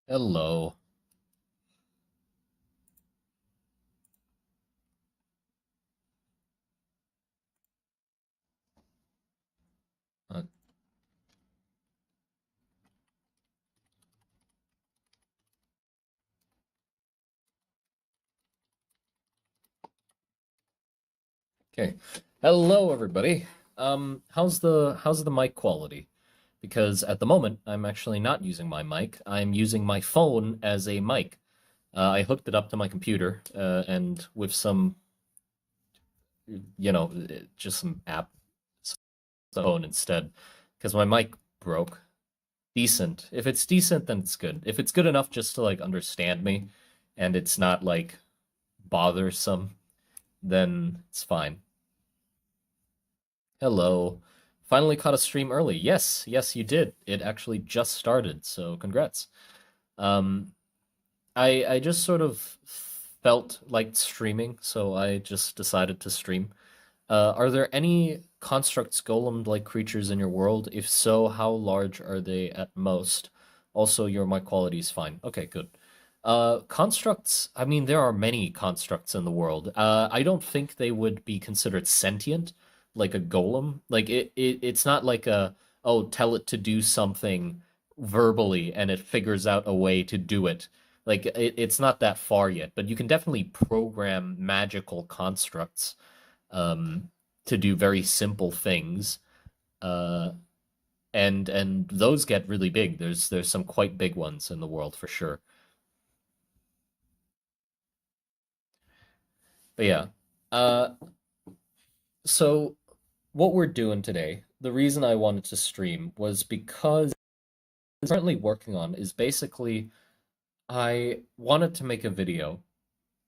Hello. Uh, okay. Hello, everybody. How's the mic quality? Because at the moment, I'm actually not using my mic. I'm using my phone as a mic. I hooked it up to my computer, and with some, just some app phone instead, because my mic broke. Decent. If it's decent, then it's good. If it's good enough just to like understand me, and it's not like bothersome, then it's fine. Hello. Finally caught a stream early. Yes, yes, you did. It actually just started, so congrats. Um, I just sort of felt like streaming, so I just decided to stream. Are there any constructs golem-like creatures in your world? If so, how large are they at most? Also, your mic quality is fine. Okay, good. Constructs, I mean, there are many constructs in the world. I don't think they would be considered sentient, like a golem. Like it's not like oh, tell it to do something verbally and it figures out a way to do it. Like it's not that far yet, but you can definitely program magical constructs um, to do very simple things. Uh, and those get really big. There's some quite big ones in the world for sure. But yeah. Uh, so what we're doing today, the reason I wanted to stream was because I'm currently working on is basically I wanted to make a video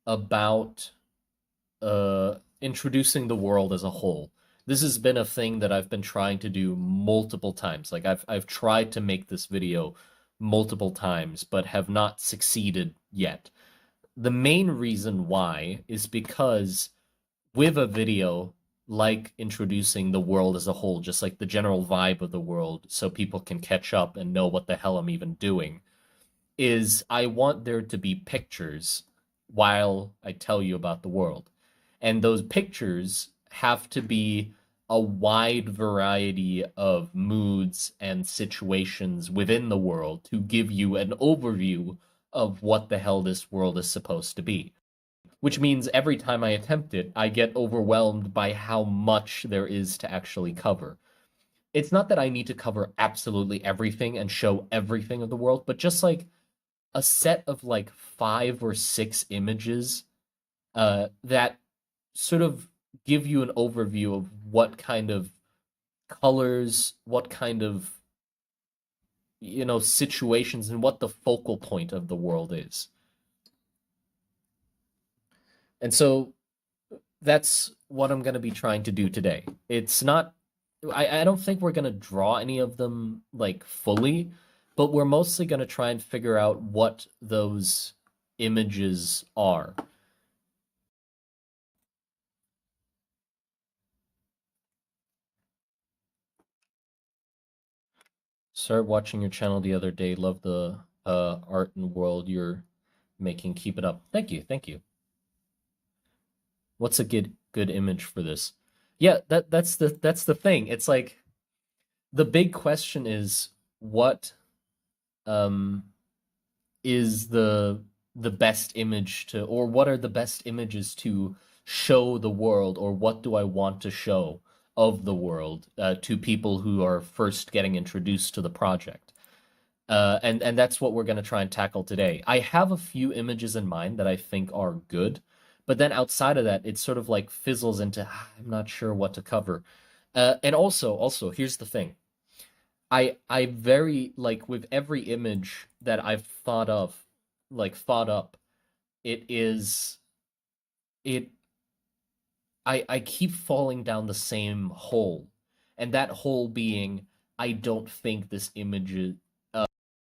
about introducing the world as a whole. This has been a thing that I've been trying to do multiple times. Like I've tried to make this video multiple times, but have not succeeded yet. The main reason why is because with a video like introducing the world as a whole, just like the general vibe of the world, so people can catch up and know what the hell I'm even doing, is I want there to be pictures while I tell you about the world. And those pictures have to be a wide variety of moods and situations within the world to give you an overview of what the hell this world is supposed to be. Which means every time I attempt it, I get overwhelmed by how much there is to actually cover. It's not that I need to cover absolutely everything and show everything of the world, but just like a set of like 5 or 6 images that sort of give you an overview of what kind of colors, what kind of situations, and what the focal point of the world is. And so that's what I'm going to be trying to do today. It's not I don't think we're going to draw any of them like fully, but we're mostly going to try and figure out what those images are. Started watching your channel the other day. Love the art and world you're making. Keep it up. Thank you. Thank you. What's a good image for this? Yeah, that's the thing. It's like the big question is what um is the best image to, or what are the best images to show the world, or what do I want to show of the world to people who are first getting introduced to the project. And that's what we're going to try and tackle today. I have a few images in mind that I think are good, but then outside of that, it sort of like fizzles into I'm not sure what to cover. And also, here's the thing. I very like with every image that I've thought of, like thought up, it is it I keep falling down the same hole, and that hole being I don't think this image is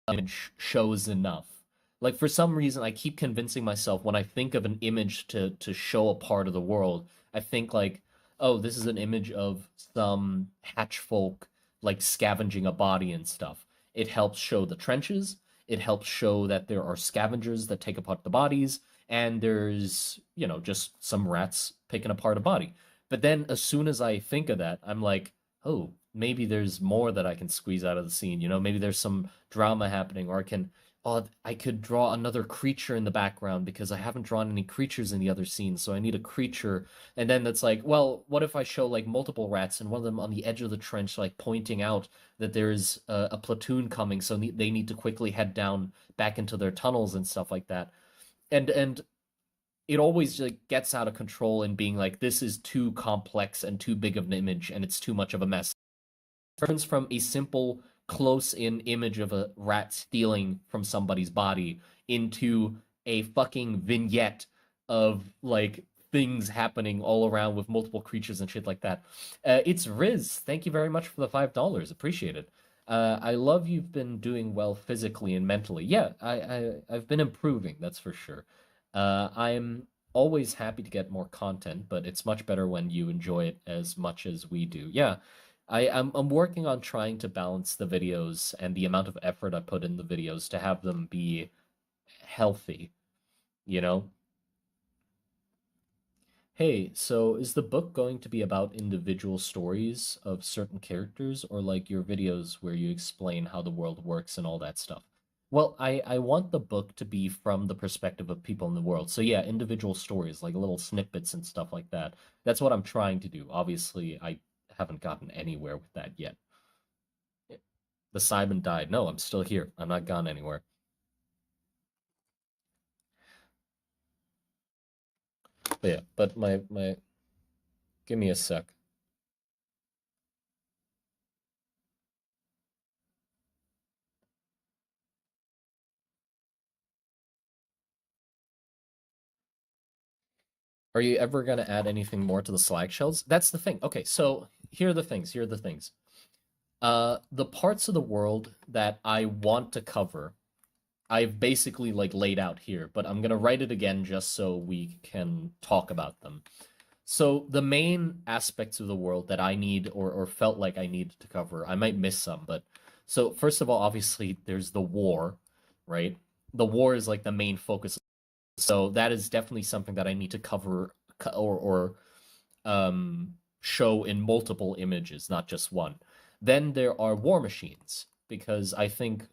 image shows enough. Like for some reason, I keep convincing myself when I think of an image to show a part of the world, I think like, oh, this is an image of some hatch folk like scavenging a body and stuff. It helps show the trenches. It helps show that there are scavengers that take apart the bodies, and there's, just some rats picking apart a body. But then as soon as I think of that, I'm like, oh, maybe there's more that I can squeeze out of the scene. Maybe there's some drama happening, or I could draw another creature in the background because I haven't drawn any creatures in the other scenes, so I need a creature. And then that's like, well, what if I show like multiple rats and one of them on the edge of the trench, like pointing out that there's a platoon coming, so they need to quickly head down back into their tunnels and stuff like that. And it always like gets out of control and being like, this is too complex and too big of an image and it's too much of a mess. Turns from a simple close-in image of a rat stealing from somebody's body into a fucking vignette of like things happening all around with multiple creatures and shit like that. It's Riz. Thank you very much for the $5. Appreciate it. I love you've been doing well physically and mentally. Yeah, I've been improving, that's for sure. I'm always happy to get more content, but it's much better when you enjoy it as much as we do. Yeah, I'm working on trying to balance the videos and the amount of effort I put in the videos to have them be healthy, you know? Hey, so is the book going to be about individual stories of certain characters or like your videos where you explain how the world works and all that stuff? Well, I want the book to be from the perspective of people in the world. So yeah, individual stories, like little snippets and stuff like that. That's what I'm trying to do. Obviously, I haven't gotten anywhere with that yet. The Simon died. No, I'm still here. I'm not gone anywhere. But yeah, but my give me a sec. Are you ever gonna add anything more to the slag shells? That's the thing. Okay, so here are the things. Here are the things. The parts of the world that I want to cover, I've basically like laid out here, but I'm gonna write it again just so we can talk about them. So the main aspects of the world that I need or felt like I needed to cover, I might miss some, but so first of all, obviously there's the war, right? The war is like the main focus. So that is definitely something that I need to cover or show in multiple images, not just one. Then there are war machines because I think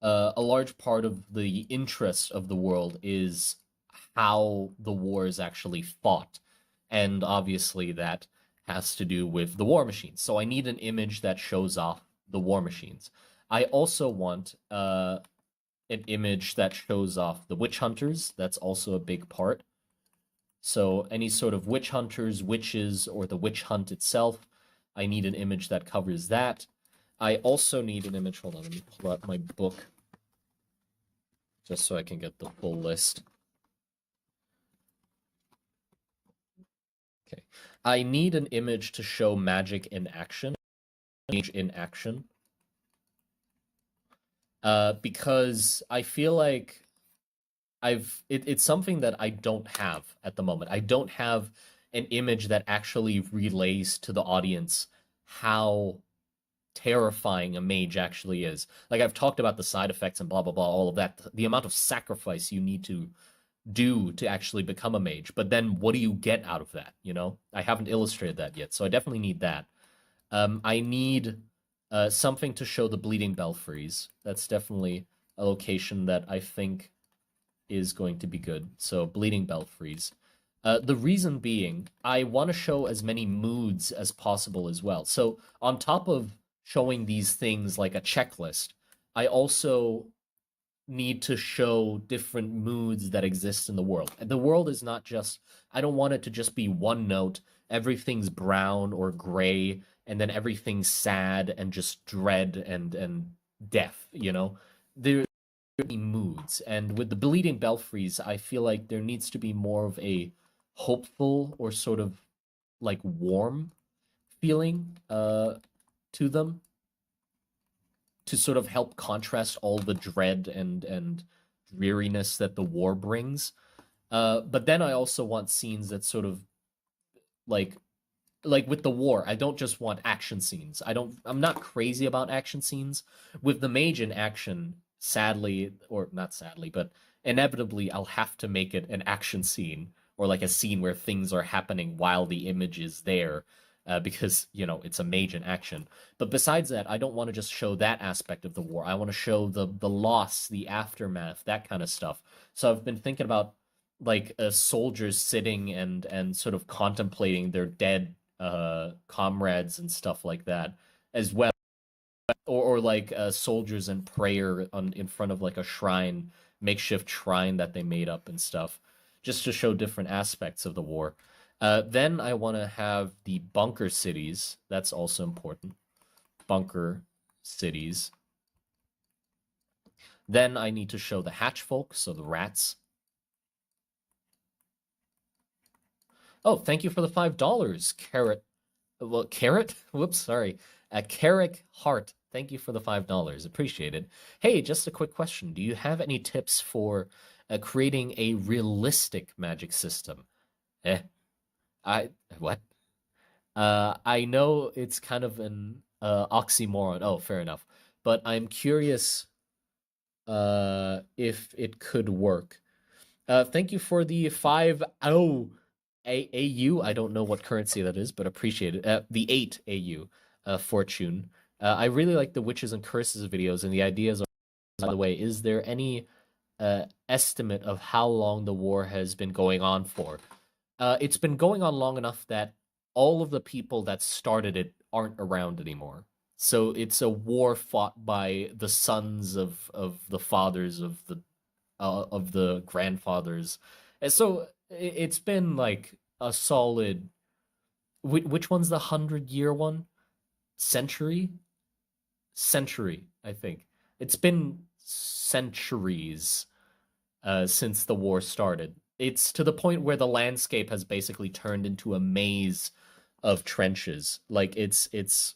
a large part of the interest of the world is how the war is actually fought. And obviously, that has to do with the war machines. So I need an image that shows off the war machines. I also want an image that shows off the witch hunters. That's also a big part. So any sort of witch hunters, witches, or the witch hunt itself, I need an image that covers that. I also need an image. Hold on, let me pull out my book just so I can get the full list. Okay. I need an image to show magic in action. Mage in action. Because I feel like it's something that I don't have at the moment. I don't have an image that actually relays to the audience how terrifying a mage actually is. Like I've talked about the side effects and blah blah blah, all of that, the amount of sacrifice you need to do to actually become a mage. But then what do you get out of that, you know? I haven't illustrated that yet, so I definitely need that. I need something to show the bleeding belfries. That's definitely a location that I think is going to be good. So bleeding belfries. The reason being, I want to show as many moods as possible as well. So on top of showing these things like a checklist, I also need to show different moods that exist in the world. And the world is not just, I don't want it to just be one note, everything's brown or gray, and then everything's sad and just dread and death, you know? There be moods. And with the bleeding belfries, I feel like there needs to be more of a hopeful or sort of like warm feeling to them. to sort of help contrast all the dread and dreariness that the war brings. But then I also want scenes that sort of like with the war, I don't just want action scenes. I'm not crazy about action scenes. With the mage in action, sadly, or not sadly, but inevitably I'll have to make it an action scene or like a scene where things are happening while the image is there. Because it's a mage in action. But besides that, I don't want to just show that aspect of the war. I want to show the loss, the aftermath, that kind of stuff. So I've been thinking about like soldiers sitting and sort of contemplating their dead comrades and stuff like that as well, or like soldiers in prayer in front of like a shrine, makeshift shrine that they made up and stuff, just to show different aspects of the war. Then I want to have the bunker cities. That's also important. Bunker cities. Then I need to show the hatch folk, so the rats. Oh, thank you for the $5, Carrot. Well, Carrot? Whoops, sorry. Carrick Heart. Thank you for the $5. Appreciate it. Hey, just a quick question. Do you have any tips for creating a realistic magic system? What? I know it's kind of an oxymoron. Oh, fair enough. But I'm curious if it could work. Thank you for the 5 AU. I don't know what currency that is, but appreciate it. The 8 AU fortune. I really like the witches and curses videos, and the ideas are, by the way, is there any estimate of how long the war has been going on for? It's been going on long enough that all of the people that started it aren't around anymore. So it's a war fought by the sons of the fathers of the grandfathers. And so it's been like a solid. Which one's the 100-year one? Century? Century, I think. It's been centuries since the war started. It's to the point where the landscape has basically turned into a maze of trenches. Like it's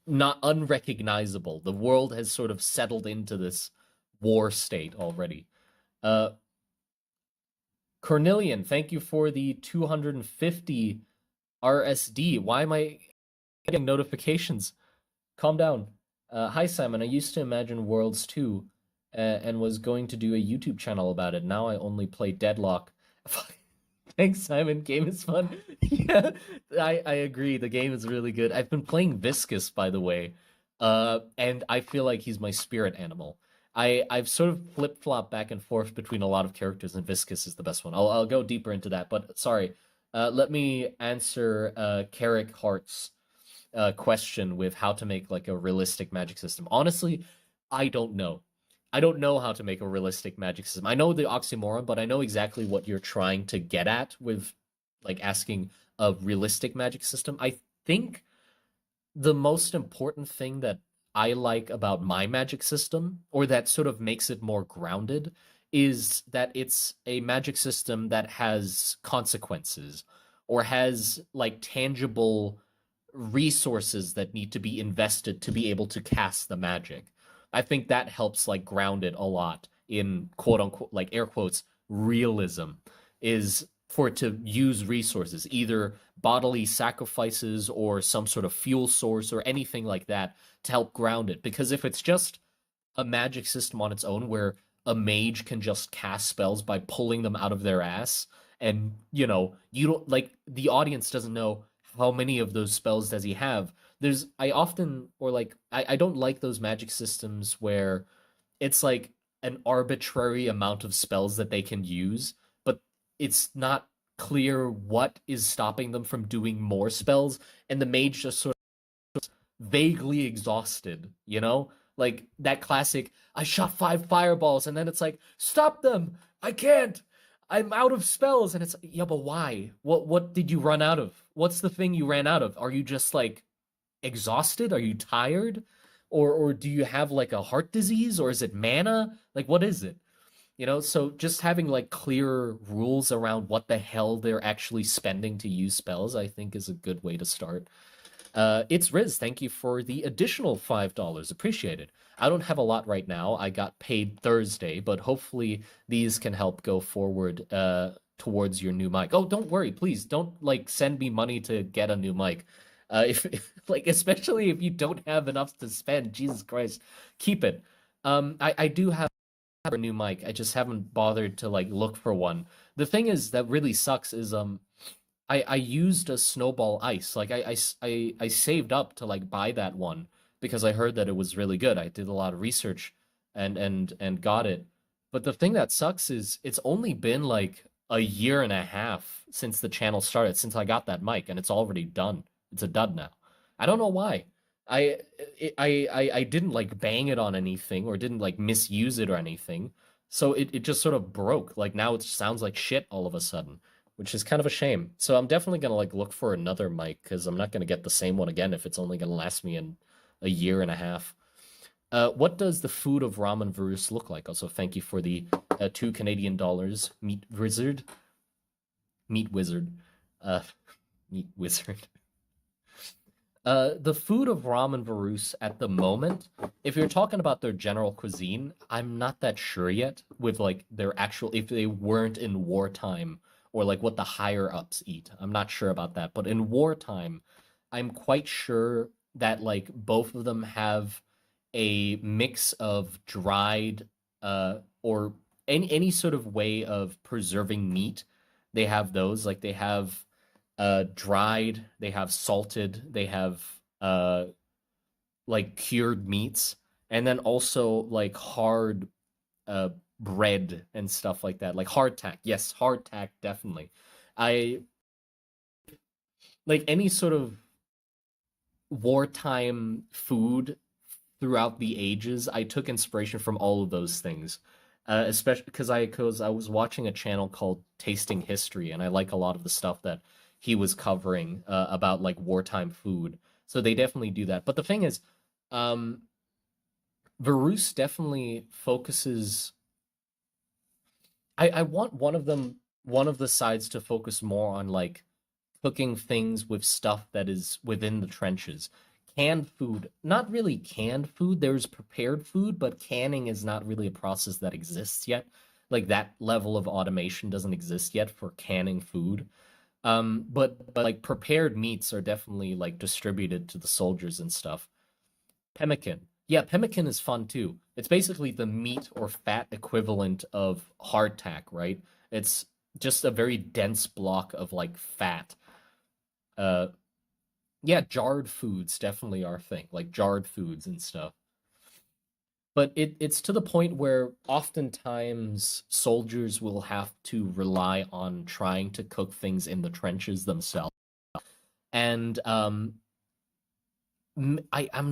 not unrecognizable. The world has sort of settled into this war state already. Cornelian, thank you for the 250 RSD. Why am I getting notifications? Calm down. Hi, Simon. I used to imagine Worlds 2 and was going to do a YouTube channel about it. Now I only play Deadlock. Thanks, Simon. Game is fun. Yeah, I agree. The game is really good. I've been playing Viscous, by the way, and I feel like he's my spirit animal. I've sort of flip-flopped back and forth between a lot of characters, and Viscous is the best one. I'll go deeper into that, but sorry. Let me answer Carrick Hart's question with how to make like a realistic magic system. Honestly, I don't know. I don't know how to make a realistic magic system. I know the oxymoron, but I know exactly what you're trying to get at with like asking a realistic magic system. I think the most important thing that I like about my magic system, or that sort of makes it more grounded, is that it's a magic system that has consequences or has like tangible resources that need to be invested to be able to cast the magic. I think that helps like ground it a lot in quote unquote, like air quotes, realism, is for it to use resources, either bodily sacrifices or some sort of fuel source or anything like that to help ground it. Because if it's just a magic system on its own where a mage can just cast spells by pulling them out of their ass, and you don't like, the audience doesn't know how many of those spells does he have. I often, or like I don't like those magic systems where it's like an arbitrary amount of spells that they can use, but it's not clear what is stopping them from doing more spells, and the mage just sort of vaguely exhausted, Like that classic, I shot 5 fireballs, and then it's like, stop them! I can't! I'm out of spells, and it's, yeah, but why? What did you run out of? What's the thing you ran out of? Are you just like exhausted? Are you tired? Or do you have like a heart disease, or is it mana? Like, what is it? So just having like clear rules around what the hell they're actually spending to use spells, I think is a good way to start. It's Riz. Thank you for the additional $5. Appreciate it. I don't have a lot right now. I got paid Thursday, but hopefully these can help go forward towards your new mic. Oh, don't worry, please don't like send me money to get a new mic. If like especially if you don't have enough to spend, Jesus Christ, keep it. I do have a new mic. I just haven't bothered to like look for one. The thing is that really sucks is I used a snowball ice. Like I saved up to like buy that one because I heard that it was really good. I did a lot of research and got it. But the thing that sucks is it's only been like a year and a half since the channel started, since I got that mic, and it's already done. It's a dud now. I don't know why. I I didn't like bang it on anything or didn't like misuse it or anything. So it just sort of broke. Like now it sounds like shit all of a sudden, which is kind of a shame. So I'm definitely gonna like look for another mic because I'm not gonna get the same one again if it's only gonna last me in a year and a half. What does the food of ramen Varus look like? Also, thank you for the $2 Canadian. Meat wizard, uh, meat wizard. The food of ramen Varus at the moment, if you're talking about their general cuisine, I'm not that sure yet with like their actual, if they weren't in wartime or like what the higher ups eat. I'm not sure about that. But in wartime, I'm quite sure that like both of them have a mix of dried or any sort of way of preserving meat. They have those, like they have dried, they have salted, they have uh like cured meats, and then also like hard uh bread and stuff like that. Like hardtack. Yes, hardtack definitely. I like any sort of wartime food throughout the ages. I took inspiration from all of those things. Especially because I was watching a channel called Tasting History, and I like a lot of the stuff that he was covering about like wartime food. So they definitely do that. But the thing is, um, Varus definitely focuses. I want one of the sides to focus more on like cooking things with stuff that is within the trenches. Canned food, not really canned food. There's prepared food, but canning is not really a process that exists yet. Like that level of automation doesn't exist yet for canning food. But like prepared meats are definitely like distributed to the soldiers and stuff. Pemmican. Yeah, pemmican is fun too. It's basically the meat or fat equivalent of hardtack, right? It's just a very dense block of like fat. Uh, yeah, jarred foods definitely are a thing, like jarred foods and stuff. But it's to the point where oftentimes soldiers will have to rely on trying to cook things in the trenches themselves. And I'm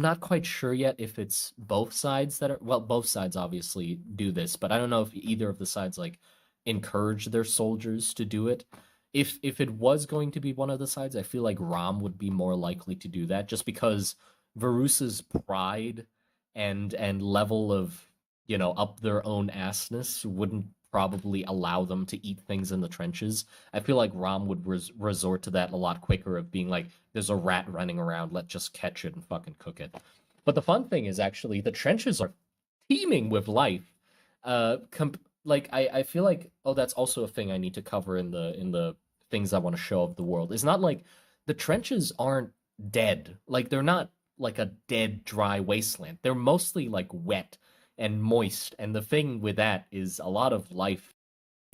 not quite sure yet if it's both sides that are, well, both sides obviously do this, but I don't know if either of the sides like encourage their soldiers to do it. If it was going to be one of the sides, I feel like Ram would be more likely to do that just because Varus's pride and level of, up their own assness wouldn't probably allow them to eat things in the trenches. I feel like Ram would resort to that a lot quicker of being like, there's a rat running around, let's just catch it and fucking cook it. But the fun thing is actually the trenches are teeming with life. Like I feel like, oh, that's also a thing I need to cover in the things I want to show of the world. It's not like the trenches aren't dead. Like they're not like a dead dry wasteland. They're mostly like wet and moist. And the thing with that is a lot of life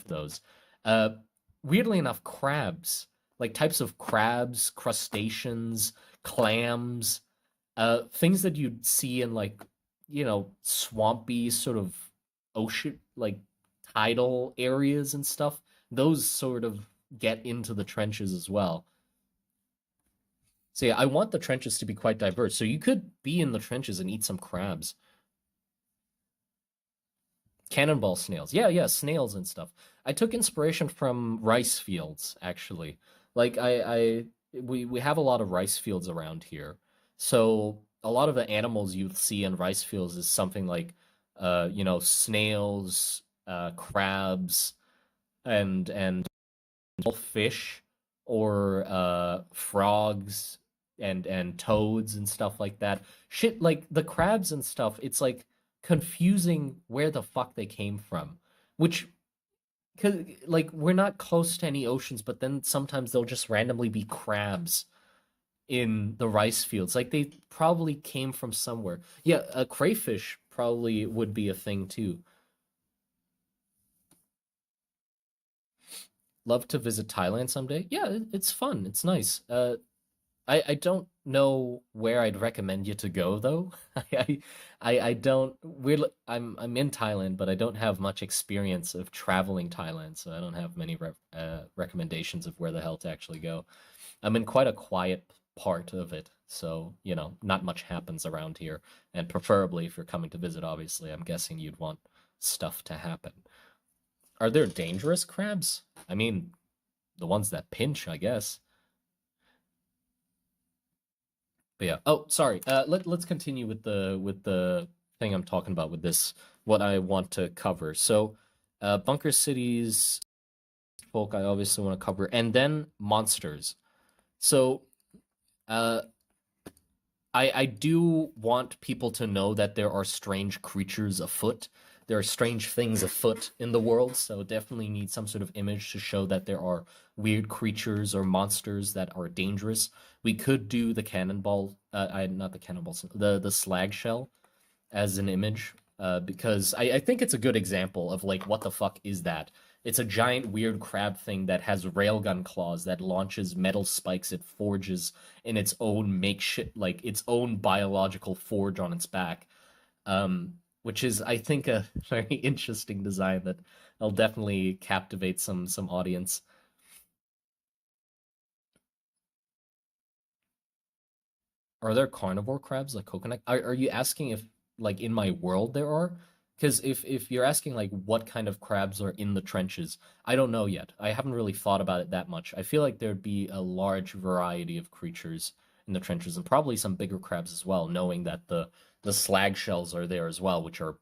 those. Uh, Weirdly enough, crabs, like types of crabs, crustaceans, clams, things that you'd see in like, swampy sort of ocean, like tidal areas and stuff. Those sort of get into the trenches as well. So yeah, I want the trenches to be quite diverse. So you could be in the trenches and eat some crabs. Cannonball snails. Yeah, yeah, snails and stuff. I took inspiration from rice fields, actually. Like we have a lot of rice fields around here. So a lot of the animals you see in rice fields is something like snails, crabs, and fish or frogs, and toads and stuff like that. Shit, like the crabs and stuff, it's like confusing where the fuck they came from. Which, cause like we're not close to any oceans, but then sometimes they'll just randomly be crabs in the rice fields. Like they probably came from somewhere. Yeah, a crayfish probably would be a thing too. Love to visit Thailand someday. Yeah, it's fun. It's nice. I don't know where I'd recommend you to go though. I don't. I'm in Thailand, but I don't have much experience of traveling Thailand, so I don't have many recommendations of where the hell to actually go. I'm in quite a quiet part of it, so not much happens around here. And preferably, if you're coming to visit, obviously, I'm guessing you'd want stuff to happen. Are there dangerous crabs? I mean, the ones that pinch, I guess. But yeah. Oh, sorry. Let's continue with the thing I'm talking about with this. What I want to cover. So, bunker cities, folk. I obviously want to cover, and then monsters. So, uh, I do want people to know that there are strange creatures afoot. There are strange things afoot in the world, so definitely need some sort of image to show that there are weird creatures or monsters that are dangerous. We could do the cannonball, not the cannonball, the slag shell as an image, because I think it's a good example of like what the fuck is that? It's a giant weird crab thing that has railgun claws that launches metal spikes it forges in its own makeshift, like its own biological forge on its back. Which is, I think, a very interesting design that will definitely captivate some audience. Are there carnivore crabs like coconut? Are you asking if like in my world there are? Because if you're asking like what kind of crabs are in the trenches, I don't know yet. I haven't really thought about it that much. I feel like there'd be a large variety of creatures in the trenches and probably some bigger crabs as well, knowing that the slag shells are there as well, which are,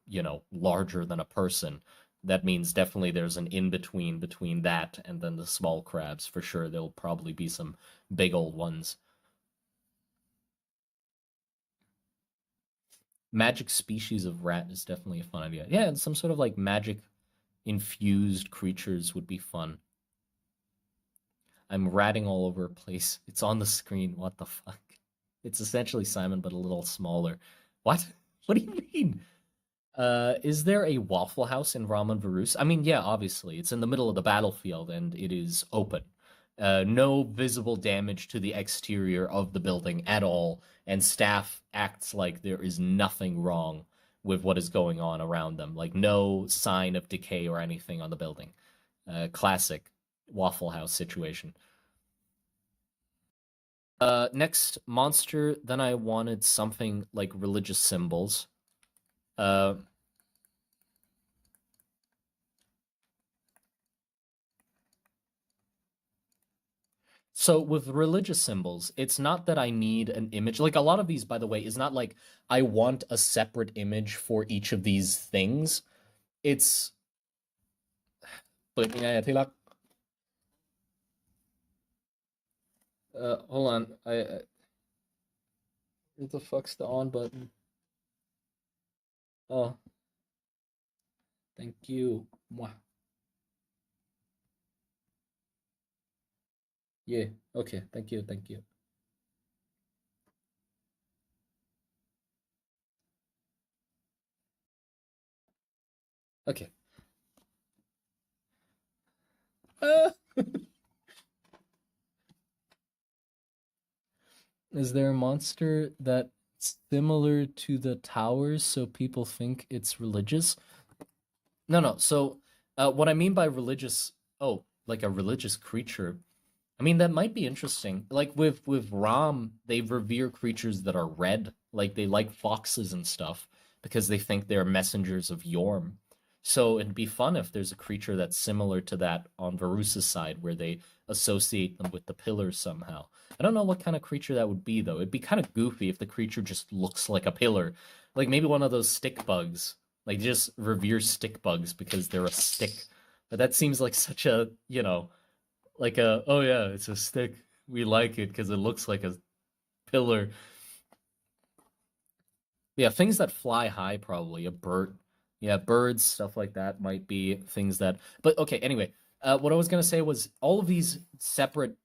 larger than a person. That means definitely there's an in between that and then the small crabs for sure. There'll probably be some big old ones. Magic species of rat is definitely a fun idea. Yeah, some sort of like magic infused creatures would be fun. I'm ratting all over a place. It's on the screen. What the fuck? It's essentially Simon, but a little smaller. What? What do you mean? Is there a Waffle House in Raman Varus? I mean, yeah, obviously. It's in the middle of the battlefield and it is open. No visible damage to the exterior of the building at all, and staff acts like there is nothing wrong with what is going on around them. Like, no sign of decay or anything on the building. Classic Waffle House situation. Next monster, then I wanted something like religious symbols. Uh, So with religious symbols, it's not that I need an image. Like a lot of these, by the way, is not like I want a separate image for each of these things. It's เปิดยังไงอะที่รัก hold on. What the fuck's the on button? Oh, thank you. Mwah. Yeah. Okay. Thank you. Thank you. Okay. Uh, is there a monster that's similar to the towers so people think it's religious? No, no. So, what I mean by religious, oh, like a religious creature. I mean, that might be interesting. Like with Ram, they revere creatures that are red, like they like foxes and stuff because they think they're messengers of Yorm. So it'd be fun if there's a creature that's similar to that on Varus's side, where they associate them with the pillars somehow. I don't know what kind of creature that would be though. It'd be kind of goofy if the creature just looks like a pillar, like maybe one of those stick bugs. Like just revere stick bugs because they're a stick. But that seems like such a, like a, oh yeah, it's a stick. We like it because it looks like a pillar. Yeah, things that fly high, probably a bird. Yeah, birds, stuff like that might be things that. But okay, anyway, what I was gonna say was all of these separate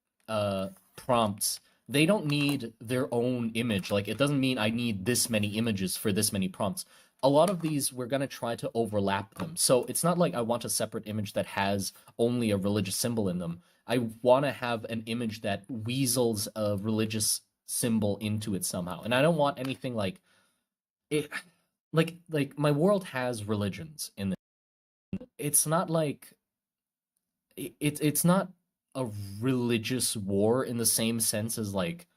prompts. They don't need their own image. Like it doesn't mean I need this many images for this many prompts. A lot of these we're gonna try to overlap them. So it's not like I want a separate image that has only a religious symbol in them. I want to have an image that weasels a religious symbol into it somehow, and I don't want anything like it like my world has religions in it. It's not like it's not a religious war in the same sense as like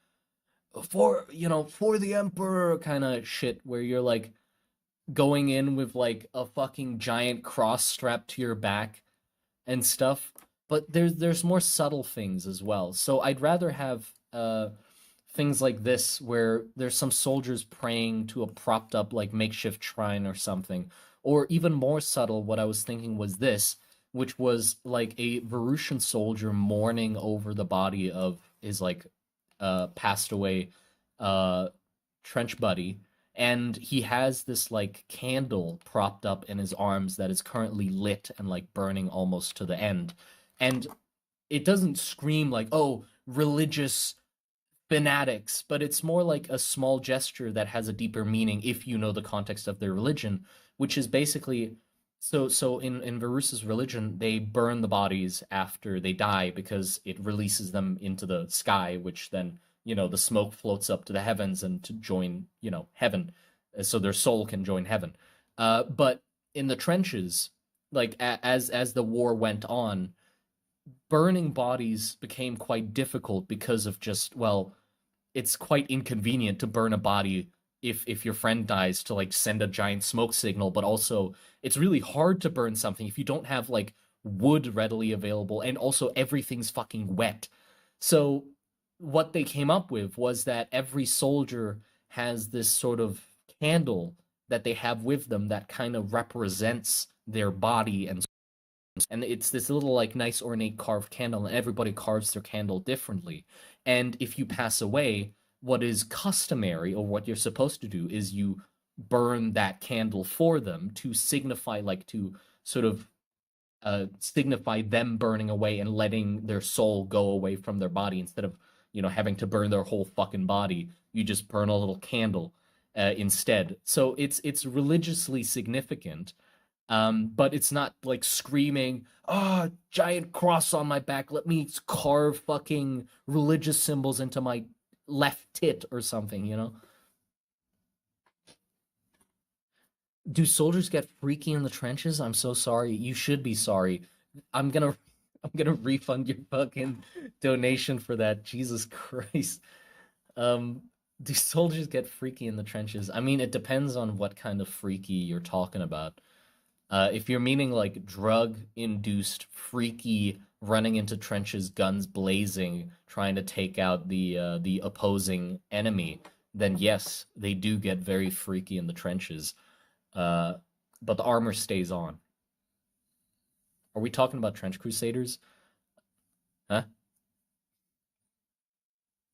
for for the emperor kind of shit where you're like going in with like a fucking giant cross strapped to your back and stuff. But there's more subtle things as well. So I'd rather have things like this where there's some soldiers praying to a propped up like makeshift shrine or something. Or even more subtle, what I was thinking was this, which was like a Varusian soldier mourning over the body of his like passed away uh trench buddy, and he has this like candle propped up in his arms that is currently lit and like burning almost to the end. And it doesn't scream like, oh, religious fanatics, but it's more like a small gesture that has a deeper meaning if you know the context of their religion, which is basically so in Varus's religion, they burn the bodies after they die because it releases them into the sky, which then, the smoke floats up to the heavens and to join, heaven, so their soul can join heaven. But in the trenches, like as the war went on, burning bodies became quite difficult because of just, well, it's quite inconvenient to burn a body if your friend dies to like send a giant smoke signal, but also it's really hard to burn something if you don't have like wood readily available and also everything's fucking wet. So what they came up with was that every soldier has this sort of candle that they have with them that kind of represents their body, and it's this little like nice ornate carved candle, and everybody carves their candle differently. And if you pass away, what is customary or what you're supposed to do is you burn that candle for them to signify, like, to sort of signify them burning away and letting their soul go away from their body, instead of having to burn their whole fucking body. You just burn a little candle instead. So it's religiously significant, but it's not like screaming, "Ah, oh, giant cross on my back. Let me carve fucking religious symbols into my left tit or something." Do soldiers get freaky in the trenches? I'm so sorry. You should be sorry. I'm gonna I'm gonna refund your fucking donation for that. Jesus Christ. Um, do soldiers get freaky in the trenches? I mean, it depends on what kind of freaky you're talking about. If you're meaning like drug-induced, freaky, running into trenches, guns blazing, trying to take out the opposing enemy, then yes, they do get very freaky in the trenches. Uh, but the armor stays on. Are we talking about trench crusaders? Huh?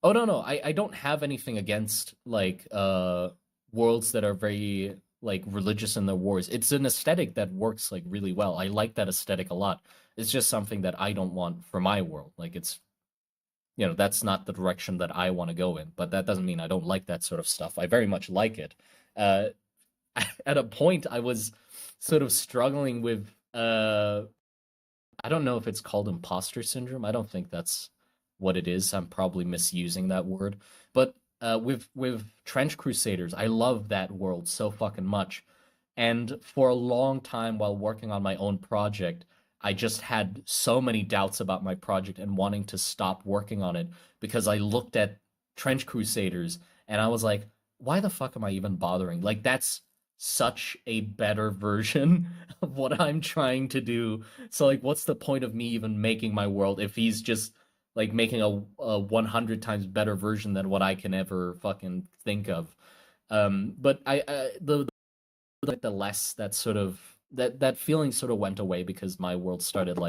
Oh no, no, I don't have anything against like worlds that are very like religious in their wars. It's an aesthetic that works like really well. I like that aesthetic a lot. It's just something that I don't want for my world. Like it's that's not the direction that I want to go in. But that doesn't mean I don't like that sort of stuff. I very much like it. Uh at a point I was sort of struggling with I don't know if it's called imposter syndrome. I don't think that's what it is. I'm probably misusing that word. But with Trench Crusaders, I love that world so fucking much. And for a long time while working on my own project, I just had so many doubts about my project and wanting to stop working on it because I looked at Trench Crusaders and I was like, why the fuck am I even bothering? Like that's such a better version of what I'm trying to do. So like what's the point of me even making my world if he's just like making a 100 times better version than what I can ever fucking think of. But the like the less that sort of that feeling sort of went away because my world started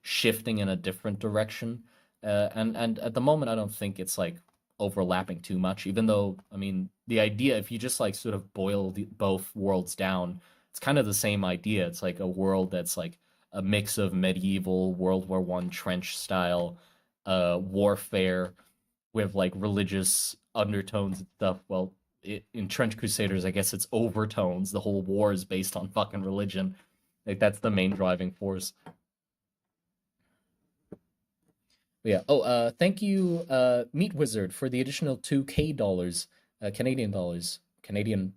shifting in a different direction. And at the moment I don't think it's like overlapping too much. Even though, I mean, the idea, if you just like sort of boil both worlds down, it's kind of the same idea. It's like a world that's like a mix of medieval World War I trench style warfare with like religious undertones and stuff. Well, in Trench Crusaders, I guess it's overtones. The whole war is based on fucking religion. Like that's the main driving force. But yeah. Oh, thank you, Meat Wizard, for the additional $2K, Canadian dollars. Canadian,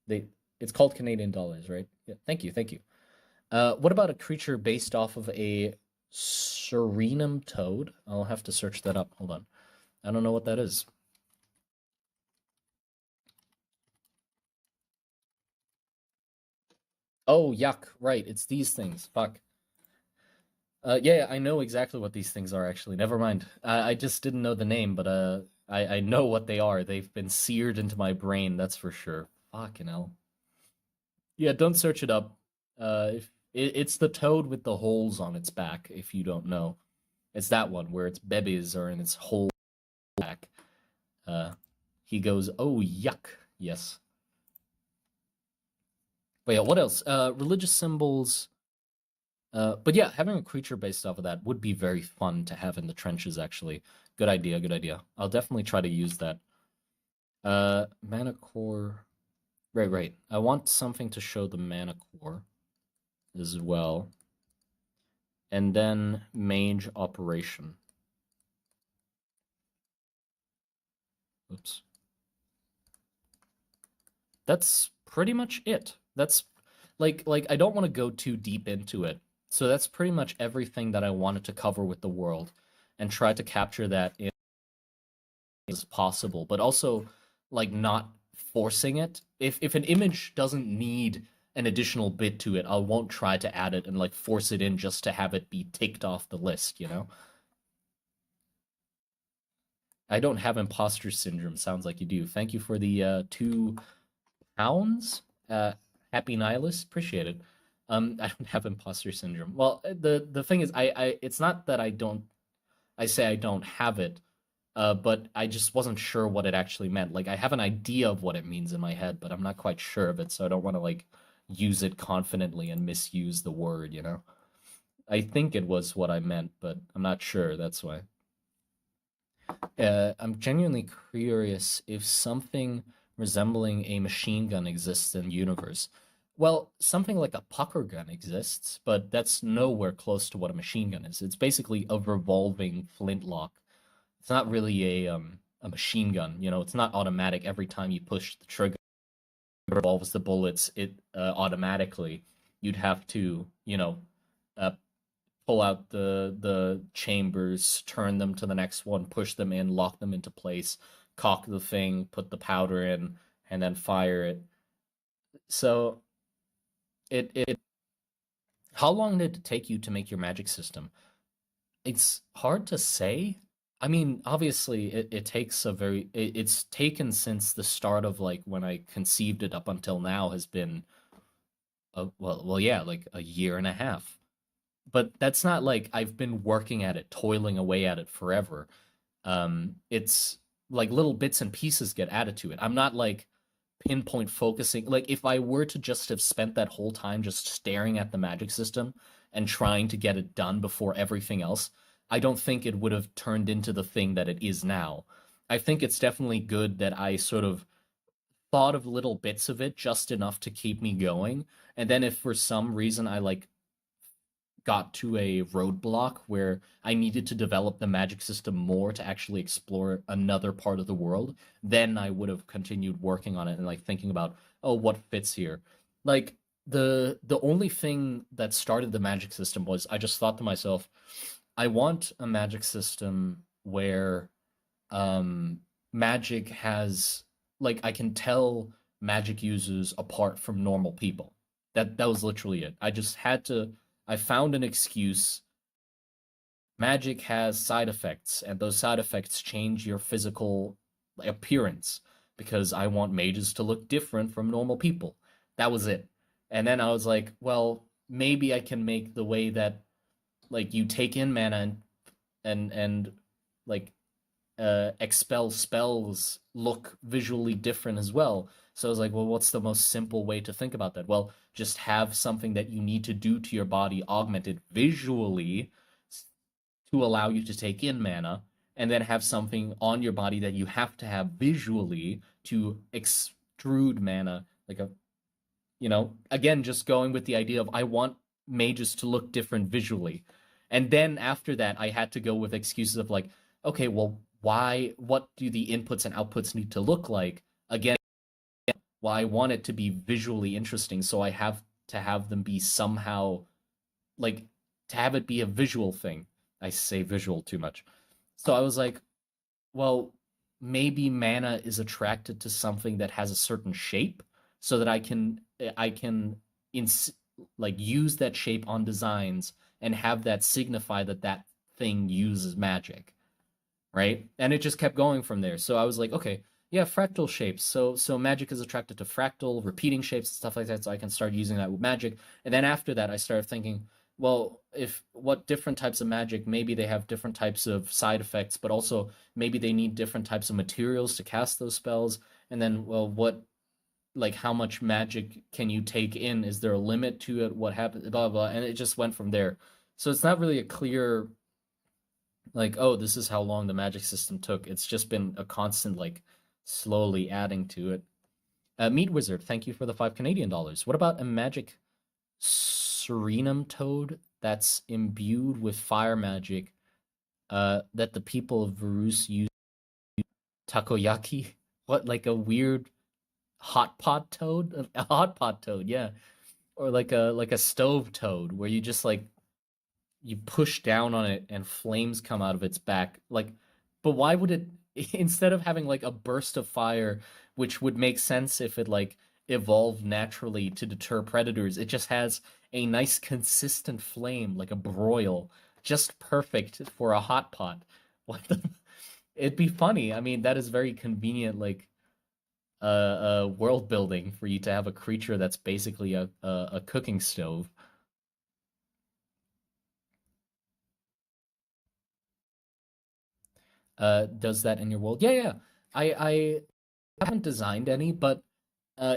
they, it's called Canadian dollars, right? Yeah. Thank you, thank you. What about a creature based off of a Serenum toad? I'll have to search that up. Hold on. I don't know what that is. Oh, yuck. Right, it's these things. Fuck. Yeah, I know exactly what these things are, actually. Never mind. I just didn't know the name, but I know what they are. They've been seared into my brain, that's for sure. Fucking hell. Yeah, don't search it up. If it's the toad with the holes on its back, if you don't know. It's that one where its babies are in its whole back. Uh, he goes, "Oh, yuck." Yes. But yeah, what else? Religious symbols. But yeah, having a creature based off of that would be very fun to have in the trenches, actually. Good idea, good idea. I'll definitely try to use that. Mana core. Right, right. I want something to show the mana core as well. And then mage operation. Oops. That's pretty much it. That's like I don't want to go too deep into it. So that's pretty much everything that I wanted to cover with the world and try to capture that in as possible, but also like not forcing it. If an image doesn't need an additional bit to it, I won't try to add it and like force it in just to have it be ticked off the list, you know? I don't have imposter syndrome. Sounds like you do. Thank you for the £2. Happy nihilist, appreciate it. I don't have imposter syndrome. Well, the thing is, I it's not that I don't. I say I don't have it, but I just wasn't sure what it actually meant. Like I have an idea of what it means in my head, but I'm not quite sure of it, so I don't want to like use it confidently and misuse the word, you know? I think it was what I meant, but I'm not sure, that's why. I'm genuinely curious if something resembling a machine gun exists in the universe. Well, something like a pucker gun exists, but that's nowhere close to what a machine gun is. It's basically a revolving flintlock. It's not really a machine gun, you know, it's not automatic every time you push the trigger, it revolves the bullets it automatically. You'd have to, you know, uh, pull out the chambers, turn them to the next one, push them in, lock them into place, cock the thing, put the powder in, and then fire it. So it how long did it take you to make your magic system? It's hard to say. I mean, obviously it takes a very it's taken since the start of like when I conceived it up until now has been well yeah, like a year and a half. But that's not like I've been working at it, toiling away at it forever. It's like little bits and pieces get added to it. I'm not like pinpoint focusing. Like if I were to just have spent that whole time just staring at the magic system and trying to get it done before everything else, I don't think it would have turned into the thing that it is now. I think it's definitely good that I sort of thought of little bits of it just enough to keep me going. And then if for some reason I like got to a roadblock where I needed to develop the magic system more to actually explore another part of the world, then I would have continued working on it and like thinking about, oh, what fits here. Like the only thing that started the magic system was I just thought to myself, I want a magic system where magic has like I can tell magic users apart from normal people. That was literally it. I just had to I found an excuse. Magic has side effects, and those side effects change your physical appearance because I want mages to look different from normal people. That was it. And then I was like, well, maybe I can make the way that like you take in mana and like expel spells look visually different as well. So I was like, well, what's the most simple way to think about that? Well, just have something that you need to do to your body augmented visually to allow you to take in mana, and then have something on your body that you have to have visually to extrude mana. Like a, again, just going with the idea of I want mages to look different visually. And then after that, I had to go with excuses of like, okay, well, what do the inputs and outputs need to look like? Again, well, I want it to be visually interesting, so I have to have them be somehow like to have it be a visual thing. I say visual too much. So I was like, well, maybe mana is attracted to something that has a certain shape so that I can ins like use that shape on designs and have that signify that that thing uses magic, right? And it just kept going from there. So I was like, okay, yeah, fractal shapes. So magic is attracted to fractal repeating shapes and stuff like that. So I can start using that with magic. And then after that, I started thinking, well, if what different types of magic, maybe they have different types of side effects, but also maybe they need different types of materials to cast those spells. And then, well, what like how much magic can you take in? Is there a limit to it? What happens? Blah blah. And it just went from there. So it's not really a clear like, oh, this is how long the magic system took. It's just been a constant like slowly adding to it. Meat Wizard, thank you for the $5 Canadian. What about a magic Serenum toad that's imbued with fire magic that the people of Varus use takoyaki? What, like a weird hot pot toad? A hot pot toad, yeah. Or like a stove toad where you just like you push down on it and flames come out of its back. Like, but why would it instead of having like a burst of fire, which would make sense if it like evolved naturally to deter predators, it just has a nice consistent flame like a broil, just perfect for a hot pot. What the It'd be funny. I mean, that is very convenient like world building for you to have a creature that's basically a cooking stove. Does that in your world? Yeah, yeah. I haven't designed any, but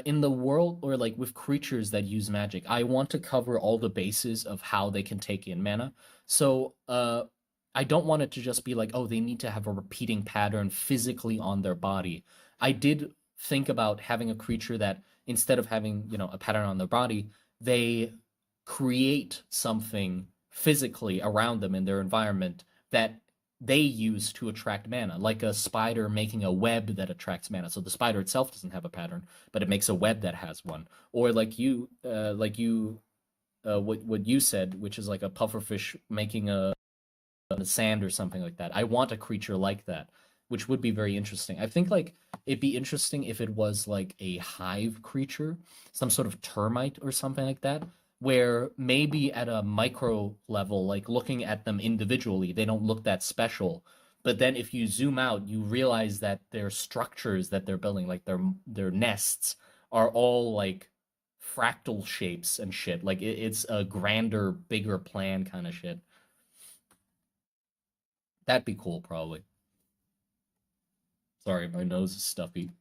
in the world or like with creatures that use magic, I want to cover all the bases of how they can take in mana. So I don't want it to just be like, oh, they need to have a repeating pattern physically on their body. I did think about having a creature that instead of having, a pattern on their body, they create something physically around them in their environment that they use to attract mana, like a spider making a web that attracts mana. So the spider itself doesn't have a pattern, but it makes a web that has one. Or what you said, which is like a pufferfish making a sand or something like that. I want a creature like that, which would be very interesting. I think like it'd be interesting if it was like a hive creature, some sort of termite or something like that, where maybe at a micro level, like looking at them individually, they don't look that special. But then if you zoom out, you realize that their structures that they're building, like their nests, are all like fractal shapes and shit. Like it's a grander, bigger plan kind of shit. That'd be cool, probably. Sorry, my nose is stuffy.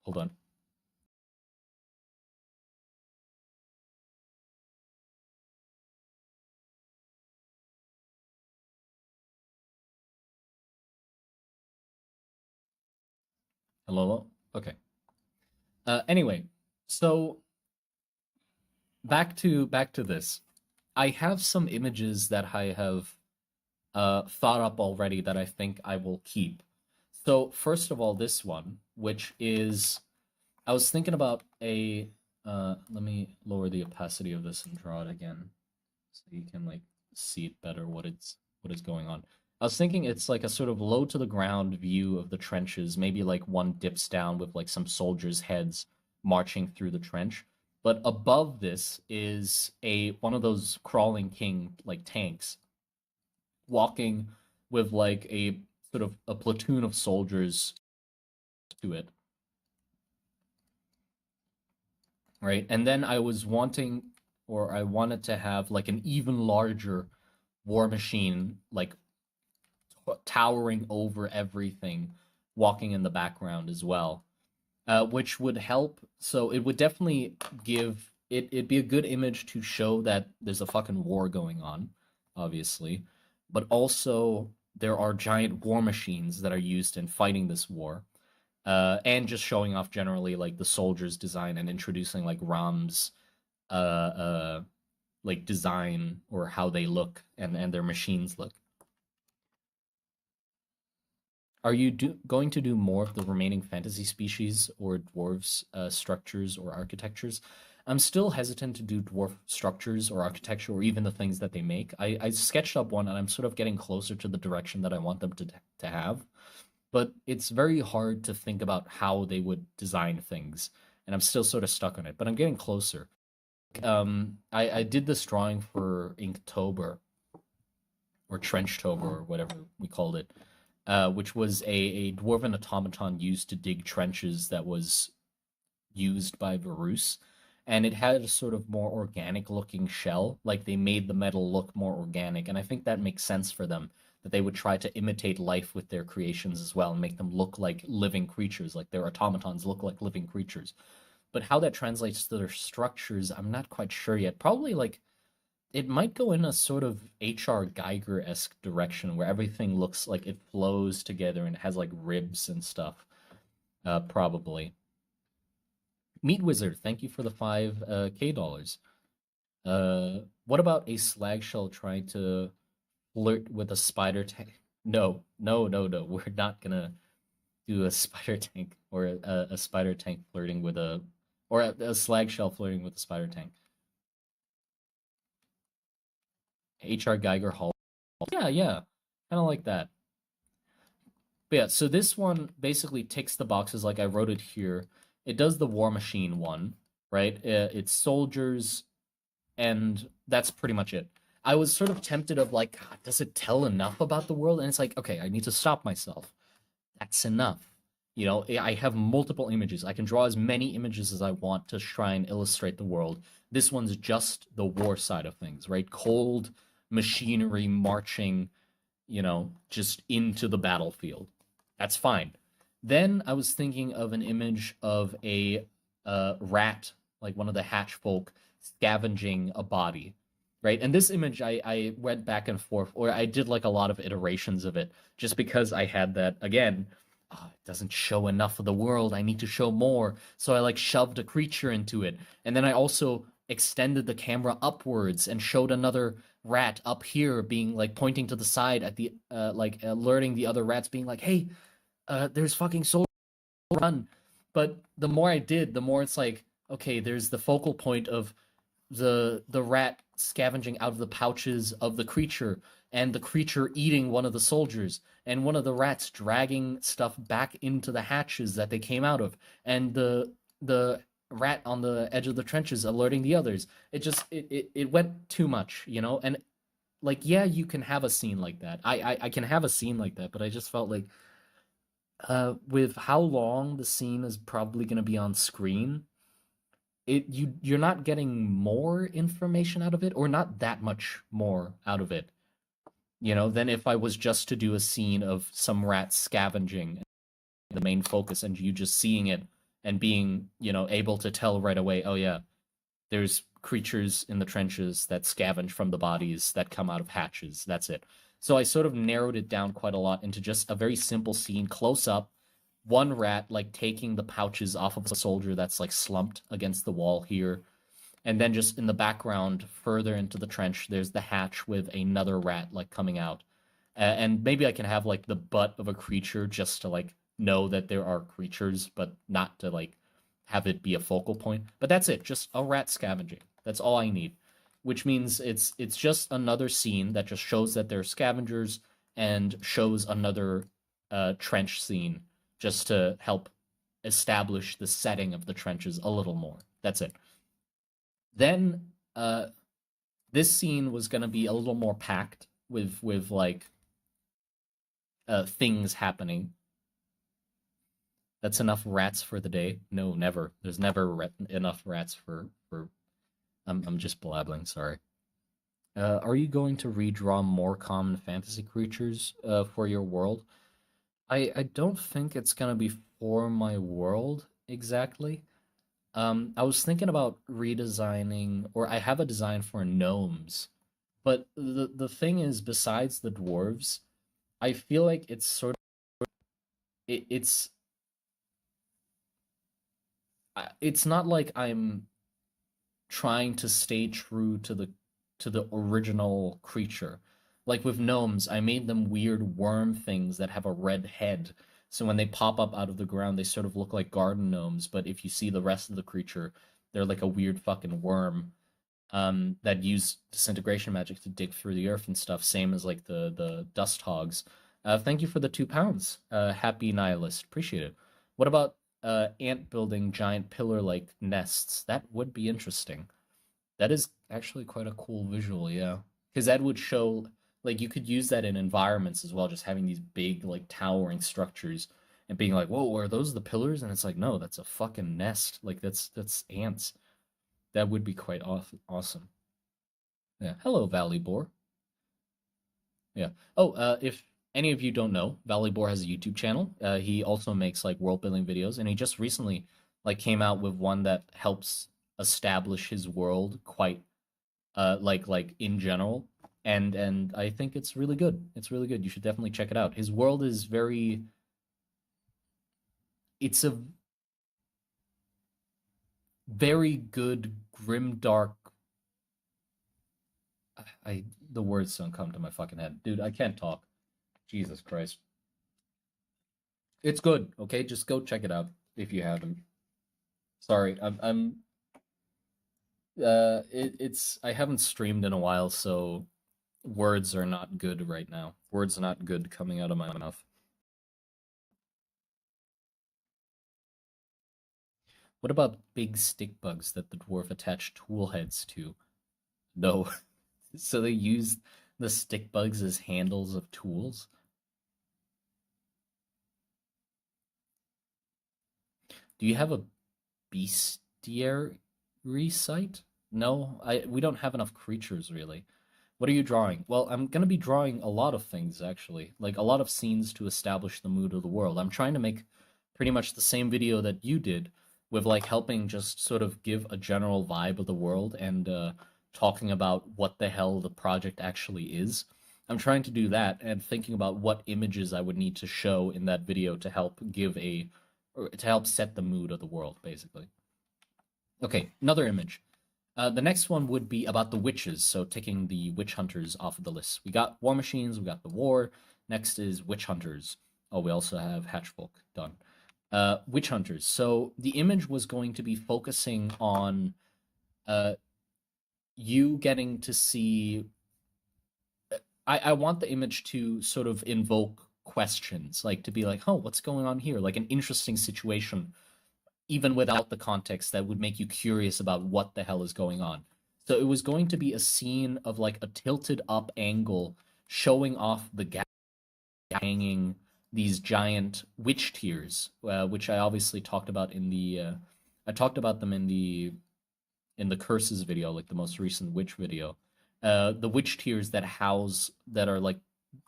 Hold on. Hello? Okay. Anyway, so back to this. I have some images that I have thought up already that I think I will keep. So first of all, this one, which is I was thinking about a let me lower the opacity of this and draw it again so you can like see it better what is going on. I was thinking it's like a sort of low to the ground view of the trenches, maybe like one dips down with like some soldiers' heads marching through the trench. But above this is a one of those crawling king like tanks walking with like a sort of a platoon of soldiers to it, right? And then I wanted to have like an even larger war machine like towering over everything, walking in the background as well, which would help. So it would definitely give it. It'd be a good image to show that there's a fucking war going on, obviously, but also there are giant war machines that are used in fighting this war, and just showing off generally like the soldiers' design and introducing like Ram's uh, uh, like design or how they look and their machines look. Are you going to do more of the remaining fantasy species or dwarves structures or architectures? I'm still hesitant to do dwarf structures or architecture or even the things that they make. I sketched up one and I'm sort of getting closer to the direction that I want them to have. But it's very hard to think about how they would design things. And I'm still sort of stuck on it, but I'm getting closer. I did this drawing for Inktober or Trenchtober or whatever we called it, which was a dwarven automaton used to dig trenches that was used by Varus. And it had a sort of more organic looking shell. Like they made the metal look more organic. And I think that makes sense for them, that they would try to imitate life with their creations as well and make them look like living creatures, like their automatons look like living creatures. But how that translates to their structures, I'm not quite sure yet. Probably like it might go in a sort of H.R. Geiger-esque direction where everything looks like it flows together and has like ribs and stuff. Probably. Meat Wizard, thank you for the 5 dollars. What about a slag shell trying to flirt with a spider tank? No, no, no, no. We're not gonna do a spider tank or a spider tank flirting with a or a slag shell flirting with a spider tank. H.R. Geiger Hall. Yeah, yeah. Kind of like that. But yeah, so this one basically ticks the boxes like I wrote it here. It does the War Machine one, right? It's soldiers, and that's pretty much it. I was sort of tempted of like, God, does it tell enough about the world? And it's like, okay, I need to stop myself. That's enough. You know, I have multiple images. I can draw as many images as I want to try and illustrate the world. This one's just the war side of things, right? Cold machinery marching, just into the battlefield. That's fine. Then I was thinking of an image of a rat, like one of the hatch folk, scavenging a body, right? And this image, I went back and forth, or I did like a lot of iterations of it, just because I had that, again, it doesn't show enough of the world. I need to show more. So I like shoved a creature into it. And then I also extended the camera upwards and showed another rat up here being like pointing to the side at the like alerting the other rats being like, hey, there's fucking soul run. But the more I did, the more it's like, okay, there's the focal point of the rat scavenging out of the pouches of the creature and the creature eating one of the soldiers and one of the rats dragging stuff back into the hatches that they came out of and the rat on the edge of the trenches alerting the others. It went too much, and like, yeah, you can have a scene like that. I can have a scene like that, but I just felt like with how long the scene is probably going to be on screen, you're not getting more information out of it, or not that much more out of it, than if I was just to do a scene of some rats scavenging, the main focus, and you just seeing it and being, able to tell right away, oh yeah, there's creatures in the trenches that scavenge from the bodies that come out of hatches. That's it. So I sort of narrowed it down quite a lot into just a very simple scene, close up, one rat like taking the pouches off of a soldier that's like slumped against the wall here. And then just in the background, further into the trench, there's the hatch with another rat like coming out. And maybe I can have like the butt of a creature just to like know that there are creatures, but not to like have it be a focal point. But that's it, just a rat scavenging. That's all I need. Which means it's just another scene that just shows that they're scavengers and shows another trench scene just to help establish the setting of the trenches a little more. That's it. Then this scene was going to be a little more packed with like things happening. That's enough rats for the day. No, never. There's never enough rats for. I'm just blabbling. Sorry. Are you going to redraw more common fantasy creatures for your world? I don't think it's gonna be for my world exactly. I was thinking about redesigning, or I have a design for gnomes, but the thing is, besides the dwarves, I feel like it's sort of it's not like I'm trying to stay true to the original creature. Like with gnomes, I made them weird worm things that have a red head. So when they pop up out of the ground, they sort of look like garden gnomes, but if you see the rest of the creature, they're like a weird fucking worm that use disintegration magic to dig through the earth and stuff, same as like the dust hogs. Thank you for the £2. Happy nihilist, appreciate it. What about ant building giant pillar like nests? That would be interesting. That is actually quite a cool visual, yeah. Because that would show, like, you could use that in environments as well, just having these big, like, towering structures and being like, whoa, are those the pillars? And it's like, no, that's a fucking nest. Like, that's ants. That would be quite awesome. Yeah. Hello, Valley Boar. Yeah. Oh, if any of you don't know, Valley Boar has a YouTube channel. He also makes like world building videos, and he just recently like came out with one that helps establish his world quite like in general. And I think it's really good. It's really good. You should definitely check it out. His world is very it's a very good grim dark I the words don't come to my fucking head. Dude, I can't talk. Jesus Christ. It's good, okay? Just go check it out if you haven't. Sorry, it's I haven't streamed in a while, so words are not good right now. Words are not good coming out of my mouth. What about big stick bugs that the dwarf attached tool heads to? No. So they use the stick bugs as handles of tools? Do you have a bestiary site? No, I we don't have enough creatures really. What are you drawing? Well, I'm going to be drawing a lot of things actually, like a lot of scenes to establish the mood of the world. I'm trying to make pretty much the same video that you did with like helping just sort of give a general vibe of the world and talking about what the hell the project actually is. I'm trying to do that and thinking about what images I would need to show in that video to help give a or to help set the mood of the world basically. Okay, another image. The next one would be about the witches, so taking the witch hunters off of the list. We got war machines, we got the war. Next is witch hunters. Oh, we also have hatchfolk done. Witch hunters. So the image was going to be focusing on uh, you getting to see. I want the image to sort of invoke questions, like to be like, oh, what's going on here? Like an interesting situation even without the context that would make you curious about what the hell is going on. So it was going to be a scene of like a tilted up angle showing off the gap hanging these giant witch tears, which I obviously talked about in the I talked about them in the curses video, like the most recent witch video. The witch tears that house that are like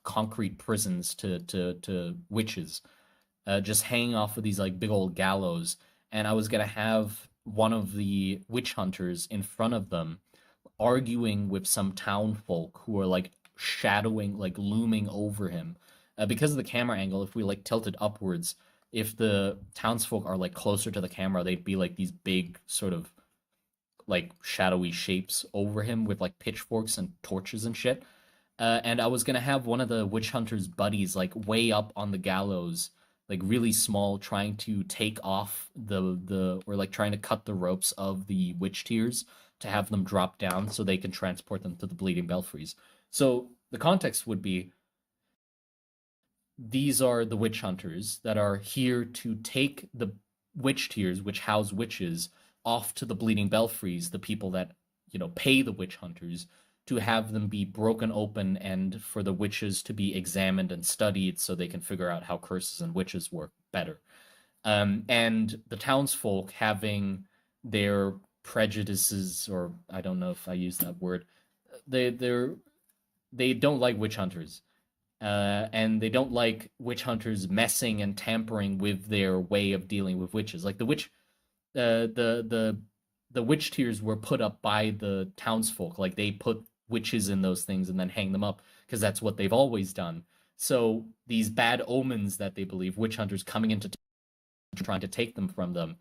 concrete prisons to witches just hanging off of these like big old gallows, and I was gonna have one of the witch hunters in front of them, arguing with some town folk who are like shadowing, like looming over him, because of the camera angle. If we like tilted upwards, if the townsfolk are like closer to the camera, they'd be like these big sort of like shadowy shapes over him with like pitchforks and torches and shit. And I was gonna have one of the witch hunter's buddies like way up on the gallows, like really small, trying to take off the or like trying to cut the ropes of the witch tears to have them drop down so they can transport them to the bleeding belfries. So the context would be these are the witch hunters that are here to take the witch tears, which house witches, off to the bleeding belfries, the people that pay the witch hunters to have them be broken open and for the witches to be examined and studied so they can figure out how curses and witches work better. And the townsfolk having their prejudices, or I don't know if I use that word, they don't like witch hunters, and they don't like witch hunters messing and tampering with their way of dealing with witches. Like the witch, the witch tiers were put up by the townsfolk. Like they put witches in those things and then hang them up because that's what they've always done. So these bad omens that they believe, witch hunters coming into trying to take them from them,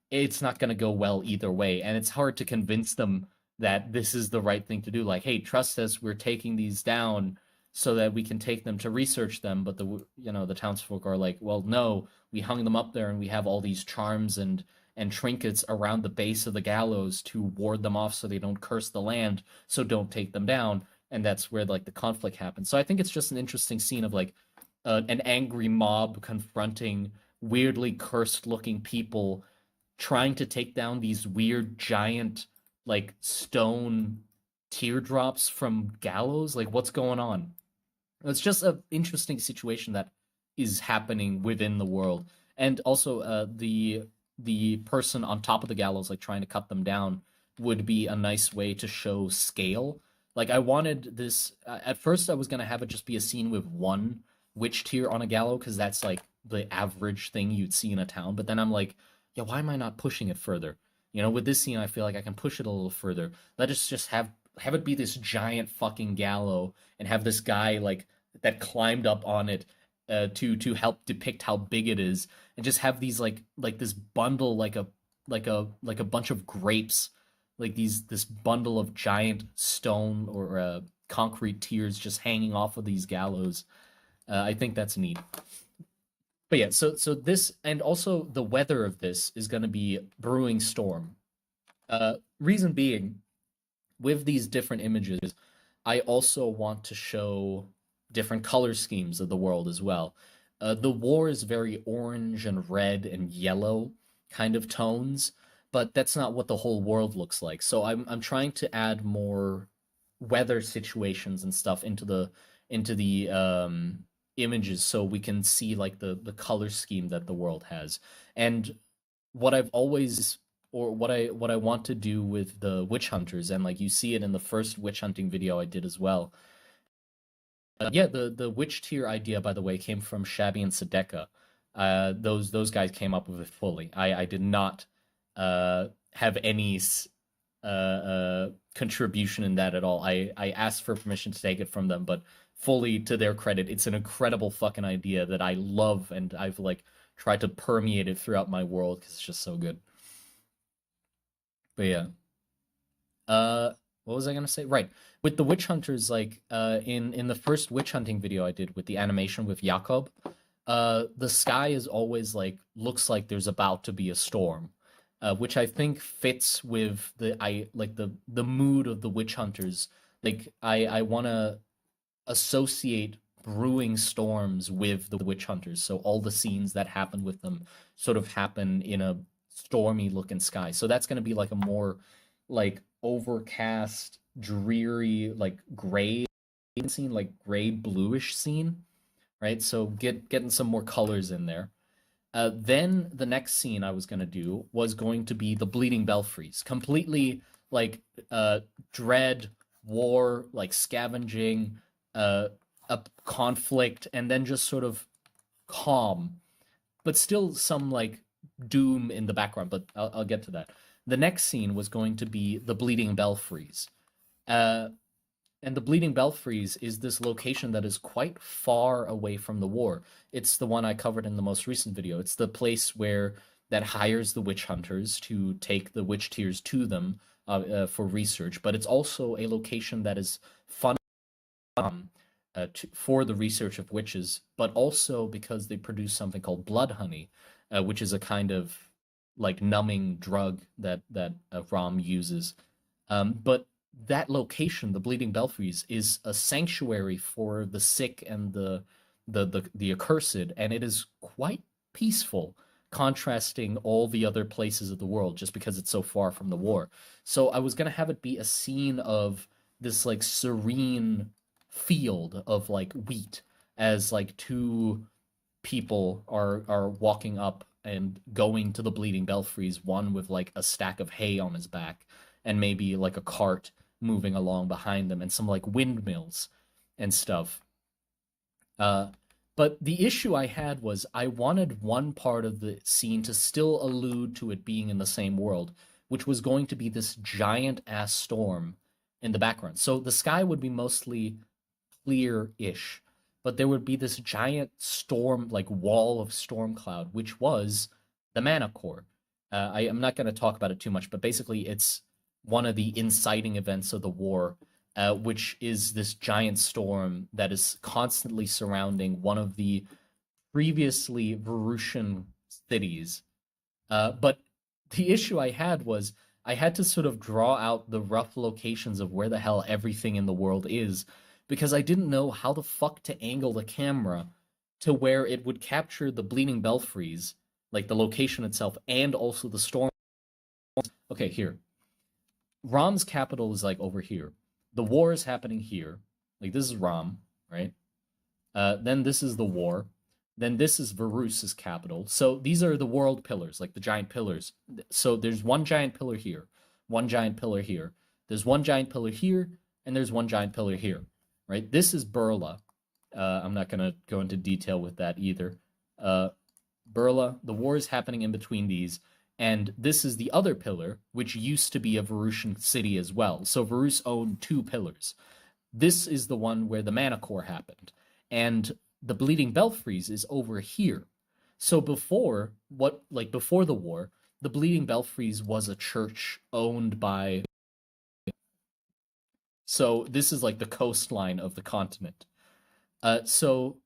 it's not going to go well either way. And it's hard to convince them that this is the right thing to do. Like, hey, trust us, we're taking these down so that we can take them to research them. But the townsfolk are like, well, no, we hung them up there and we have all these charms and trinkets around the base of the gallows to ward them off so they don't curse the land. So don't take them down. And that's where like the conflict happens. So I think it's just an interesting scene of like an angry mob confronting weirdly cursed looking people trying to take down these weird giant like stone teardrops from gallows. Like what's going on? It's just an interesting situation that is happening within the world. And also the person on top of the gallows like trying to cut them down would be a nice way to show scale. Like I wanted this at first I was going to have it just be a scene with one witch tier on a gallows because that's like the average thing you'd see in a town, but then I'm like, yeah, why am I not pushing it further? With this scene, I feel like I can push it a little further. Let us just have it be this giant fucking gallows and have this guy like that climbed up on it to help depict how big it is, and just have these like this bundle like a bunch of grapes, like this bundle of giant stone or concrete tiers just hanging off of these gallows. I think that's neat. But yeah, so this and also the weather of this is going to be brewing storm. Reason being, with these different images, I also want to show different color schemes of the world as well. The war is very orange and red and yellow kind of tones, but that's not what the whole world looks like. So I'm trying to add more weather situations and stuff into the images so we can see like the color scheme that the world has. And what I've always or what I want to do with the witch hunters, and like you see it in the first witch hunting video I did as well. Yeah, the witch tier idea, by the way, came from Shabby and Sedeka. Those guys came up with it fully. I did not have any contribution in that at all. I asked for permission to take it from them, but fully to their credit, it's an incredible fucking idea that I love, and I've like tried to permeate it throughout my world because it's just so good. But yeah. What was I gonna say? Right. With the witch hunters, like in the first witch hunting video I did with the animation with Jakob, the sky is always like looks like there's about to be a storm. Which I think fits with the mood of the witch hunters. Like I wanna associate brewing storms with the witch hunters. So all the scenes that happen with them sort of happen in a stormy looking sky. So that's going to be like a more like overcast, dreary, like gray scene, like gray bluish scene, right? So getting some more colors in there. Then the next scene I was going to do was going to be the Bleeding Belfries, completely like dread, war, like scavenging, a conflict, and then just sort of calm, but still some like doom in the background. But I'll get to that. The next scene was going to be the Bleeding Belfries. And the Bleeding Belfries is this location that is quite far away from the war. It's the one I covered in the most recent video. It's the place where that hires the witch hunters to take the witch tears to them for research. But it's also a location that is fun for the research of witches, but also because they produce something called blood honey, which is a kind of like numbing drug that Rom uses. But that location, the Bleeding Belfries, is a sanctuary for the sick and the accursed, and it is quite peaceful, contrasting all the other places of the world just because it's so far from the war. So I was gonna have it be a scene of this like serene field of like wheat as like two people are walking up and going to the Bleeding Belfries, one with like a stack of hay on his back and maybe like a cart, moving along behind them and some like windmills and stuff. Uh, but the issue I had was I wanted one part of the scene to still allude to it being in the same world, which was going to be this giant ass storm in the background. So the sky would be mostly clear-ish, but there would be this giant storm, like wall of storm cloud, which was the mana core. I am not going to talk about it too much, but basically it's one of the inciting events of the war, which is this giant storm that is constantly surrounding one of the previously Varusian cities. But the issue I had was I had to sort of draw out the rough locations of where the hell everything in the world is because I didn't know how the fuck to angle the camera to where it would capture the bleeding belfries, like the location itself, and also the storm. Okay, here. Ram's capital is like over here. The war is happening here. Like this is Ram, right? Then this is the war. Then this is Varus's capital. So these are the world pillars, like the giant pillars. So there's one giant pillar here, one giant pillar here. There's one giant pillar here, and there's one giant pillar here, right? This is Burla. I'm not going to go into detail with that either. Burla, the war is happening in between these. And this is the other pillar, which used to be a Varusian city as well. So Varus owned two pillars. This is the one where the mana core happened. And the Bleeding Belfries is over here. So before the war, the Bleeding Belfries was a church owned by. So this is like the coastline of the continent. So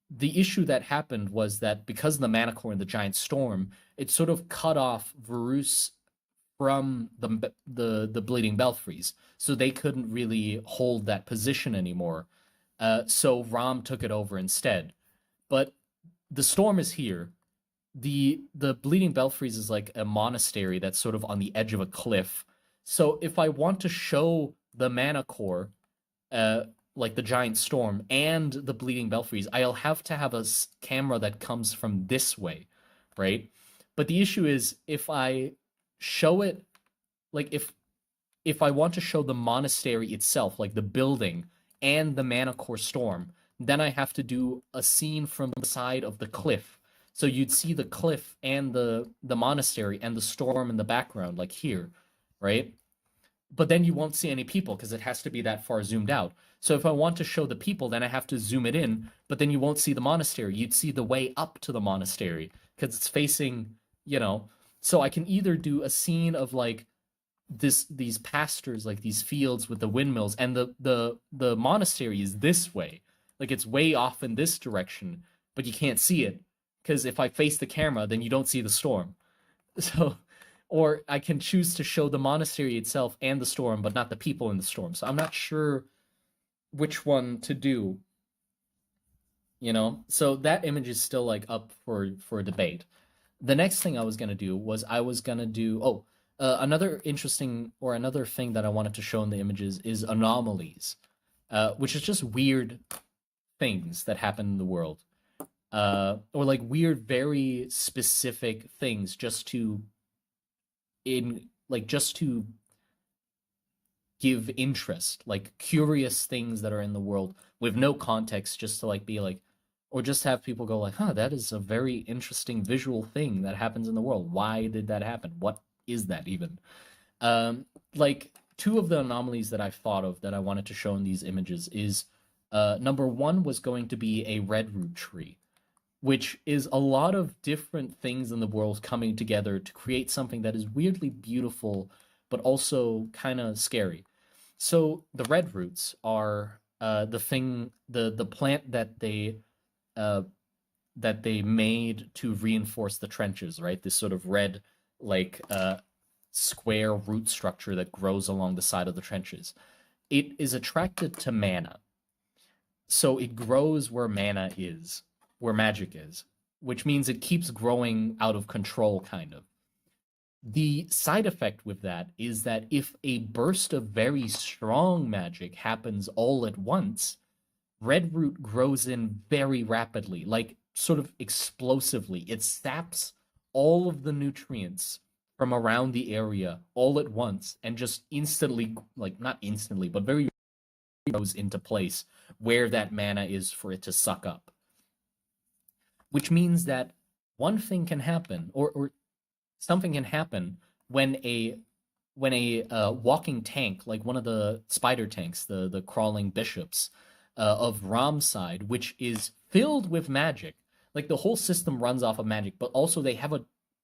the issue that happened was that because of the mana core and the giant storm, it sort of cut off Varus from the Bleeding Belfries, so they couldn't really hold that position anymore. So Ram took it over instead. But the storm is here. The Bleeding Belfries is like a monastery that's sort of on the edge of a cliff. So if I want to show the mana core, like the giant storm and the Bleeding Belfries, I'll have to have a camera that comes from this way, right? But the issue is if I show it, like if I want to show the monastery itself, like the building and the mana core storm, then I have to do a scene from the side of the cliff. So you'd see the cliff and the monastery and the storm in the background, like here, right? But then you won't see any people because it has to be that far zoomed out. So if I want to show the people, then I have to zoom it in, but then you won't see the monastery. You'd see the way up to the monastery because it's facing, so I can either do a scene of like these pastures, like these fields with the windmills, and the monastery is this way. Like it's way off in this direction, but you can't see it because if I face the camera, then you don't see the storm. So or I can choose to show the monastery itself and the storm, but not the people in the storm. So I'm not sure which one to do. So that image is still like up for debate. The next thing I was gonna do was another interesting or another thing that I wanted to show in the images is anomalies, which is just weird things that happen in the world, or like weird, very specific things just to give interest, like curious things that are in the world with no context, just to like be like, or just have people go like, huh, that is a very interesting visual thing that happens in the world. Why did that happen? What is that even? Like two of the anomalies that I've thought of that I wanted to show in these images is number one was going to be a red root tree, which is a lot of different things in the world coming together to create something that is weirdly beautiful, but also kind of scary. So the red roots are the plant that they made to reinforce the trenches, right? This sort of red, like square root structure that grows along the side of the trenches. It is attracted to mana. So it grows where mana is, where magic is, which means it keeps growing out of control, kind of. The side effect with that is that if a burst of very strong magic happens all at once, red root grows in very rapidly, like sort of explosively. It saps all of the nutrients from around the area all at once and just instantly, like not instantly, but very goes into place where that mana is for it to suck up. Which means that one thing can happen, or something can happen when a walking tank, like one of the spider tanks, the crawling bishops of Ram's side, which is filled with magic. Like the whole system runs off of magic, but also they have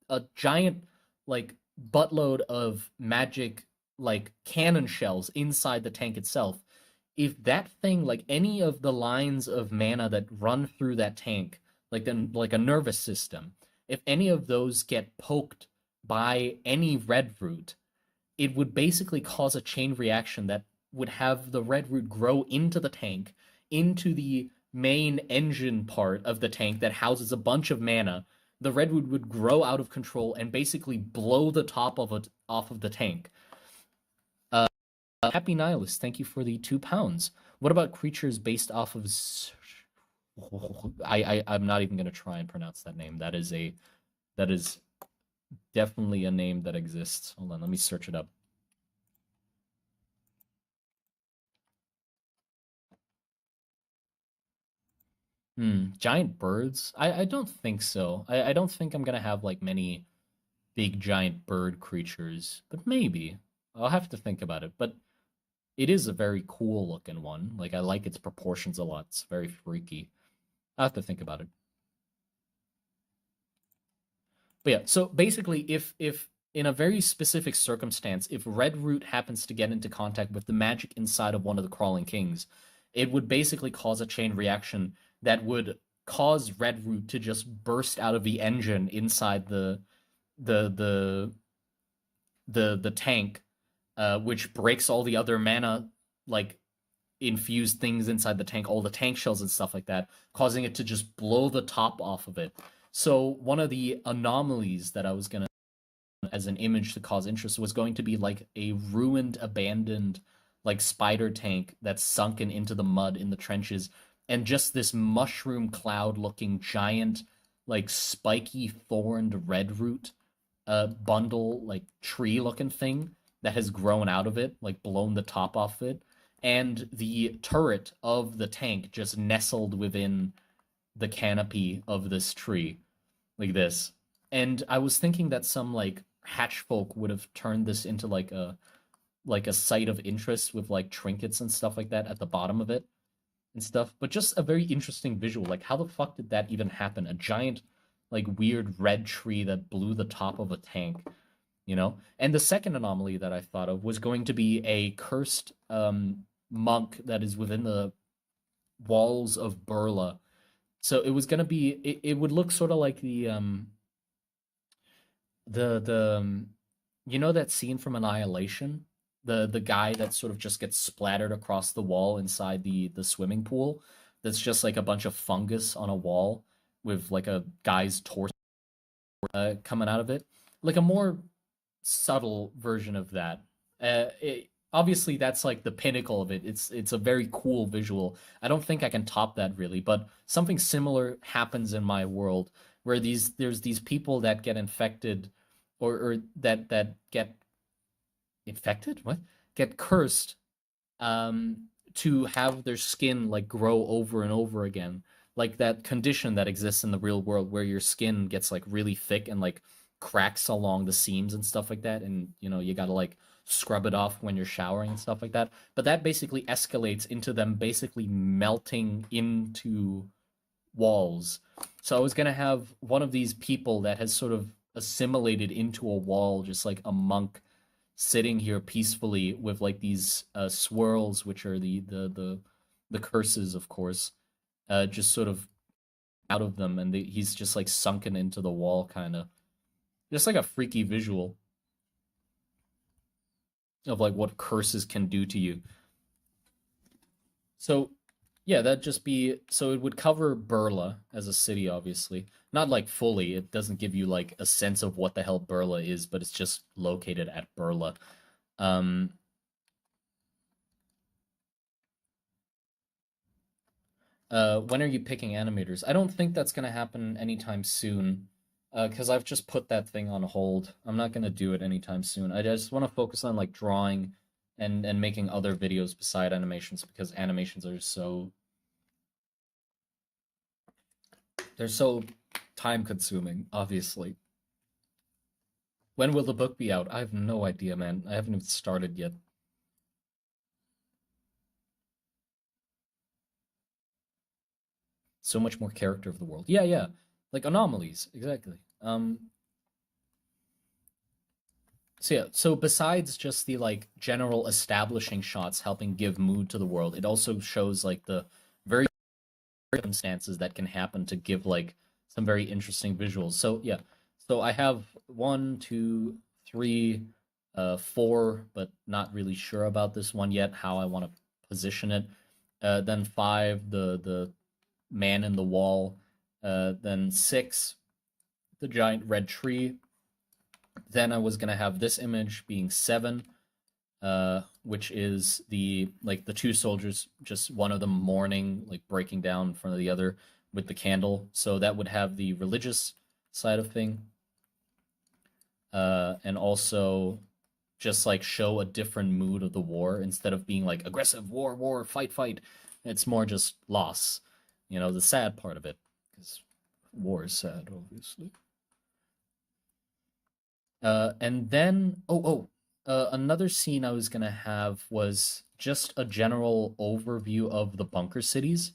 a giant like buttload of magic like cannon shells inside the tank itself. If that thing, like any of the lines of mana that run through that tank, like a nervous system, if any of those get poked by any red root, it would basically cause a chain reaction that would have the red root grow into the tank, into the main engine part of the tank that houses a bunch of mana. The red root would grow out of control and basically blow the top of it off of the tank. Happy Nihilist, thank you for the £2. What about creatures based off of? I'm not even gonna try and pronounce that name. That is definitely a name that exists. Hold on, let me search it up. Giant birds? I don't think so. I don't think I'm gonna have like many big giant bird creatures, but maybe. I'll have to think about it. But it is a very cool looking one. Like I like its proportions a lot. It's very freaky. I'll have to think about it. But yeah, so basically if in a very specific circumstance, if Red Root happens to get into contact with the magic inside of one of the crawling kings, it would basically cause a chain reaction that would cause Red Root to just burst out of the engine inside the the the tank, which breaks all the other mana like infused things inside the tank, all the tank shells and stuff like that, causing it to just blow the top off of it. So one of the anomalies that I was gonna as an image to cause interest was going to be like a ruined, abandoned, like spider tank that's sunken into the mud in the trenches, and just this mushroom cloud looking giant, like spiky thorned red root bundle, like tree looking thing that has grown out of it, like blown the top off it, and the turret of the tank just nestled within the canopy of this tree, like this. And I was thinking that some like hatch folk would have turned this into like a site of interest with like trinkets and stuff like that at the bottom of it and stuff. But just a very interesting visual. Like how the fuck did that even happen? A giant like weird red tree that blew the top of a tank, you know? And the second anomaly that I thought of was going to be a cursed monk that is within the walls of Burla. So it was gonna be it would look sort of like the you know that scene from Annihilation? The guy that sort of just gets splattered across the wall inside the swimming pool. That's just like a bunch of fungus on a wall with like a guy's torso coming out of it. Like a more subtle version of that. Obviously, that's like the pinnacle of it. It's a very cool visual. I don't think I can top that really, but something similar happens in my world where there's these people that get infected, or that get infected, what, get cursed, to have their skin like grow over and over again, like that condition that exists in the real world where your skin gets like really thick and like cracks along the seams and stuff like that, and you know you gotta like scrub it off when you're showering and stuff like that. But that basically escalates into them basically melting into walls. So I was gonna have one of these people that has sort of assimilated into a wall, just like a monk sitting here peacefully with like these swirls, which are the curses, of course, just sort of out of them, and he's just like sunken into the wall, kind of, just like a freaky visual of like what curses can do to you. So yeah, that'd just be, so it would cover Burla as a city, obviously. Not like fully. It doesn't give you like a sense of what the hell Burla is, but it's just located at Burla. Um when are you picking animators? I don't think that's gonna happen anytime soon. Because I've just put that thing on hold. I'm not gonna do it anytime soon. I just want to focus on like drawing and making other videos beside animations because animations are so they're so time consuming, obviously. When will the book be out? I have no idea, man. I haven't even started yet. So much more character of the world. Yeah, yeah. Like anomalies, exactly. So yeah, so besides just the like general establishing shots helping give mood to the world, it also shows like the very circumstances that can happen to give like some very interesting visuals. So yeah, so I have one, two, three, four, but not really sure about this one yet, how I want to position it. Then five, the man in the wall. Then six, the giant red tree. Then I was gonna have this image being seven, which is the like the two soldiers, just one of them mourning, like breaking down in front of the other with the candle. So that would have the religious side of thing, and also just like show a different mood of the war instead of being like aggressive war, war, fight, fight. It's more just loss, the sad part of it, because war is sad, obviously. And then, another scene I was gonna have was just a general overview of the bunker cities.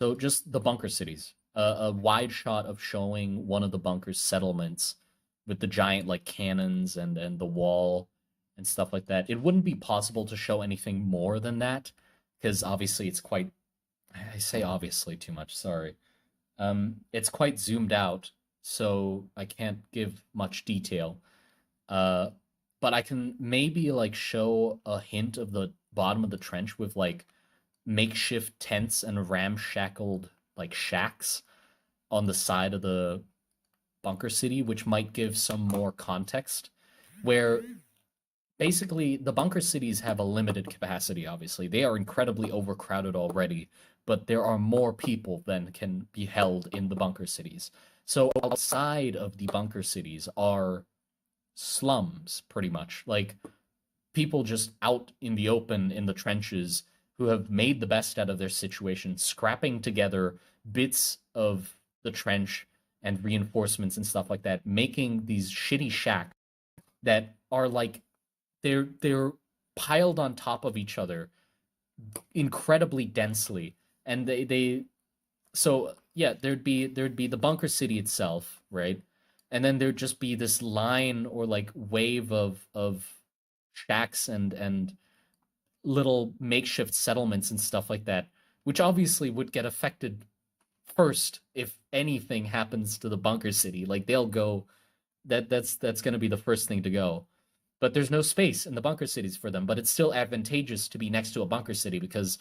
So just the bunker cities, a wide shot of showing one of the bunker settlements with the giant like cannons and the wall and stuff like that. It wouldn't be possible to show anything more than that because obviously it's quite. I say obviously too much. Sorry. It's quite zoomed out, so I can't give much detail. Uh, but I can maybe like show a hint of the bottom of the trench with like makeshift tents and ramshackled like shacks on the side of the bunker city, which might give some more context. Where basically the bunker cities have a limited capacity, obviously. They are incredibly overcrowded already, but there are more people than can be held in the bunker cities. So outside of the bunker cities are slums pretty much like people just out in the open in the trenches who have made the best out of their situation scrapping together bits of the trench and reinforcements and stuff like that making these shitty shacks that are like they're piled on top of each other incredibly densely and they so yeah, there'd be the bunker city itself, right? And then there'd just be this line or like wave of shacks and little makeshift settlements and stuff like that, which obviously would get affected first if anything happens to the bunker city. Like they'll go that's going to be the first thing to go. But there's no space in the bunker cities for them, but it's still advantageous to be next to a bunker city because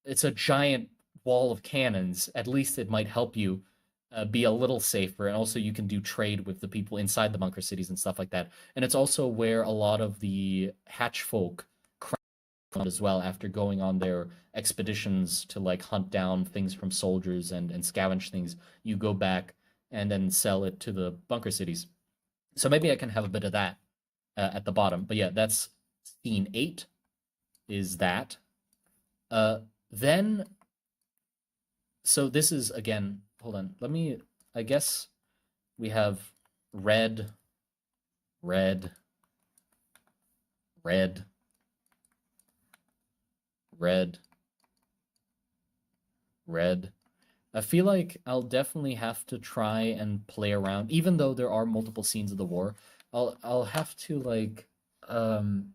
it's a giant wall of cannons. At least it might help you be a little safer, and also you can do trade with the people inside the bunker cities and stuff like that. And it's also where a lot of the hatch folk crowd as well after going on their expeditions to like hunt down things from soldiers and scavenge things. You go back and then sell it to the bunker cities. So maybe I can have a bit of that at the bottom. But yeah, that's scene eight. Is that? Uh, then so this is again, hold on. Let me I guess we have red, red, red, red, red. I feel like I'll definitely have to try and play around, even though there are multiple scenes of the war. I'll have to like um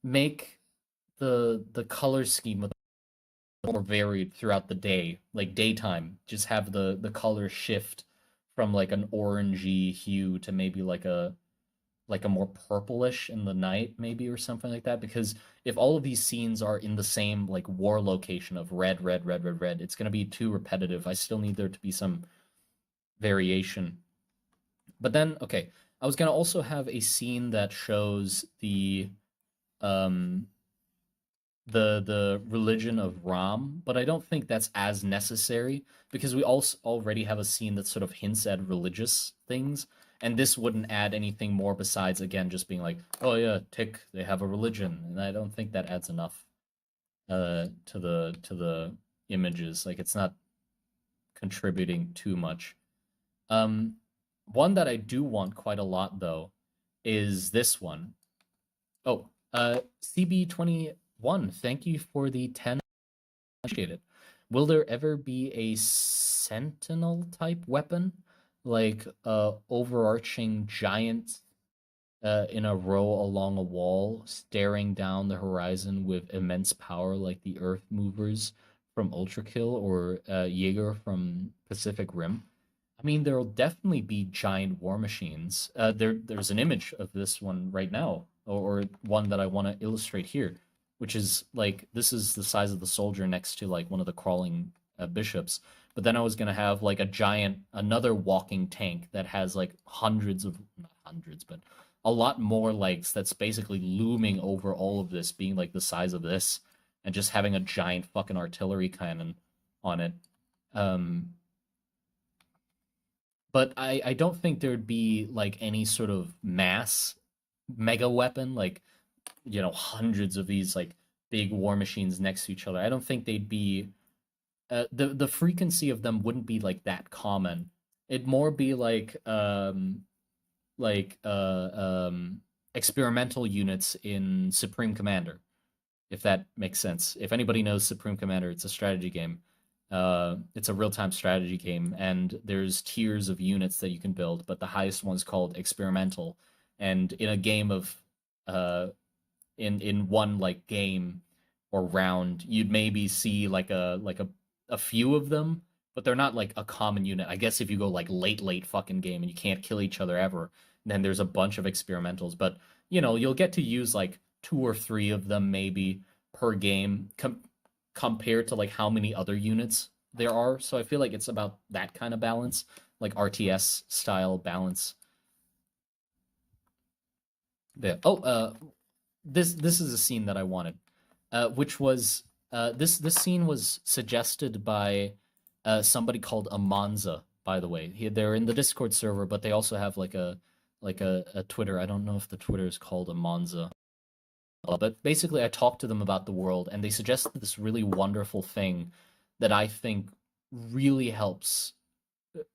make the color scheme more varied throughout the day, like daytime. Just have the color shift from like an orangey hue to maybe like a more purplish in the night, maybe or something like that. Because if all of these scenes are in the same like war location of red, red, red, red, red, it's gonna be too repetitive. I still need there to be some variation. But then, okay, I was gonna also have a scene that shows the um the religion of Ram, but I don't think that's as necessary because we also already have a scene that sort of hints at religious things, and this wouldn't add anything more besides again just being like, oh yeah, Tick, they have a religion, and I don't think that adds enough to the images. Like it's not contributing too much. Um, One that I do want quite a lot though is this one. Oh, CB21, thank you for the 10. Appreciate it. Will there ever be a sentinel type weapon? Like a overarching giant in a row along a wall, staring down the horizon with immense power like the Earth Movers from Ultra Kill or Jaeger from Pacific Rim? I mean, there will definitely be giant war machines. There's an image of this one right now, or one that I want to illustrate here, which is like this is the size of the soldier next to like one of the crawling bishops. But then I was gonna have like a giant, another walking tank that has like hundreds of, not hundreds, but a lot more legs. That's basically looming over all of this, being like the size of this, and just having a giant fucking artillery cannon on it. Um, but I don't think there'd be like any sort of mass mega weapon, like, you know, hundreds of these like big war machines next to each other. I don't think they'd be the frequency of them wouldn't be like that common. It'd more be like experimental units in Supreme Commander, if that makes sense. If anybody knows Supreme Commander, it's a strategy game. It's a real-time strategy game, and there's tiers of units that you can build, but the highest one's called experimental. And in a game of in one like game or round, you'd maybe see like a few of them, but they're not like a common unit. I guess if you go like late fucking game and you can't kill each other ever, then there's a bunch of experimentals. But you know, you'll get to use like two or three of them maybe per game compared to like how many other units there are. So I feel like it's about that kind of balance, like RTS style balance. Yeah. Oh, this is a scene that I wanted, which was this scene was suggested by somebody called Amanza. By the way, they're in the Discord server, but they also have like a Twitter. I don't know if the Twitter is called Amanza, but basically, I talked to them about the world, and they suggested this really wonderful thing that I think really helps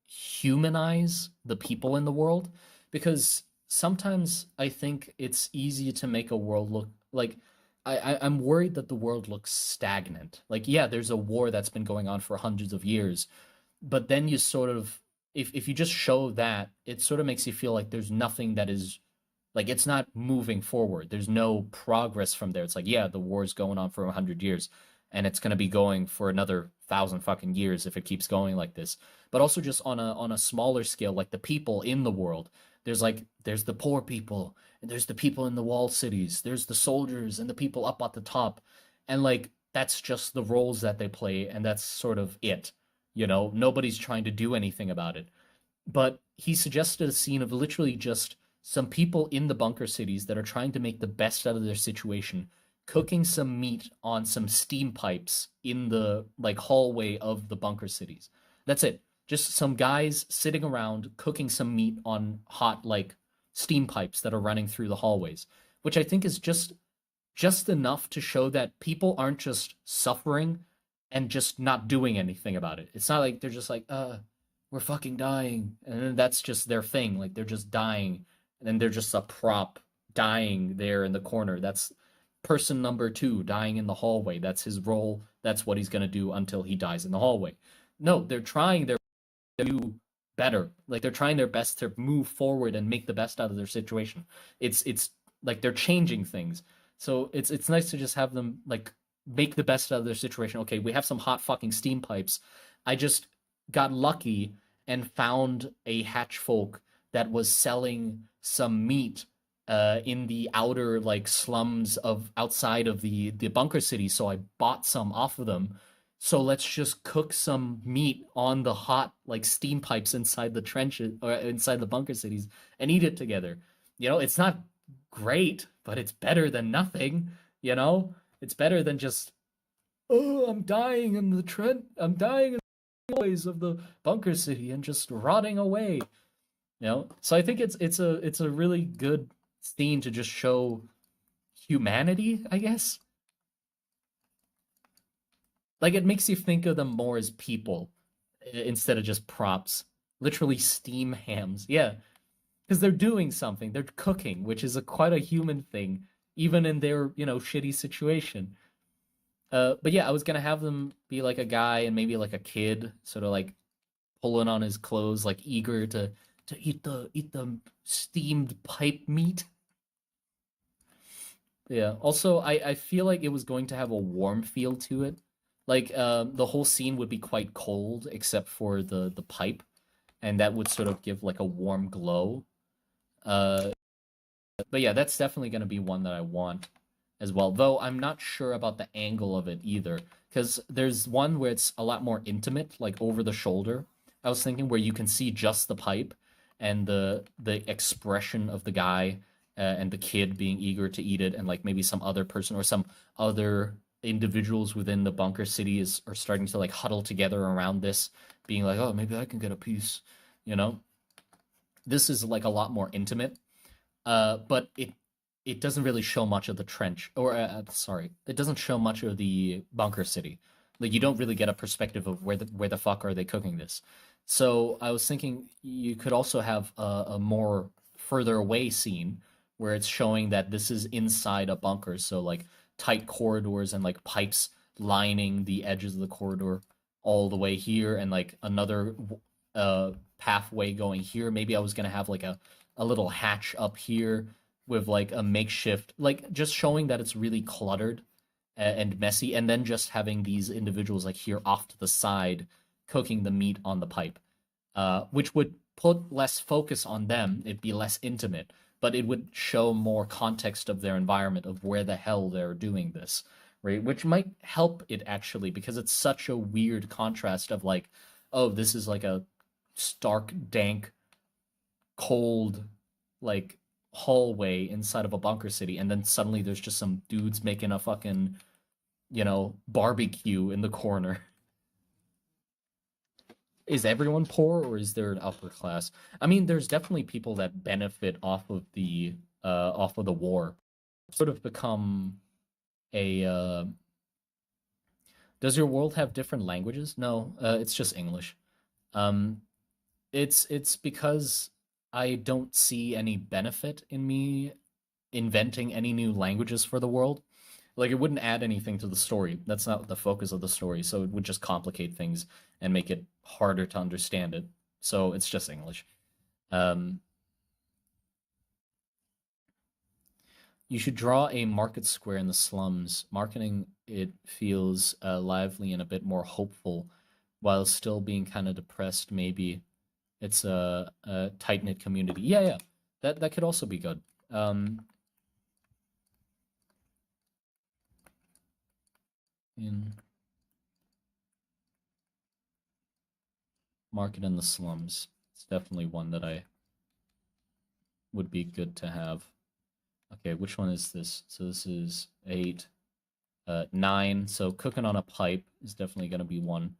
humanize the people in the world, because sometimes I think it's easy to make a world look like I'm worried that the world looks stagnant. Like, yeah, there's a war that's been going on for hundreds of years, but then you sort of, if you just show that, it sort of makes you feel like there's nothing that is like it's not moving forward. There's no progress from there. It's like, yeah, the war's going on for 100 years, and it's gonna be going for another thousand fucking years if it keeps going like this. But also just on a smaller scale, like the people in the world. There's the poor people, and there's the people in the walled cities. There's the soldiers and the people up at the top, and like that's just the roles that they play, and that's sort of it. You know, nobody's trying to do anything about it. But he suggested a scene of literally just some people in the bunker cities that are trying to make the best out of their situation, cooking some meat on some steam pipes in the like hallway of the bunker cities. That's it. Just some guys sitting around cooking some meat on hot like steam pipes that are running through the hallways, which I think is just enough to show that people aren't just suffering and just not doing anything about it. It's not like they're just like, we're fucking dying. And then that's just their thing. Like they're just dying. And then they're just a prop dying there in the corner. That's person number two dying in the hallway. That's his role. That's what he's gonna do until he dies in the hallway. No, they're trying their to do better. Like they're trying their best to move forward and make the best out of their situation. It's like they're changing things. So it's nice to just have them like make the best out of their situation. Okay, we have some hot fucking steam pipes. I just got lucky and found a hatch folk that was selling some meat in the outer like slums of outside of the bunker city, so I bought some off of them. So let's just cook some meat on the hot like steam pipes inside the trenches or inside the bunker cities and eat it together. You know, it's not great, but it's better than nothing, you know? It's better than just, oh, I'm dying in the Trent. I'm dying in the hallways of the bunker city and just rotting away. So I think it's a really good scene to just show humanity, I guess. Like it makes you think of them more as people instead of just props. Literally steam hams. Yeah, because they're doing something. They're cooking, which is quite a human thing, even in their shitty situation. But yeah, I was gonna have them be like a guy and maybe like a kid, sort of like pulling on his clothes, like eager to eat the steamed pipe meat. Yeah. Also, I feel like it was going to have a warm feel to it. Like the whole scene would be quite cold except for the pipe, and that would sort of give like a warm glow. Uh, but yeah, that's definitely going to be one that I want as well. Though I'm not sure about the angle of it either, because there's one where it's a lot more intimate, like over the shoulder. I was thinking where you can see just the pipe and the expression of the guy and the kid being eager to eat it, and like maybe some other person or some other individuals within the bunker city are starting to like huddle together around this, being like, oh, maybe I can get a piece, you know? This is like a lot more intimate, but it doesn't really show much of the trench, or sorry, it doesn't show much of the bunker city. Like you don't really get a perspective of where the fuck are they cooking this. So I was thinking you could also have a more further away scene where it's showing that this is inside a bunker, so like tight corridors and like pipes lining the edges of the corridor all the way here, and like another pathway going here. Maybe I was gonna have like a little hatch up here with like a makeshift, like just showing that it's really cluttered and messy, and then just having these individuals like here off to the side cooking the meat on the pipe, which would put less focus on them. It'd be less intimate, but it would show more context of their environment, of where the hell they're doing this, right? Which might help it actually, because it's such a weird contrast of like, oh, this is like a stark, dank, cold, like hallway inside of a bunker city, and then suddenly there's just some dudes making a fucking, barbecue in the corner. Is everyone poor or is there an upper class? I mean, there's definitely people that benefit off of the war. Sort of become a does your world have different languages? No, it's just English. Um, it's because I don't see any benefit in me inventing any new languages for the world. Like it wouldn't add anything to the story. That's not the focus of the story. So it would just complicate things and make it harder to understand it. So it's just English. Um, you should draw a market square in the slums. Marketing it feels lively and a bit more hopeful, while still being kind of depressed. Maybe it's a tight knit community. Yeah, yeah, that could also be good. In market in the slums, it's definitely one that I would be good to have. Okay, which one is this? So this is 8, 9. So cooking on a pipe is definitely going to be one.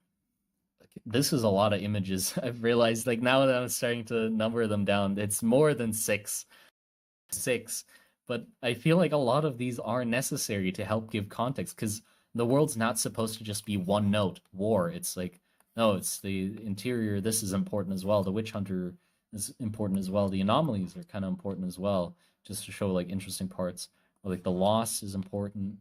Okay, this is a lot of images. I've realized, like now that I'm starting to number them down, it's more than 6. 6. But I feel like a lot of these are necessary to help give context, because the world's not supposed to just be one note, war. It's like, no, it's the interior. This is important as well. The witch hunter is important as well. The anomalies are kind of important as well, just to show like interesting parts. Or, like the loss is important.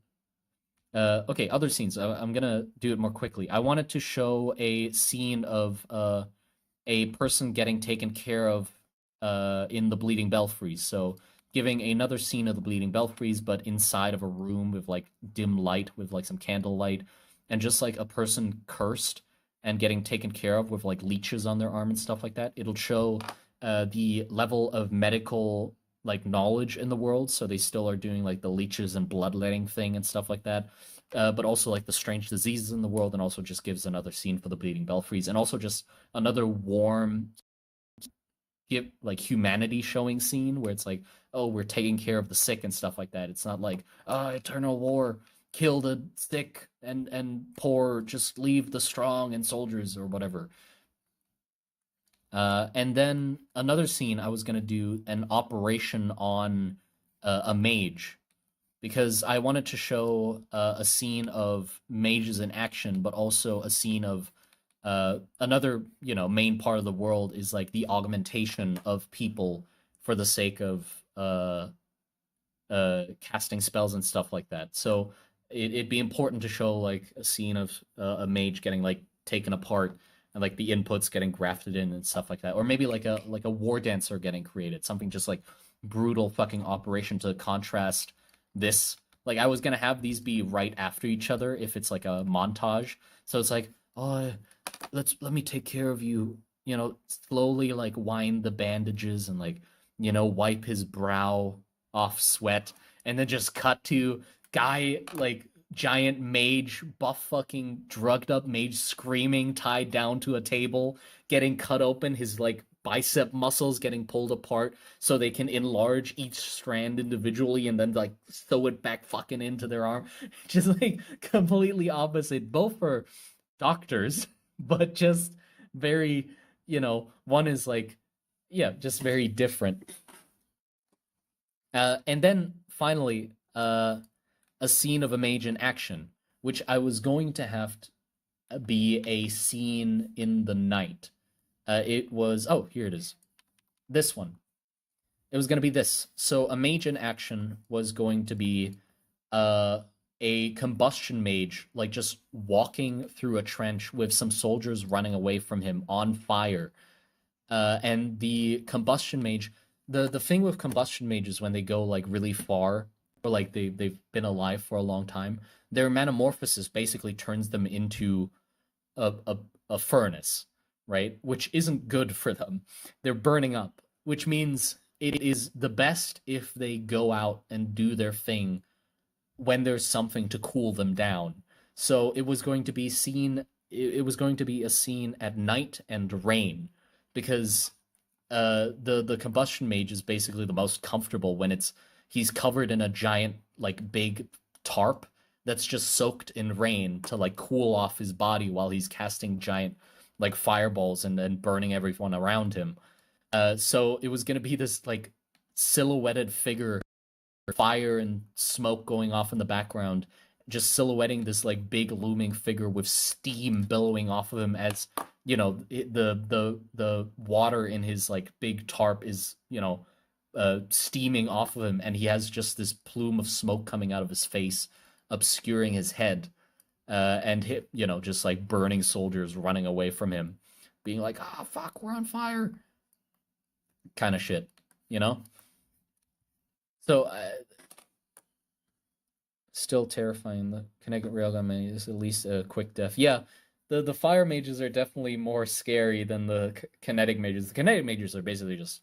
Okay, other scenes. I'm gonna do it more quickly. I wanted to show a scene of a person getting taken care of in the Bleeding Belfries. So giving another scene of the Bleeding Belfries, but inside of a room with like dim light, with like some candlelight, and just like a person cursed and getting taken care of with like leeches on their arm and stuff like that. It'll show the level of medical like knowledge in the world. So they still are doing like the leeches and bloodletting thing and stuff like that. But also like the strange diseases in the world, and also just gives another scene for the Bleeding Belfries, and also just another warm, give like humanity showing scene where it's like, oh, we're taking care of the sick and stuff like that. It's not like, oh, eternal war. kill the sick and poor, just leave the strong and soldiers or whatever. And then another scene, I was gonna do an operation on a mage because I wanted to show a scene of mages in action, but also a scene of another, main part of the world is like the augmentation of people for the sake of casting spells and stuff like that. So it'd be important to show like a scene of a mage getting like taken apart and like the inputs getting grafted in and stuff like that, or maybe like a war dancer getting created, something just like brutal fucking operation to contrast this. Like I was gonna have these be right after each other if it's like a montage. So it's like, oh, let me take care of you. Slowly like wind the bandages and like wipe his brow off sweat, and then just cut to guy like giant mage, buff fucking drugged up mage screaming, tied down to a table, getting cut open, his like bicep muscles getting pulled apart so they can enlarge each strand individually and then like sew it back fucking into their arm. Just like completely opposite. Both are doctors, but just very, one is like, yeah, just very different. And then finally, a scene of a mage in action, which I was going to have to be a scene in the night. It was, oh, here it is. This one. It was going to be this. So a mage in action was going to be uh, a combustion mage, like just walking through a trench with some soldiers running away from him on fire. And the combustion mage, the thing with combustion mages when they go like really far or like they've been alive for a long time, their metamorphosis basically turns them into a a, a furnace, right? Which isn't good for them. They're burning up, which means it is the best if they go out and do their thing when there's something to cool them down. So it was going to be seen. It was going to be a scene at night and rain, because the combustion mage is basically the most comfortable when he's covered in a giant like big tarp that's just soaked in rain to like cool off his body while he's casting giant like fireballs and burning everyone around him. So it was gonna be this like silhouetted figure, fire and smoke going off in the background, just silhouetting this like big looming figure with steam billowing off of him as the water in his like big tarp is steaming off of him, and he has just this plume of smoke coming out of his face, obscuring his head, and just like burning soldiers running away from him, being like, "Ah, fuck, we're on fire," kind of shit, you know. So still terrifying. The kinetic railgun mage is at least a quick death. Yeah, the fire mages are definitely more scary than the kinetic mages. The kinetic mages are basically just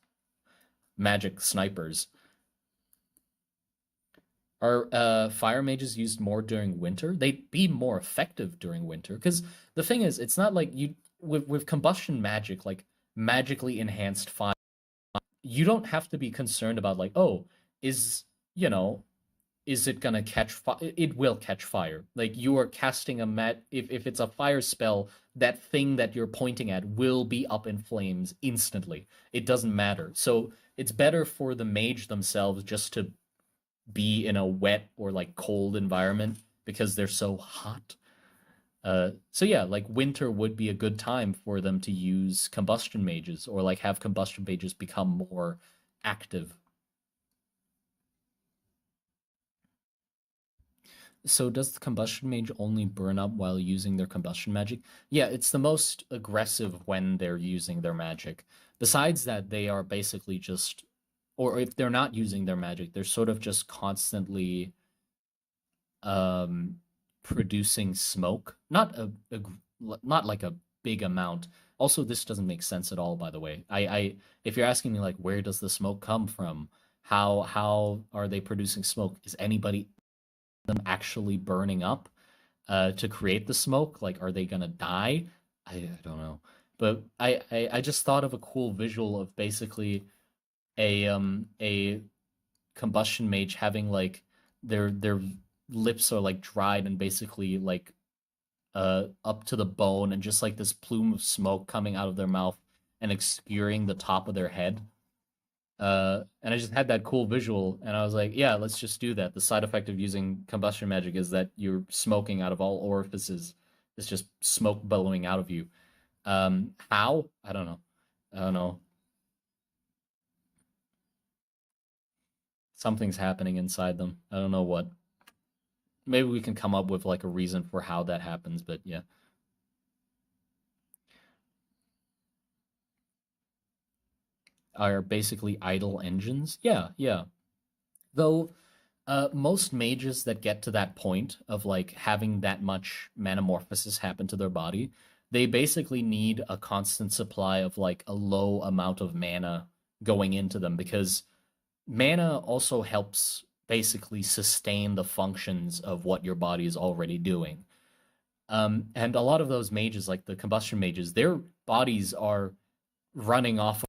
magic snipers. Are fire mages used more during winter? They'd be more effective during winter because the thing is, it's not like you with combustion magic, like magically enhanced fire. You don't have to be concerned about like, oh, is you know is it gonna catch fire? It will catch fire. Like you are casting a if it's a fire spell, that thing that you're pointing at will be up in flames instantly. It doesn't matter. So it's better for the mage themselves just to be in a wet or like cold environment because they're so hot. So yeah, like winter would be a good time for them to use combustion mages or like have combustion mages become more active. So does the combustion mage only burn up while using their combustion magic? Yeah, it's the most aggressive when they're using their magic. Besides that, they are basically just, or if they're not using their magic, they're sort of just constantly um producing smoke. Not like a big amount. Also, this doesn't make sense at all, by the way. I if you're asking me like where does the smoke come from? How are they producing smoke? Is anybody them actually burning up to create the smoke? Like, are they gonna die? I don't know. But I just thought of a cool visual of basically a combustion mage having like their lips are like dried and basically like up to the bone, and just like this plume of smoke coming out of their mouth and obscuring the top of their head. And I just had that cool visual, and I was like, yeah, let's just do that. The side effect of using combustion magic is that you're smoking out of all orifices. It's just smoke billowing out of you. How? I don't know. I don't know. Something's happening inside them. I don't know what. Maybe we can come up with like a reason for how that happens, but yeah. Are basically idle engines. Yeah, yeah. Though most mages that get to that point of like having that much manamorphosis happen to their body, they basically need a constant supply of like a low amount of mana going into them, because mana also helps basically sustain the functions of what your body is already doing. And a lot of those mages, like the combustion mages, their bodies are running off.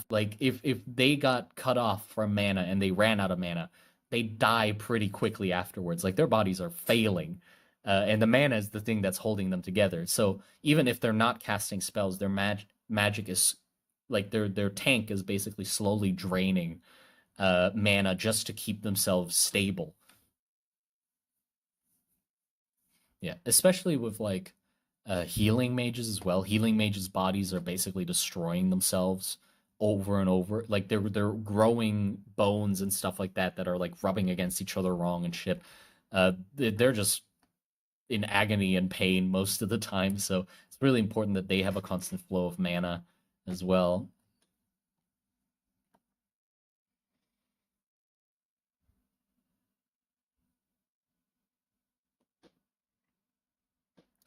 Like if they got cut off from mana and they ran out of mana, they die pretty quickly afterwards. Like their bodies are failing, and the mana is the thing that's holding them together. So even if they're not casting spells, their magic is like their tank is basically slowly draining mana just to keep themselves stable. Yeah, especially with like healing mages as well. Healing mages' bodies are basically destroying themselves over and over. Like they're growing bones and stuff like that that are like rubbing against each other wrong and shit. They're just in agony and pain most of the time. So it's really important that they have a constant flow of mana as well.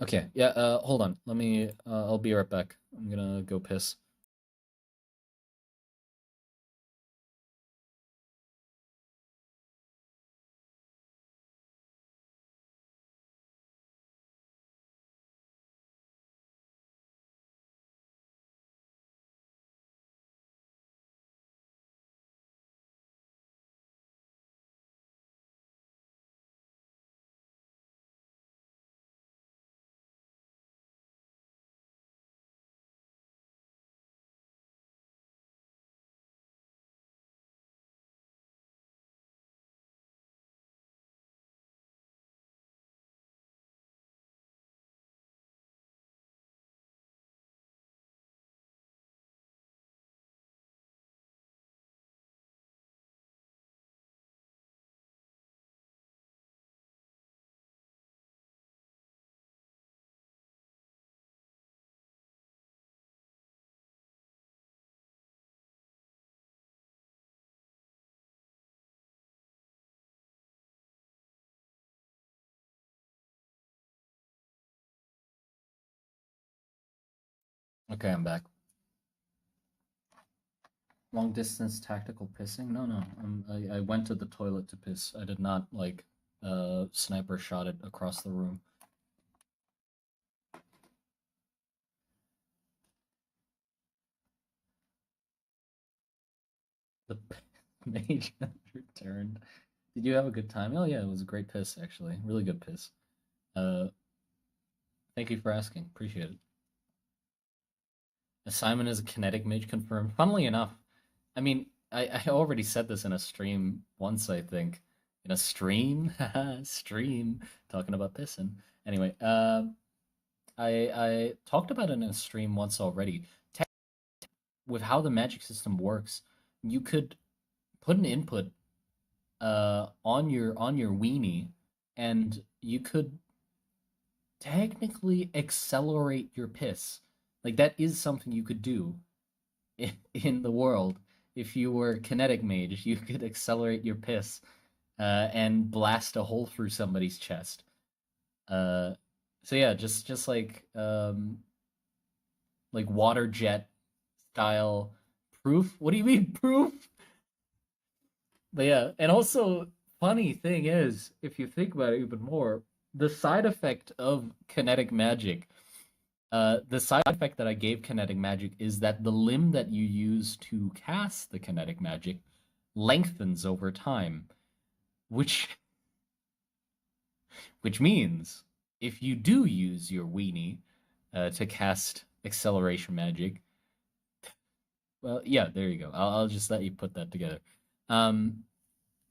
Okay, yeah. Hold on. Let me. I'll be right back. I'm gonna go piss. Okay, I'm back. Long distance tactical pissing? No, no. I went to the toilet to piss. I did not like sniper shot it across the room. The mage returned. Did you have a good time? Oh yeah, it was a great piss actually. Really good piss. Uh, thank you for asking. Appreciate it. Simon is a kinetic mage confirmed. Funnily enough, I mean, I already said this in a stream once, I think. In a stream? Stream. Talking about pissing. Anyway, I talked about it in a stream once already. With how the magic system works, you could put an input on your weenie, and you could technically accelerate your piss. Like that is something you could do in the world. If you were kinetic mage, you could accelerate your piss and blast a hole through somebody's chest. Uh, so yeah, just like water jet style proof. What do you mean proof? But yeah, and also funny thing is, if you think about it even more, the side effect of kinetic magic, the side effect that I gave kinetic magic is that the limb that you use to cast the kinetic magic lengthens over time, which Which means if you do use your weenie to cast acceleration magic, well, yeah, there you go. I'll just let you put that together. Um,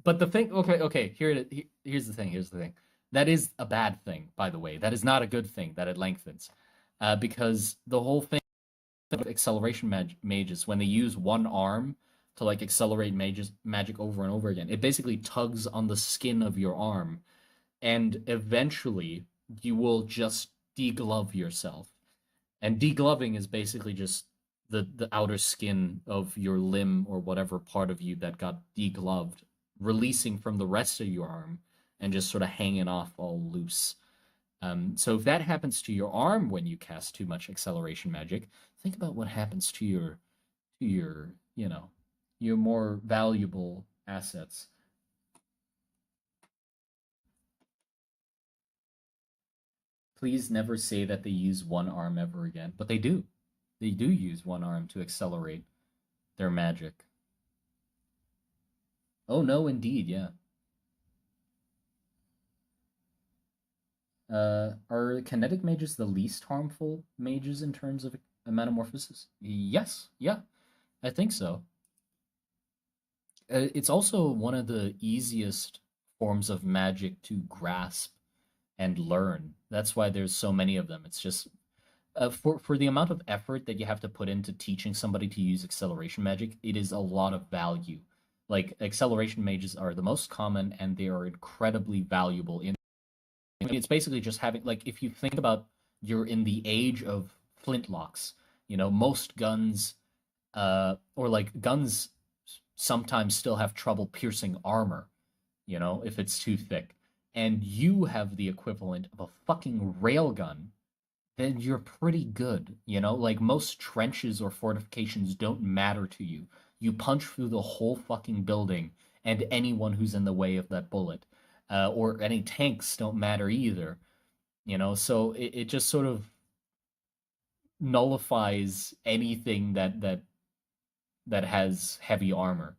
but the thing, okay, here's the thing. Here's the thing. That is a bad thing, by the way. That is not a good thing that it lengthens, because the whole thing of acceleration mages when they use one arm to like accelerate magic over and over again, it basically tugs on the skin of your arm, and eventually you will just deglove yourself. And degloving is basically just the outer skin of your limb or whatever part of you that got degloved, releasing from the rest of your arm and just sort of hanging off all loose. So if that happens to your arm when you cast too much acceleration magic, think about what happens to your your more valuable assets. Please never say that they use one arm ever again, but they do. They do use one arm to accelerate their magic. Oh no, indeed, yeah. Are kinetic mages the least harmful mages in terms of metamorphosis? Yes, yeah, I think so. It's also one of the easiest forms of magic to grasp and learn. That's why there's so many of them. It's just for the amount of effort that you have to put into teaching somebody to use acceleration magic, it is a lot of value. Like acceleration mages are the most common, and they are incredibly valuable in. I mean, it's basically just having like if you think about you're in the age of flintlocks. Most guns, or like guns, sometimes still have trouble piercing armor. If it's too thick, and you have the equivalent of a fucking railgun, then you're pretty good. Like most trenches or fortifications don't matter to you. You punch through the whole fucking building and anyone who's in the way of that bullet. Or any tanks don't matter either. So it just sort of nullifies anything that has heavy armor.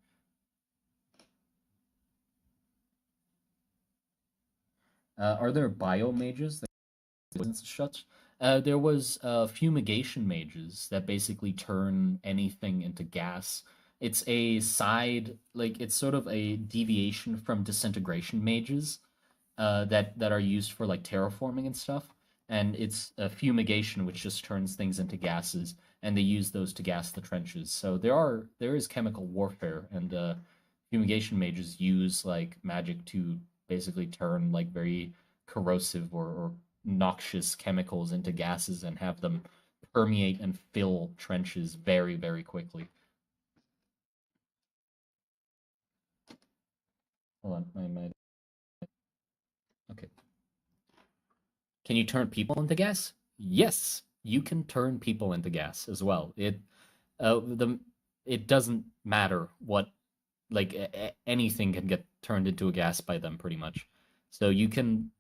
Are there bio mages that poisons such? There was fumigation mages that basically turn anything into gas. It's a side, like it's sort of a deviation from disintegration mages that are used for like terraforming and stuff. And it's a fumigation, which just turns things into gases, and they use those to gas the trenches. So there is chemical warfare, and fumigation mages use like magic to basically turn like very corrosive or noxious chemicals into gases and have them permeate and fill trenches very, very quickly. Hold on, okay. Can you turn people into gas? Yes, you can turn people into gas as well. The it doesn't matter what, like anything can get turned into a gas by them pretty much. So you can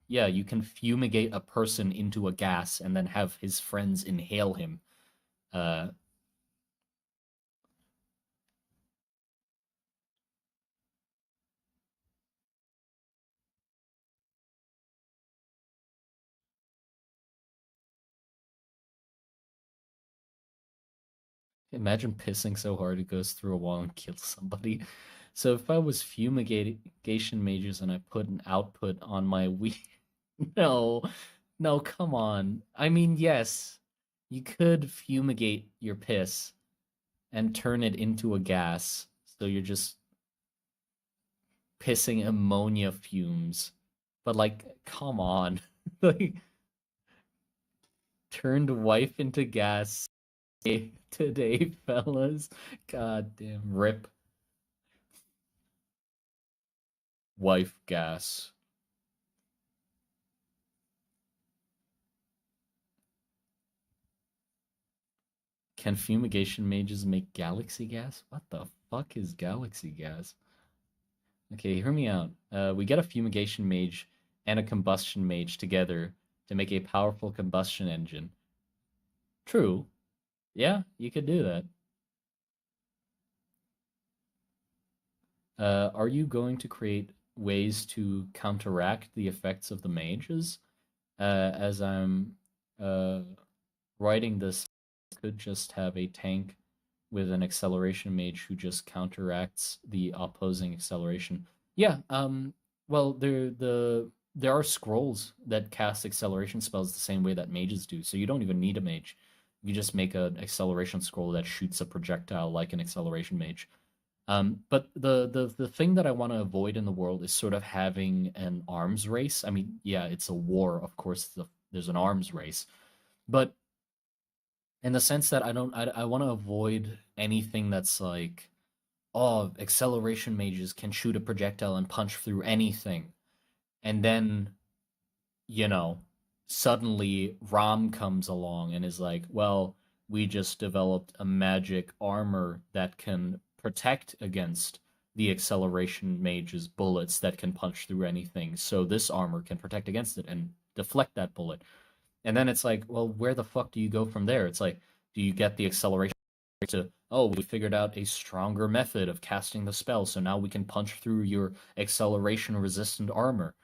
fumigate a person into a gas and then have his friends inhale him. Uh, Imagine pissing so hard it goes through a wall and kills somebody. So if I was fumigation mages and I put an output on my Wii, no, no, come on. I mean, yes, you could fumigate your piss and turn it into a gas, so you're just pissing ammonia fumes. But like, come on, like turned wife into gas today, fellas. God damn, rip wife gas. Can fumigation mages make galaxy gas? What the fuck is galaxy gas? Okay, hear me out. We get a fumigation mage and a combustion mage together to make a powerful combustion engine. True. Yeah, you could do that. Are you going to create ways to counteract the effects of the mages. As I'm uh, writing this, I could just have a tank with an acceleration mage who just counteracts the opposing acceleration. Yeah, well, there are scrolls that cast acceleration spells the same way that mages do, so you don't even need a mage. You just make an acceleration scroll that shoots a projectile like an acceleration mage. But the thing that I want to avoid in the world is sort of having an arms race. I mean, yeah, it's a war, of course. There's an arms race, but in the sense that I want to avoid anything that's like, oh, acceleration mages can shoot a projectile and punch through anything, and then you know, suddenly Rom comes along and is like, well, we just developed a magic armor that can protect against the acceleration mage's bullets that can punch through anything. So this armor can protect against it and deflect that bullet. And then it's like, well, where the fuck do you go from there? It's like, do you get the acceleration to, oh, we figured out a stronger method of casting the spell, so now we can punch through your acceleration resistant armor.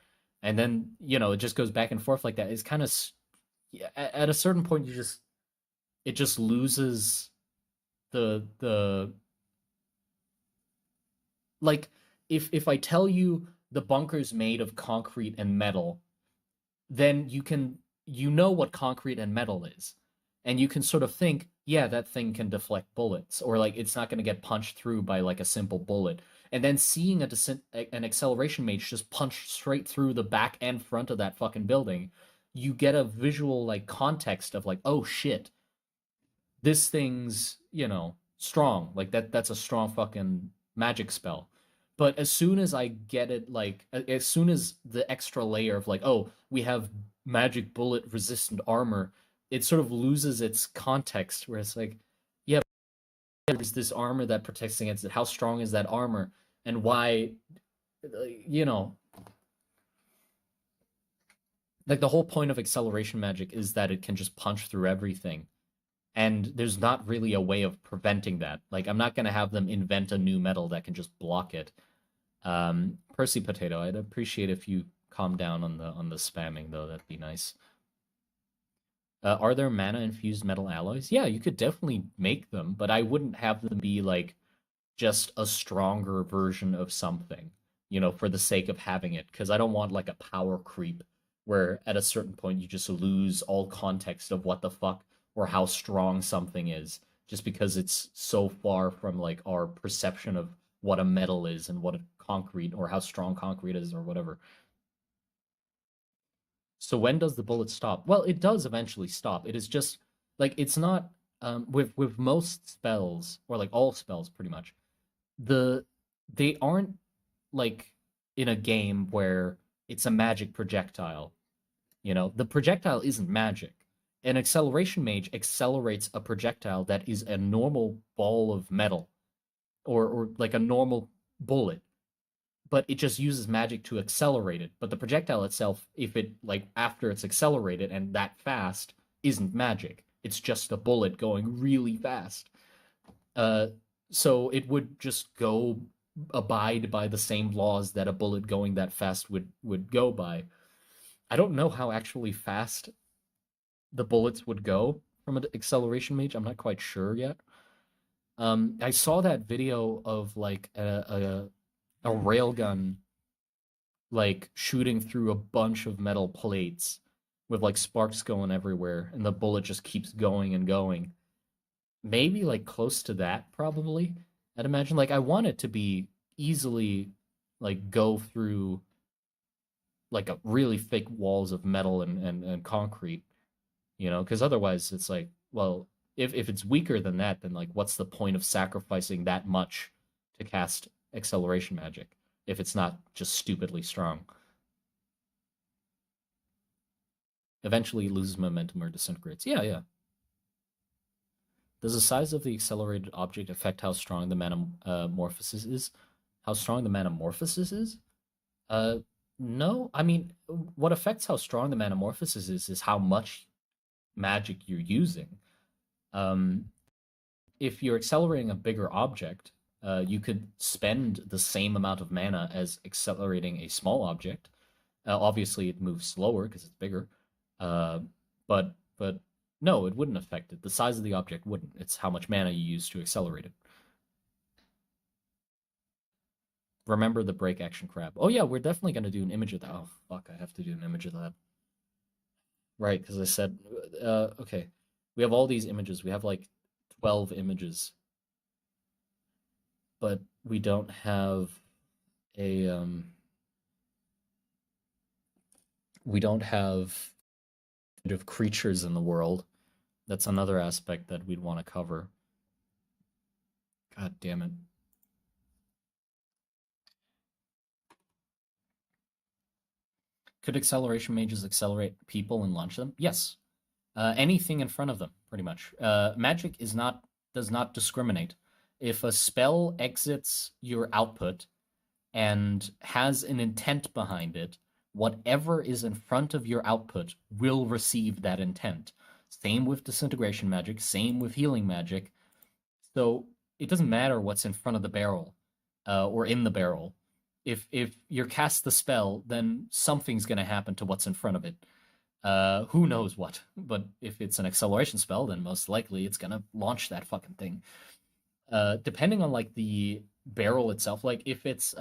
And then, it just goes back and forth like that. It's kind of at a certain point it just loses the like if I tell you the bunker's made of concrete and metal, then you know what concrete and metal is. And you can sort of think, yeah, that thing can deflect bullets, or like it's not going to get punched through by like a simple bullet. And then seeing an acceleration mage just punch straight through the back and front of that fucking building, you get a visual like context of like, oh shit, this thing's, strong. Like that's a strong fucking magic spell. But as soon as I get it, like as soon as the extra layer of like, oh, we have magic bullet resistant armor, it sort of loses its context where it's like, yeah, there's this armor that protects against it. How strong is that armor? And why, you know, like the whole point of acceleration magic is that it can just punch through everything. And there's not really a way of preventing that. Like, I'm not going to have them invent a new metal that can just block it. Percy Potato, I'd appreciate if you calm down on the spamming though. That'd be nice. Are there mana infused metal alloys? Yeah, you could definitely make them, but I wouldn't have them be like just a stronger version of something, for the sake of having it, because I don't want like a power creep where at a certain point you just lose all context of what the fuck or how strong something is just because it's so far from like our perception of what a metal is and what a concrete or how strong concrete is or whatever. So when does the bullet stop? Well, it does eventually stop. It is just like it's not with most spells or like all spells pretty much. They aren't like in a game where it's a magic projectile. The projectile isn't magic. An acceleration mage accelerates a projectile that is a normal ball of metal or like a normal bullet, but it just uses magic to accelerate it. But the projectile itself, if it like after it's accelerated and that fast, isn't magic. It's just a bullet going really fast. Uh, so it would just go abide by the same laws that a bullet going that fast would go by. I don't know how actually fast the bullets would go from an acceleration mage. I'm not quite sure yet. I saw that video of like a railgun like shooting through a bunch of metal plates with like sparks going everywhere, and the bullet just keeps going and going. Maybe like close to that, probably. I'd imagine like I want it to be easily like go through like a really thick walls of metal and concrete, because otherwise it's like, well, if it's weaker than that, then like what's the point of sacrificing that much to cast acceleration magic if it's not just stupidly strong? Eventually it loses momentum or disintegrates. Yeah, yeah. Does the size of the accelerated object affect how strong the metamorphosis is? How strong the metamorphosis is? Uh, no. I mean, what affects how strong the metamorphosis is how much magic you're using. Um, if you're accelerating a bigger object, You could spend the same amount of mana as accelerating a small object. Obviously, it moves slower because it's bigger. Uh, but no, it wouldn't affect it. The size of the object wouldn't. It's how much mana you use to accelerate it. Remember the break action crab. Oh yeah, we're definitely gonna do an image of that. Oh fuck, I have to do an image of that. Right, because I said, okay, we have all these images. We have like 12 images, but we don't have a we don't have of creatures in the world. That's another aspect that we'd want to cover. God damn it. Could acceleration mages accelerate people and launch them? Yes. Anything in front of them, pretty much. Magic does not discriminate. If a spell exits your output and has an intent behind it, whatever is in front of your output will receive that intent. Same with disintegration magic, same with healing magic. So it doesn't matter what's in front of the barrel or in the barrel. If you're cast the spell, then something's going to happen to what's in front of it. Who knows what? But if it's an acceleration spell, then most likely it's going to launch that fucking thing. Depending on like the barrel itself, like if it's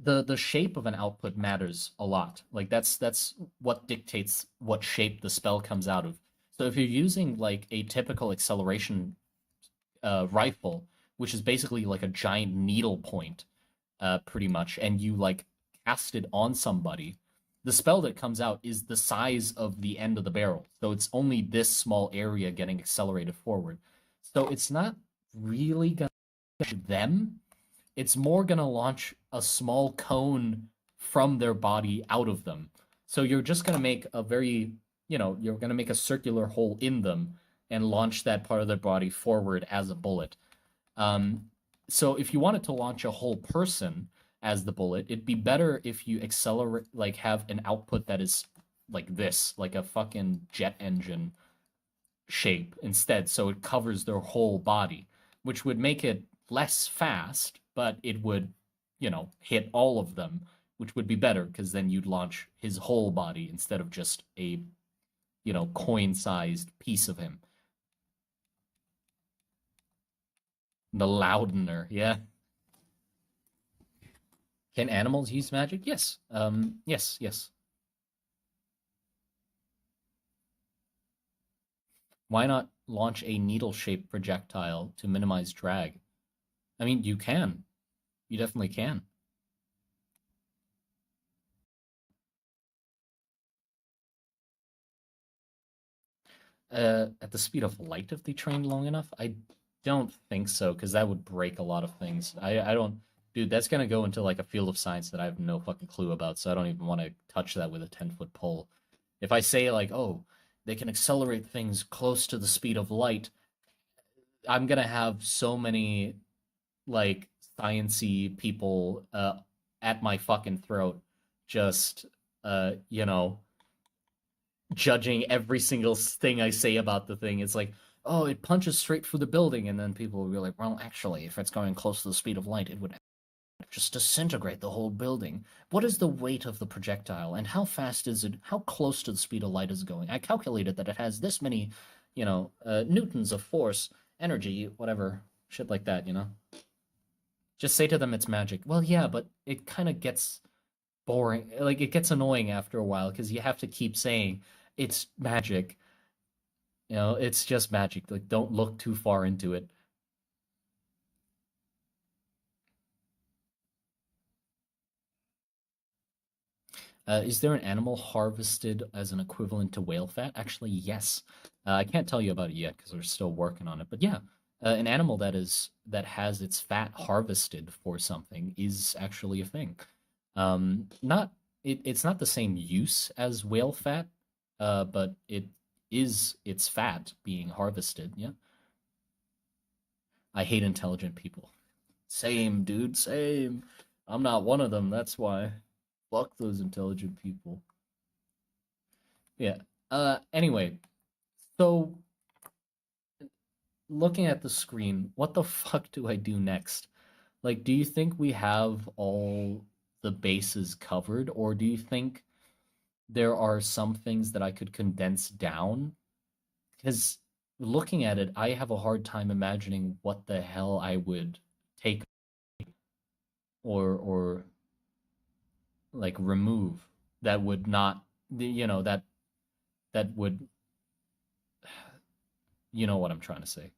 the shape of an output matters a lot. Like that's what dictates what shape the spell comes out of. So if you're using like a typical acceleration rifle, which is basically like a giant needle point, pretty much, and you like cast it on somebody, the spell that comes out is the size of the end of the barrel. So it's only this small area getting accelerated forward. So it's not really gonna launch them. It's more gonna launch a small cone from their body out of them. So you're just gonna make a very, you're gonna make a circular hole in them and launch that part of their body forward as a bullet. Um, so if you wanted to launch a whole person as the bullet, it'd be better if you accelerate, like have an output that is like this, like a fucking jet engine shape instead, so it covers their whole body, which would make it less fast, but it would, hit all of them, which would be better because then you'd launch his whole body instead of just a, coin-sized piece of him. The Loudener, yeah. Can animals use magic? Yes. Yes, yes. Why not launch a needle-shaped projectile to minimize drag? I mean, you can. You definitely can. At the speed of light if they trained long enough? I don't think so, because that would break a lot of things. I don't, dude, that's gonna go into like a field of science that I have no fucking clue about, so I don't even want to touch that with a 10-foot pole. If I say like, oh, they can accelerate things close to the speed of light, I'm gonna have so many like sciency people at my fucking throat, just judging every single thing I say about the thing. It's like, oh, it punches straight through the building, and then people will be like, well, actually, if it's going close to the speed of light, it would just disintegrate the whole building. What is the weight of the projectile, and how fast is it? How close to the speed of light is it going? I calculated that it has this many, newtons of force, energy, whatever, shit like that. Just say to them it's magic. Well, yeah, but it kind of gets boring. Like, it gets annoying after a while because you have to keep saying it's magic. It's just magic. Like, don't look too far into it. Is there an animal harvested as an equivalent to whale fat? Actually, yes. I can't tell you about it yet because we're still working on it. But yeah, an animal that has its fat harvested for something is actually a thing. Not it's not the same use as whale fat, but it's fat being harvested. Yeah, I hate intelligent people. Same, dude. Same. I'm not one of them. That's why. Fuck those intelligent people. Yeah. Anyway, so looking at the screen, what the fuck do I do next? Like, do you think we have all the bases covered, or do you think there are some things that I could condense down? Because looking at it, I have a hard time imagining what the hell I would take or like remove that would not, that would, you know what I'm trying to say.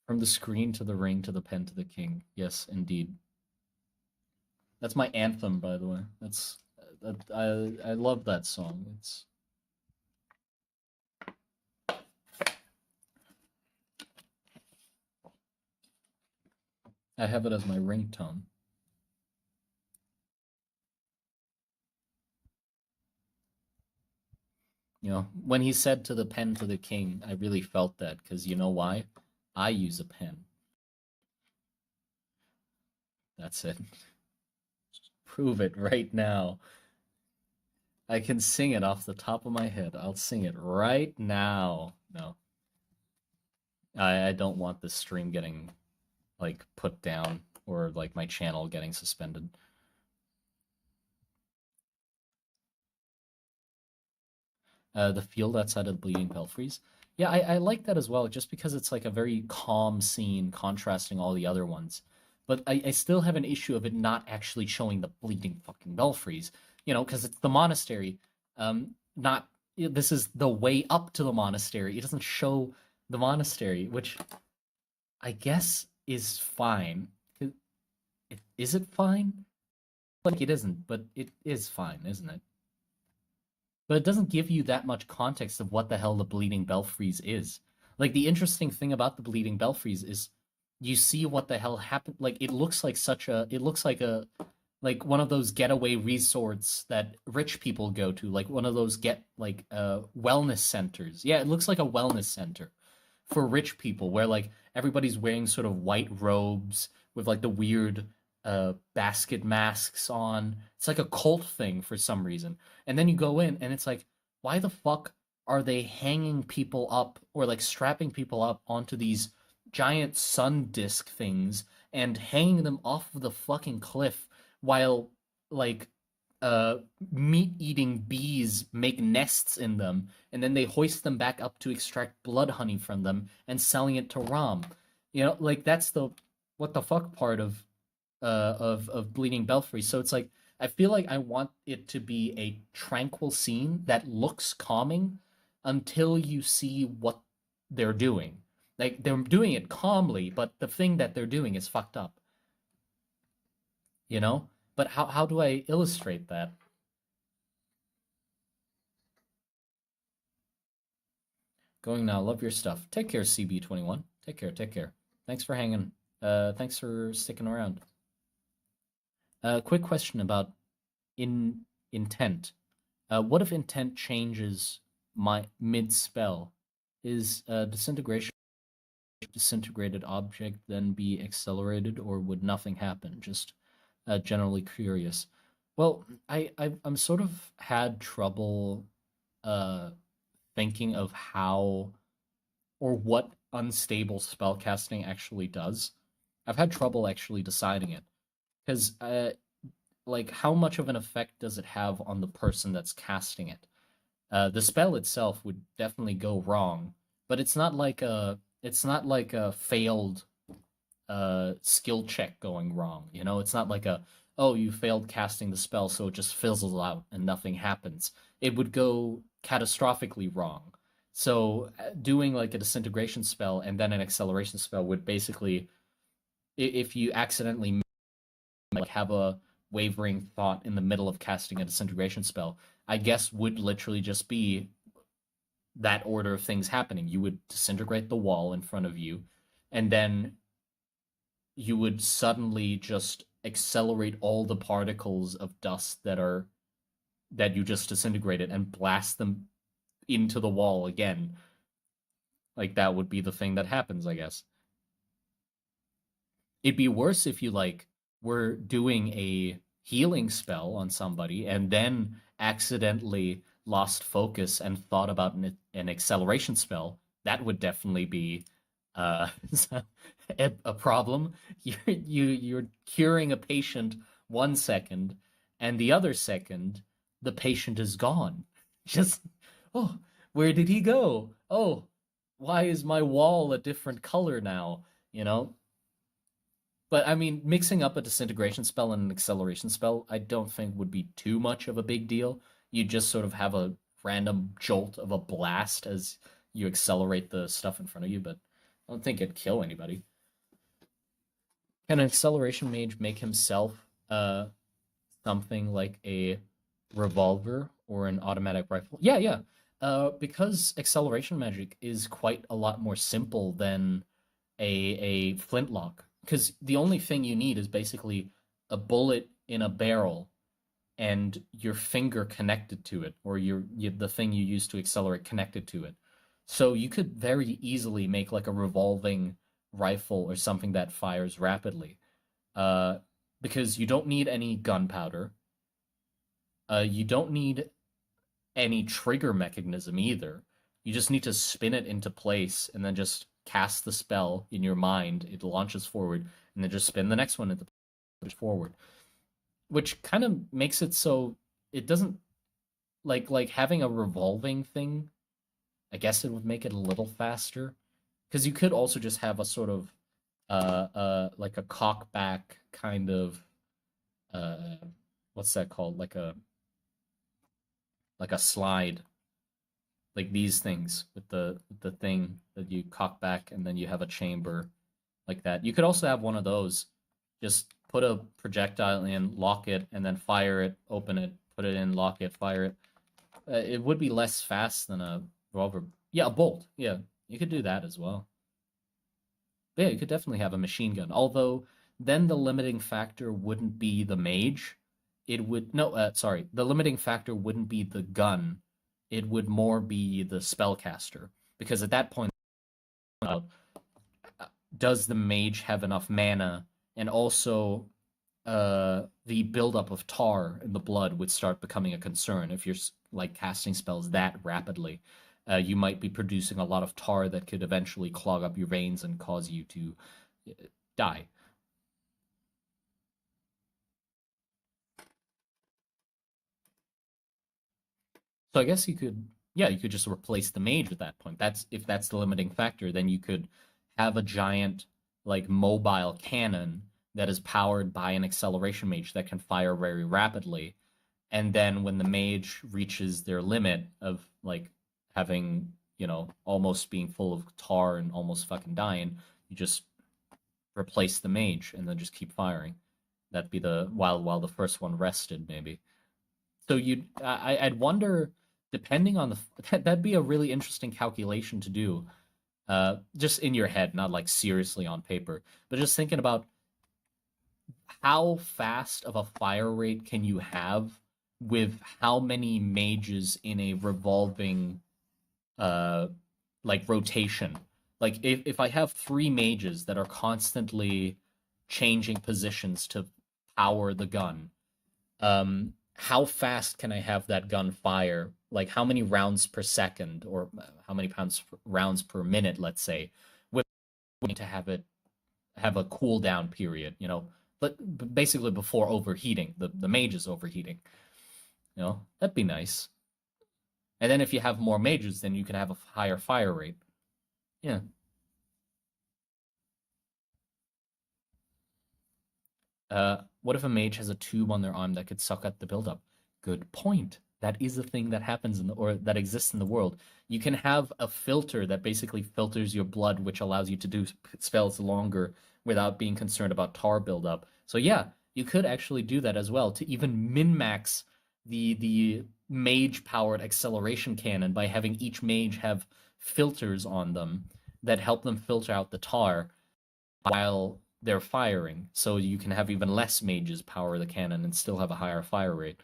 From the screen to the ring to the pen to the king. Yes, indeed. That's my anthem, by the way. That's that I love that song. It's I have it as my ringtone. You know, when he said to the pen to the king, I really felt that because you know why? I use a pen. That's it. Prove it right now. I can sing it off the top of my head. I'll sing it right now. No, I don't want this stream getting like put down or like my channel getting suspended. The field outside of the Bleeding Belfries. Yeah, I like that as well, just because it's like a very calm scene contrasting all the other ones. But I still have an issue of it not actually showing the bleeding fucking belfries, you know, because it's the monastery. Not this is the way up to the monastery. It doesn't show the monastery, which I guess is fine. Is it fine? Like it isn't, but it is fine, isn't it? But it doesn't give you that much context of what the hell the Bleeding Belfries is. Like the interesting thing about the Bleeding Belfries is you see what the hell happened. Like it looks like one of those getaway resorts that rich people go to, like one of those wellness centers. Yeah, it looks like a wellness center for rich people where like everybody's wearing sort of white robes with like the weird basket masks on. It's like a cult thing for some reason. And then you go in and it's like, why the fuck are they hanging people up or like strapping people up onto these giant sun disk things and hanging them off of the fucking cliff while like uh meat eating bees make nests in them and then they hoist them back up to extract blood honey from them and selling it to Rom. You know, like that's the what the fuck part of Bleeding Belfry. So it's like I feel like I want it to be a tranquil scene that looks calming until you see what they're doing. Like they're doing it calmly, but the thing that they're doing is fucked up, you know? But how do I illustrate that? Going now, love your stuff. Take care, CB21. Take care, take care. Thanks for hanging. Thanks for sticking around. Quick question about intent. What if intent changes my mid spell? Is disintegrated object then be accelerated, or would nothing happen? Just generally curious. Well, I'm sort of had trouble uh, thinking of how or what unstable spellcasting actually does. I've had trouble actually deciding it because like how much of an effect does it have on the person that's casting it? The spell itself would definitely go wrong, but it's not like a failed skill check going wrong. You know, it's not like a oh you failed casting the spell, so it just fizzles out and nothing happens. It would go catastrophically wrong. So doing like a disintegration spell and then an acceleration spell would basically, if you accidentally like have a wavering thought in the middle of casting a disintegration spell, I guess would literally just be that order of things happening. You would disintegrate the wall in front of you, and then you would suddenly just accelerate all the particles of dust that you just disintegrated and blast them into the wall again. Like that would be the thing that happens, I guess. It'd be worse if you like were doing a healing spell on somebody and then accidentally lost focus and thought about an acceleration spell, that would definitely be uh, a problem. You're curing a patient 1 second, and the other second, the patient is gone. Just, oh, where did he go? Oh, why is my wall a different color now? You know, but I mean, mixing up a disintegration spell and an acceleration spell, I don't think would be too much of a big deal. You just sort of have a random jolt of a blast as you accelerate the stuff in front of you, but I don't think it'd kill anybody. Can an acceleration mage make himself something like a revolver or an automatic rifle? Yeah, yeah. Because acceleration magic is quite a lot more simple than a flintlock. Because the only thing you need is basically a bullet in a barrel and your finger connected to it, or the thing you use to accelerate connected to it. So you could very easily make like a revolving rifle or something that fires rapidly. Uh, because you don't need any gunpowder. You don't need any trigger mechanism either. You just need to spin it into place and then just cast the spell in your mind. It launches forward, and then just spin the next one into forward, which kind of makes it so it doesn't like having a revolving thing. I guess it would make it a little faster because you could also just have a sort of like a cockback kind of uh what's that called, like a slide, like these things with the thing that you cock back and then you have a chamber like that. You could also have one of those. Just put a projectile in, lock it, and then fire it, open it, put it in, lock it, fire it. It would be less fast than a revolver. Yeah, a bolt. Yeah, you could do that as well. But yeah, you could definitely have a machine gun. Although then the limiting factor wouldn't be the mage. It would no, sorry, the limiting factor wouldn't be the gun. It would more be the spellcaster because at that point, uh, does the mage have enough mana, and also the buildup of tar in the blood would start becoming a concern if you're like casting spells that rapidly. You might be producing a lot of tar that could eventually clog up your veins and cause you to die. So I guess you could, yeah, you could just replace the mage at that point. That's if that's the limiting factor, then you could have a giant like mobile cannon that is powered by an acceleration mage that can fire very rapidly. And then when the mage reaches their limit of like having, almost being full of tar and almost fucking dying, you just replace the mage and then just keep firing. That'd be the while the first one rested, maybe. So I'd wonder, depending on that'd be a really interesting calculation to do, just in your head, not like seriously on paper, but just thinking about how fast of a fire rate can you have with how many mages in a revolving uh like rotation. Like if I have three mages that are constantly changing positions to power the gun, how fast can I have that gun fire? Like how many rounds per second, or how many rounds per minute, let's say, with to have it have a cooldown period, but basically before overheating, the mage is overheating. That'd be nice. And then if you have more mages, then you can have a higher fire rate. Yeah. What if a mage has a tube on their arm that could suck up the buildup? Good point. That is a thing that happens or that exists in the world. You can have a filter that basically filters your blood, which allows you to do spells longer without being concerned about tar buildup. So yeah, you could actually do that as well to even min-max the mage powered acceleration cannon by having each mage have filters on them that help them filter out the tar while they're firing, so you can have even less mages power the cannon and still have a higher fire rate.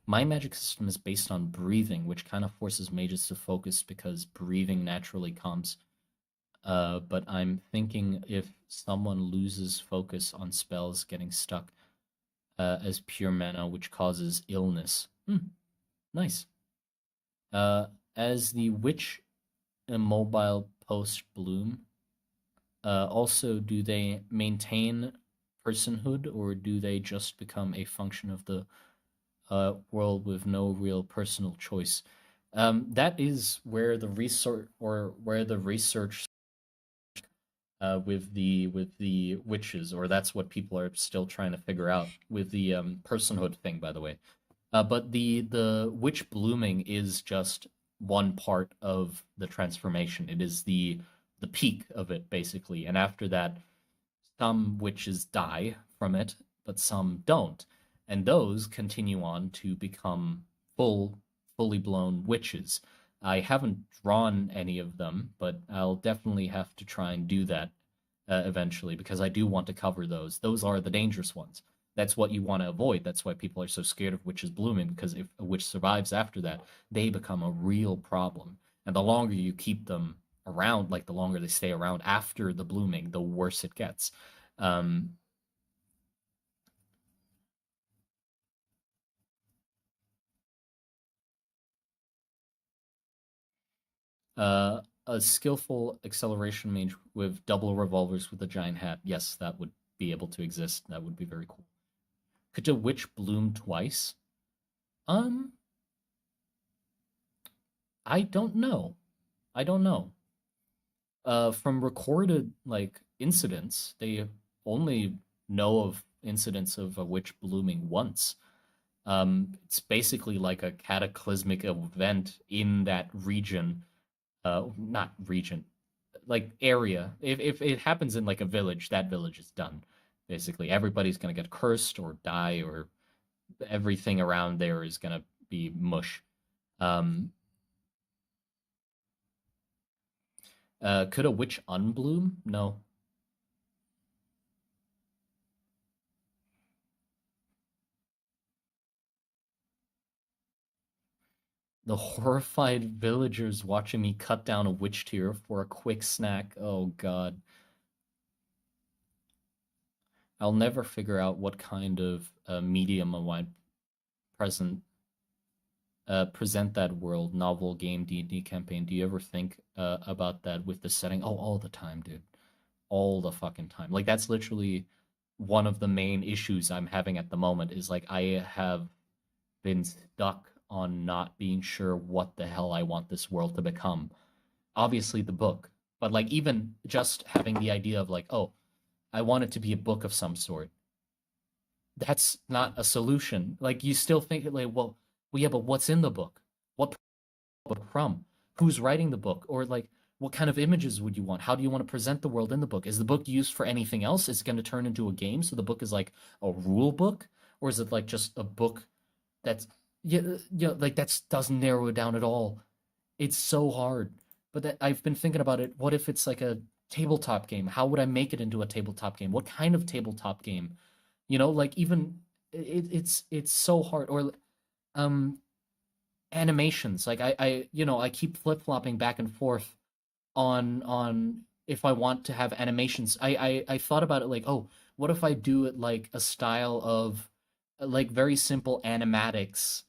My magic system is based on breathing, which kind of forces mages to focus because breathing naturally calms. But I'm thinking if someone loses focus on spells getting stuck. as pure mana, which causes illness. Nice. Uh, as the witch immobile post bloom, also, do they maintain personhood or do they just become a function of the world with no real personal choice? That is where the research with the witches, or that's what people are still trying to figure out with the personhood thing, by the way. But the witch blooming is just one part of the transformation. It is the peak of it, basically, and after that, some witches die from it, but some don't, and those continue on to become fully blown witches. I haven't drawn any of them, but I'll definitely have to try and do that eventually because I do want to cover those. Those are the dangerous ones. That's what you want to avoid. That's why people are so scared of witches blooming, because if a witch survives after that, they become a real problem. And the longer you keep them around, like the longer they stay around after the blooming, the worse it gets. Um, uh, a skillful acceleration mage with double revolvers with a giant hat. Yes, that would be able to exist. That would be very cool. Could a witch bloom twice? Um, I don't know. I don't know. From recorded like incidents, they only know of incidents of a witch blooming once. It's basically like a cataclysmic event in that region, not region, like area. If it happens in like a village, that village is done. Basically, everybody's gonna get cursed or die, or everything around there is gonna be mush. Um, could a witch unbloom? No. The horrified villagers watching me cut down a witch tear for a quick snack. Oh god. I'll never figure out what kind of medium I want present present that world, novel, game, D&D campaign. Do you ever think about that with the setting? Oh, all the time, dude. All the fucking time. Like that's literally one of the main issues I'm having at the moment is like I have been stuck on not being sure what the hell I want this world to become. Obviously the book, but like even just having the idea of like, oh, I want it to be a book of some sort. That's not a solution. Like you still think like, well, yeah, but what's in the book? What book from? Who's writing the book? Or like, what kind of images would you want? How do you want to present the world in the book? Is the book used for anything else? Is it going to turn into a game? So the book is like a rule book, or is it like just a book that's yeah, yeah, like that's doesn't narrow it down at all. It's so hard. But that I've been thinking about it. What if it's like a tabletop game? How would I make it into a tabletop game? What kind of tabletop game? Like even it's so hard. Or um animations. Like I keep flip-flopping back and forth on if I want to have animations. I thought about it like, oh, what if I do it like a style of like very simple animatics,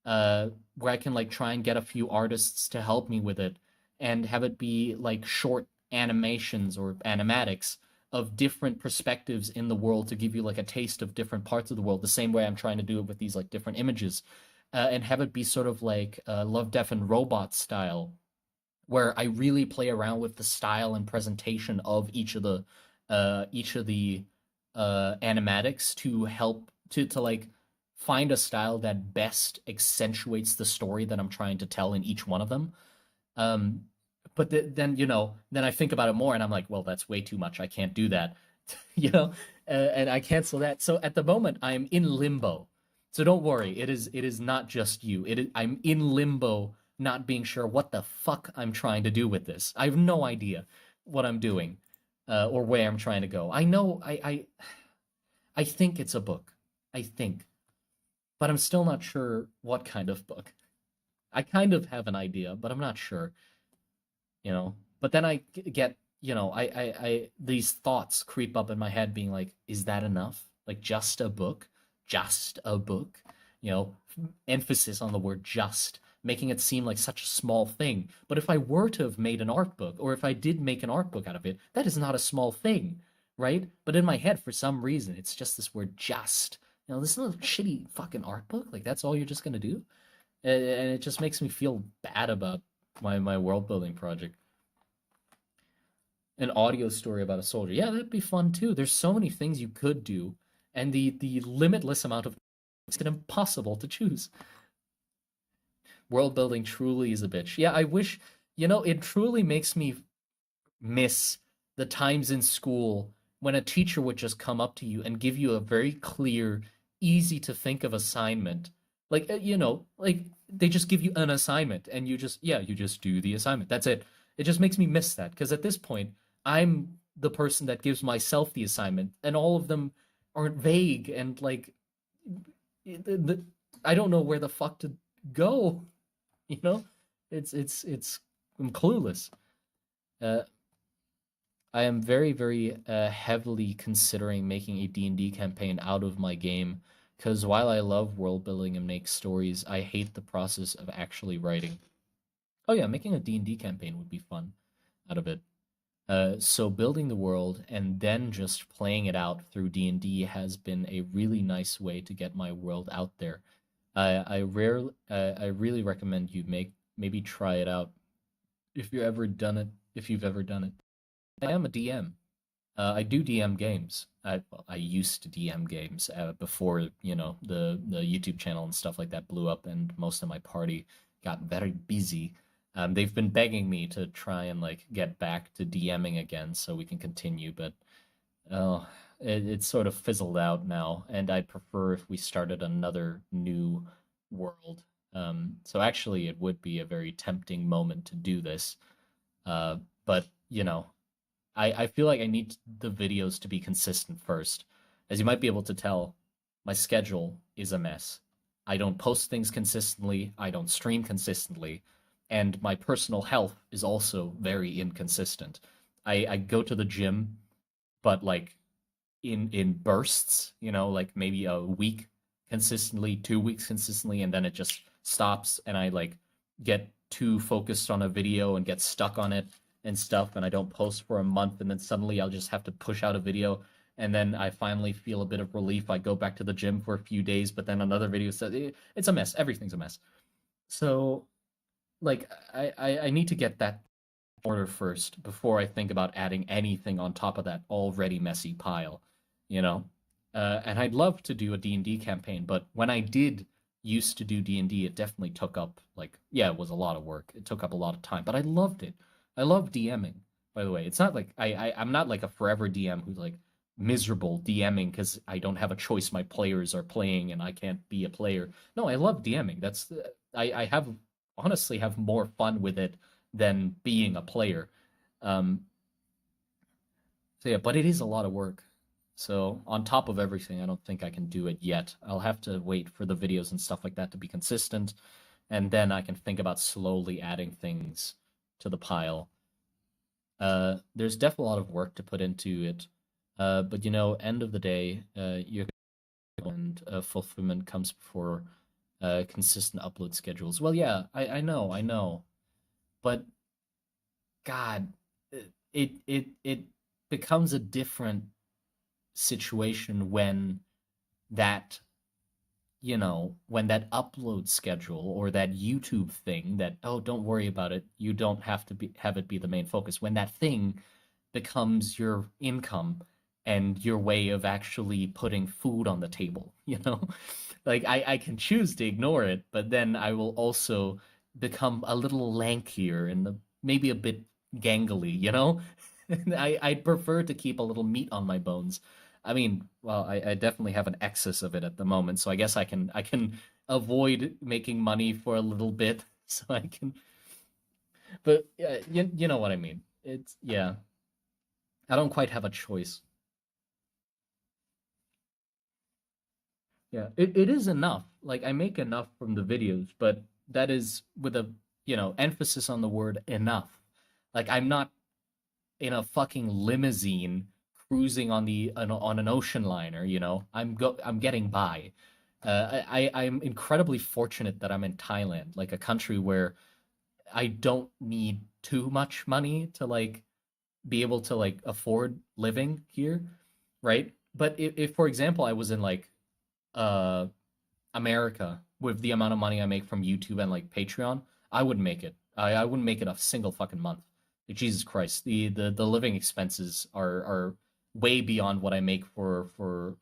where I can like try and get a few artists to help me with it and have it be like short animations or animatics of different perspectives in the world to give you like a taste of different parts of the world, the same way I'm trying to do it with these like different images, and have it be sort of like Love, Death, and Robots style, where I really play around with the style and presentation of each of the animatics to help to like find a style that best accentuates the story that I'm trying to tell in each one of them. Um, but then then I think about it more, and I'm like, well, that's way too much. I can't do that, and I cancel that. So at the moment, I'm in limbo. So don't worry, it is not just you. I'm in limbo, not being sure what the fuck I'm trying to do with this. I have no idea what I'm doing, or where I'm trying to go. I know I think it's a book. I think, but I'm still not sure what kind of book. I kind of have an idea, but I'm not sure. But then I get, these thoughts creep up in my head being like, is that enough? Like just a book? just a book, you know, emphasis on the word just, making it seem like such a small thing. But if I were to have made an art book, or if I did make an art book out of it, that is not a small thing, right? But in my head, for some reason, it's just this word just. You know, this little shitty fucking art book, like that's all you're just gonna do? And it just makes me feel bad about my world building project. An audio story about a soldier. Yeah, that'd be fun too. There's so many things you could do, and the limitless amount of makes it impossible to choose. World building truly is a bitch. Yeah, I wish, it truly makes me miss the times in school when a teacher would just come up to you and give you a very clear, easy to think of assignment. Like, like they just give you an assignment and you just do the assignment. That's it. It just makes me miss that because at this point, I'm the person that gives myself the assignment and all of them aren't vague and like, I don't know where the fuck to go, you know? It's, I'm clueless. Uh, I am very, very heavily considering making a D&D campaign out of my game because while I love world building and make stories, I hate the process of actually writing. Oh yeah, making a D&D campaign would be fun out of it. So building the world and then just playing it out through D&D has been a really nice way to get my world out there. I really recommend you maybe try it out if you've ever done it. If you've ever done it. I am a DM. I do DM games. I used to DM games before the YouTube channel and stuff like that blew up, and most of my party got very busy. They've been begging me to try and like get back to DMing again so we can continue, but oh, it's sort of fizzled out now, and I'd prefer if we started another new world. So actually, it would be a very tempting moment to do this, but I feel like I need the videos to be consistent first. As you might be able to tell, my schedule is a mess. I don't post things consistently, I don't stream consistently, and my personal health is also very inconsistent. I go to the gym, but like in bursts, like maybe a week consistently, 2 weeks consistently, and then it just stops and I like get too focused on a video and get stuck on it and stuff and I don't post for a month and then suddenly I'll just have to push out a video and then I finally feel a bit of relief. I go back to the gym for a few days, but then another video says it's a mess. Everything's a mess. So like I need to get that order first before I think about adding anything on top of that already messy pile, you know? And I'd love to do a D&D campaign, but when I did used to do D&D, it definitely took up, like, yeah, it was a lot of work. It took up a lot of time, but I loved it. I love DMing, by the way. It's not like I'm not like a forever DM who's like miserable DMing because I don't have a choice. My players are playing and I can't be a player. No, I love DMing. I have honestly have more fun with it than being a player. Um, so yeah, but it is a lot of work. So on top of everything, I don't think I can do it yet. I'll have to wait for the videos and stuff like that to be consistent, and then I can think about slowly adding things to the pile. There's definitely a lot of work to put into it, but end of the day, your and fulfillment comes before consistent upload schedules. Well, yeah, I know, but God, it becomes a different situation that when that upload schedule or that YouTube thing that, oh, don't worry about it, you don't have to have it be the main focus, when that thing becomes your income and your way of actually putting food on the table, like I can choose to ignore it, but then I will also become a little lankier and maybe a bit gangly, and I'd prefer to keep a little meat on my bones. I mean, well, I definitely have an excess of it at the moment, so I guess I can avoid making money for a little bit, so I can. But you know what I mean. It's yeah. I don't quite have a choice. Yeah, it is enough. Like I make enough from the videos, but that is with a emphasis on the word enough. Like I'm not in a fucking limousine cruising on on an ocean liner. I'm getting by. I'm incredibly fortunate that I'm in Thailand, like a country where I don't need too much money to like be able to like afford living here, right? But if for example I was in like uh America with the amount of money I make from YouTube and like Patreon, I wouldn't make it. I wouldn't make it a single fucking month. Like, Jesus Christ, the living expenses are way beyond what I make from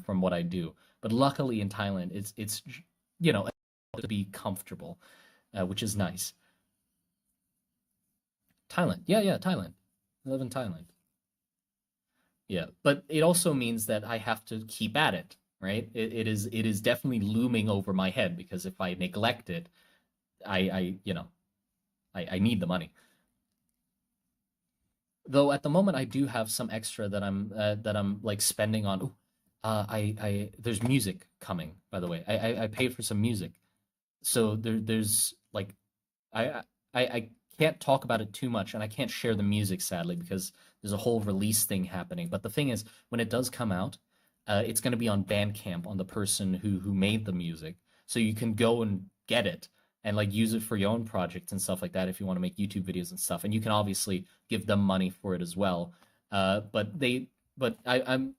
what I do. But luckily in Thailand, it's you know to be comfortable, which is nice. Thailand, yeah, yeah, Thailand. I live in Thailand. Yeah, but it also means that I have to keep at it, right? It is definitely looming over my head because if I neglect it, I need the money. Though at the moment I do have some extra that I'm like spending on. Ooh, I there's music coming, by the way. I paid for some music, so there's like I can't talk about it too much, and I can't share the music sadly because there's a whole release thing happening. But the thing is, when it does come out, it's going to be on Bandcamp on the person who made the music, so you can go and get it and like use it for your own projects and stuff like that if you want to make YouTube videos and stuff. And you can obviously give them money for it as well. But I'm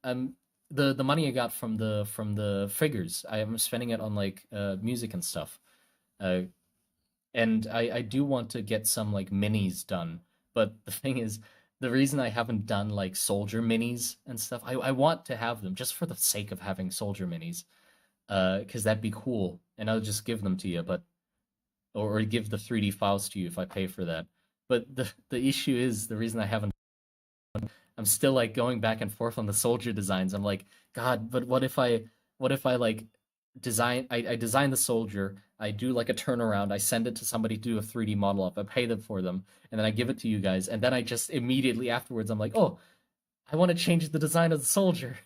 the money I got from the figures, I'm spending it on like music and stuff. Uh, and I do want to get some like minis done. But the thing is, the reason I haven't done like soldier minis and stuff, I want to have them just for the sake of having soldier minis, because that'd be cool, and I'll just give them to you, but or give the 3D files to you if I pay for that. But the issue is the reason I haven't. I'm still like going back and forth on the soldier designs. I'm like, God, but what if I like I design the soldier, I do like a turnaround, I send it to somebody to do a 3D model up, I pay them for them, and then I give it to you guys, and then I just immediately afterwards I'm like, oh, I want to change the design of the soldier.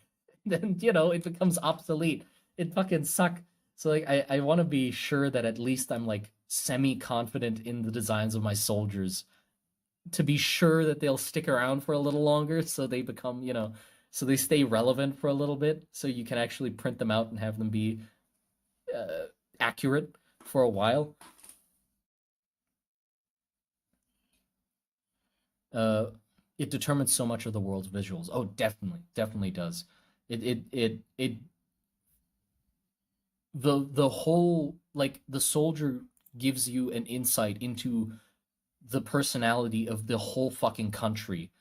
Then, it becomes obsolete. It fucking suck. So like I want to be sure that at least I'm like semi confident in the designs of my soldiers to be sure that they'll stick around for a little longer so they become, so they stay relevant for a little bit so you can actually print them out and have them be uh, accurate for a while. Uh, it determines so much of the world's visuals. Oh, definitely, definitely does. It the whole like the soldier gives you an insight into the personality of the whole fucking country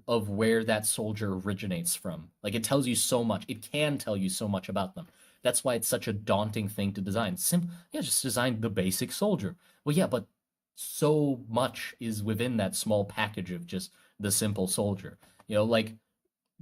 of where that soldier originates from. Like it tells you so much. It can tell you so much about them. That's why it's such a daunting thing to design. Yeah, just design the basic soldier. Well, yeah, but so much is within that small package of just the simple soldier. Like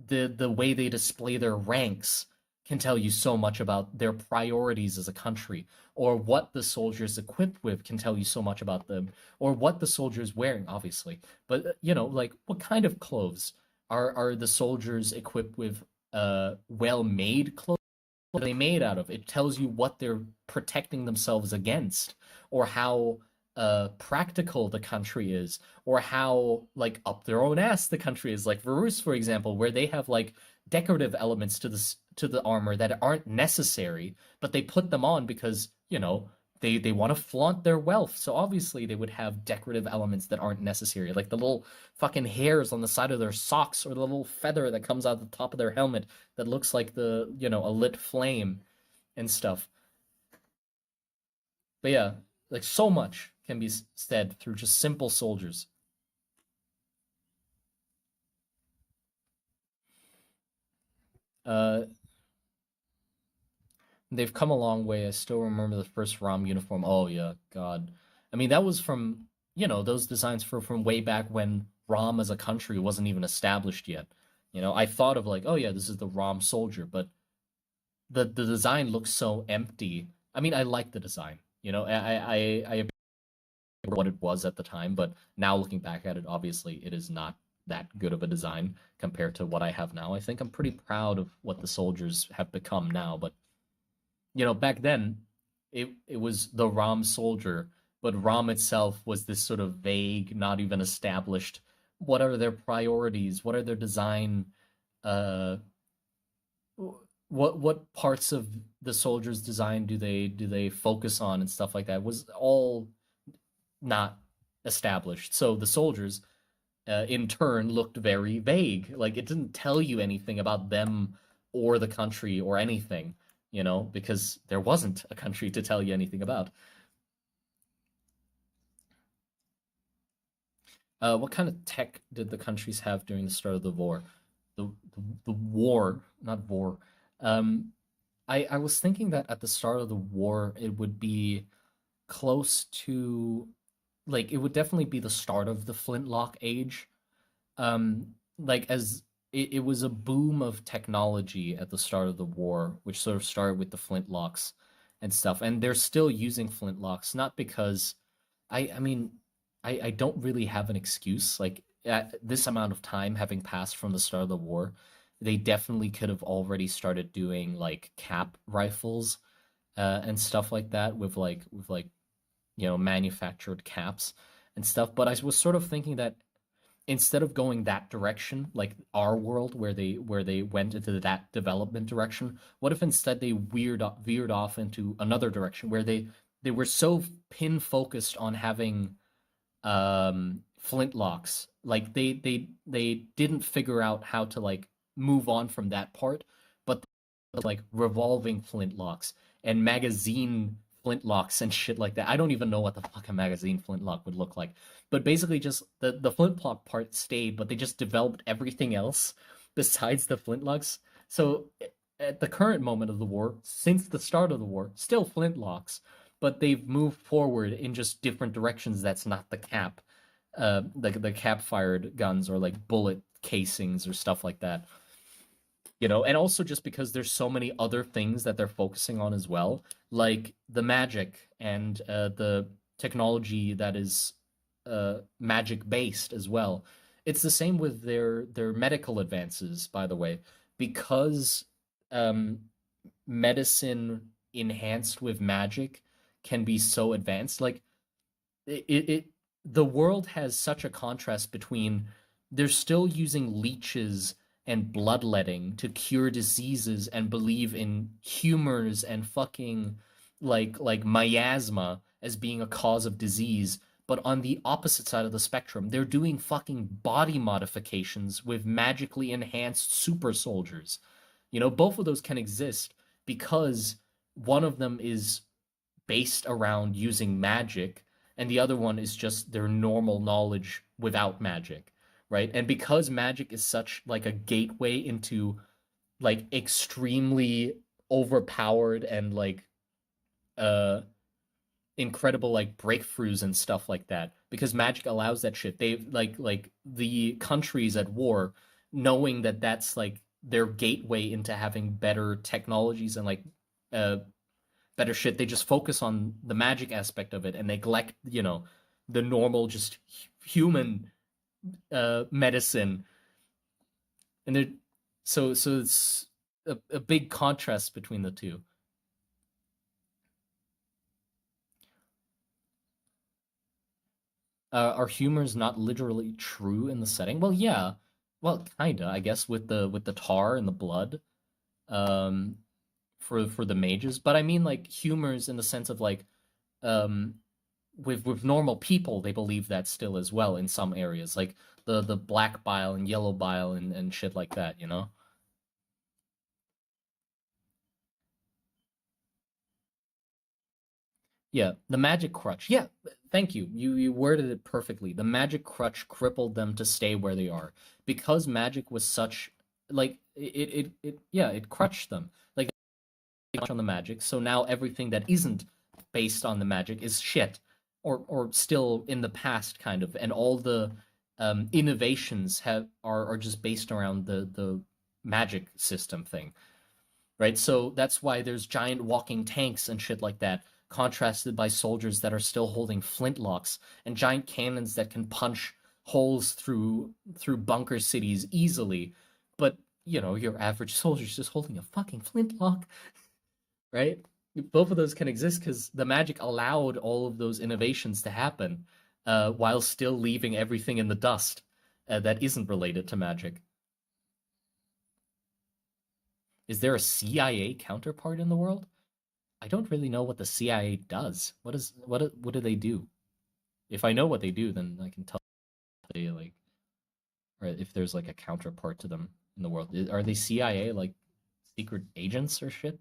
the way they display their ranks can tell you so much about their priorities as a country, or what the soldiers equipped with can tell you so much about them, or what the soldiers wearing, obviously. But like what kind of clothes are the soldiers equipped with? Well-made clothes. What are they made out of? It tells you what they're protecting themselves against, or how practical the country is, or how like up their own ass the country is. Like Varus, for example, where they have like decorative elements to the armor that aren't necessary, but they put them on because they want to flaunt their wealth. So obviously they would have decorative elements that aren't necessary, like the little fucking hairs on the side of their socks, or the little feather that comes out the top of their helmet that looks like a lit flame and stuff. But yeah, like so much can be said through just simple soldiers. Uh, they've come a long way. I still remember the first ROM uniform. Oh yeah, God. I mean, that was from those designs from way back when ROM as a country wasn't even established yet. I thought of like, oh yeah, this is the ROM soldier, but the design looks so empty. I mean, I like the design. I what it was at the time, but now looking back at it, obviously it is not that good of a design compared to what I have now. I think I'm pretty proud of what the soldiers have become now, but back then it was the ROM soldier, but ROM itself was this sort of vague, not even established what are their priorities? What are their design uh what parts of the soldiers' design do they focus on and stuff like that was all not established. So the soldiers in turn looked very vague. Like it didn't tell you anything about them or the country or anything, because there wasn't a country to tell you anything about. What kind of tech did the countries have during the start of the war? The war, not war. Um, I was thinking that at the start of the war, it would be close to, like, it would definitely be the start of the flintlock age. Like, as it was a boom of technology at the start of the war, which sort of started with the flintlocks and stuff. And they're still using flintlocks, not because I mean, I don't really have an excuse. Like at this amount of time having passed from the start of the war, they definitely could have already started doing like cap rifles and stuff like that with manufactured caps and stuff. But I was sort of thinking that instead of going that direction, like our world where they went into that development direction, what if instead they veered off into another direction where they were so pin focused on having flintlocks, like they didn't figure out how to like move on from that part, but like revolving flintlocks and magazine flintlocks and shit like that. I don't even know what the fuck a magazine flintlock would look like. But basically just the flintlock part stayed, but they just developed everything else besides the flintlocks. So at the current moment of the war, since the start of the war, still flintlocks, but they've moved forward in just different directions that's not the cap. The cap fired guns or like bullet casings or stuff like that. And also just because there's so many other things that they're focusing on as well, like the magic and the technology that is magic based as well. It's the same with their medical advances, by the way, because um, medicine enhanced with magic can be so advanced. Like it the world has such a contrast between they're still using leeches and bloodletting to cure diseases and believe in humors and fucking like miasma as being a cause of disease, but on the opposite side of the spectrum they're doing fucking body modifications with magically enhanced super soldiers. Both of those can exist because one of them is based around using magic, and the other one is just their normal knowledge without magic, right? And because magic is such like a gateway into like extremely overpowered and like uh incredible like breakthroughs and stuff like that, because magic allows that shit. They like the countries at war, knowing that that's like their gateway into having better technologies and like uh better shit. They just focus on the magic aspect of it and neglect, the normal just human medicine. And they're so it's a big contrast between the two. Are humors not literally true in the setting? Well, yeah. Well, kinda, I guess, with the tar and the blood, um, for the mages. But I mean like humors in the sense of like um with normal people, they believe that still as well in some areas, like the black bile and yellow bile and shit like that. Yeah, the magic crutch. Yeah, thank you. You worded it perfectly. The magic crutch crippled them to stay where they are because magic was such like yeah, it crutched them. Like on the magic, so now everything that isn't based on the magic is shit, or still in the past kind of, and all the innovations are just based around the magic system thing, right? So that's why there's giant walking tanks and shit like that, contrasted by soldiers that are still holding flintlocks and giant cannons that can punch holes through bunker cities easily. But your average soldier's just holding a fucking flintlock, right? Both of those can exist because the magic allowed all of those innovations to happen while still leaving everything in the dust. that isn't related to magic. Is there a CIA counterpart in the world? I don't really know what the CIA does. What do they do? If I know what they do, then I can tell you like, or if there's like a counterpart to them in the world. Are they CIA like secret agents or shit?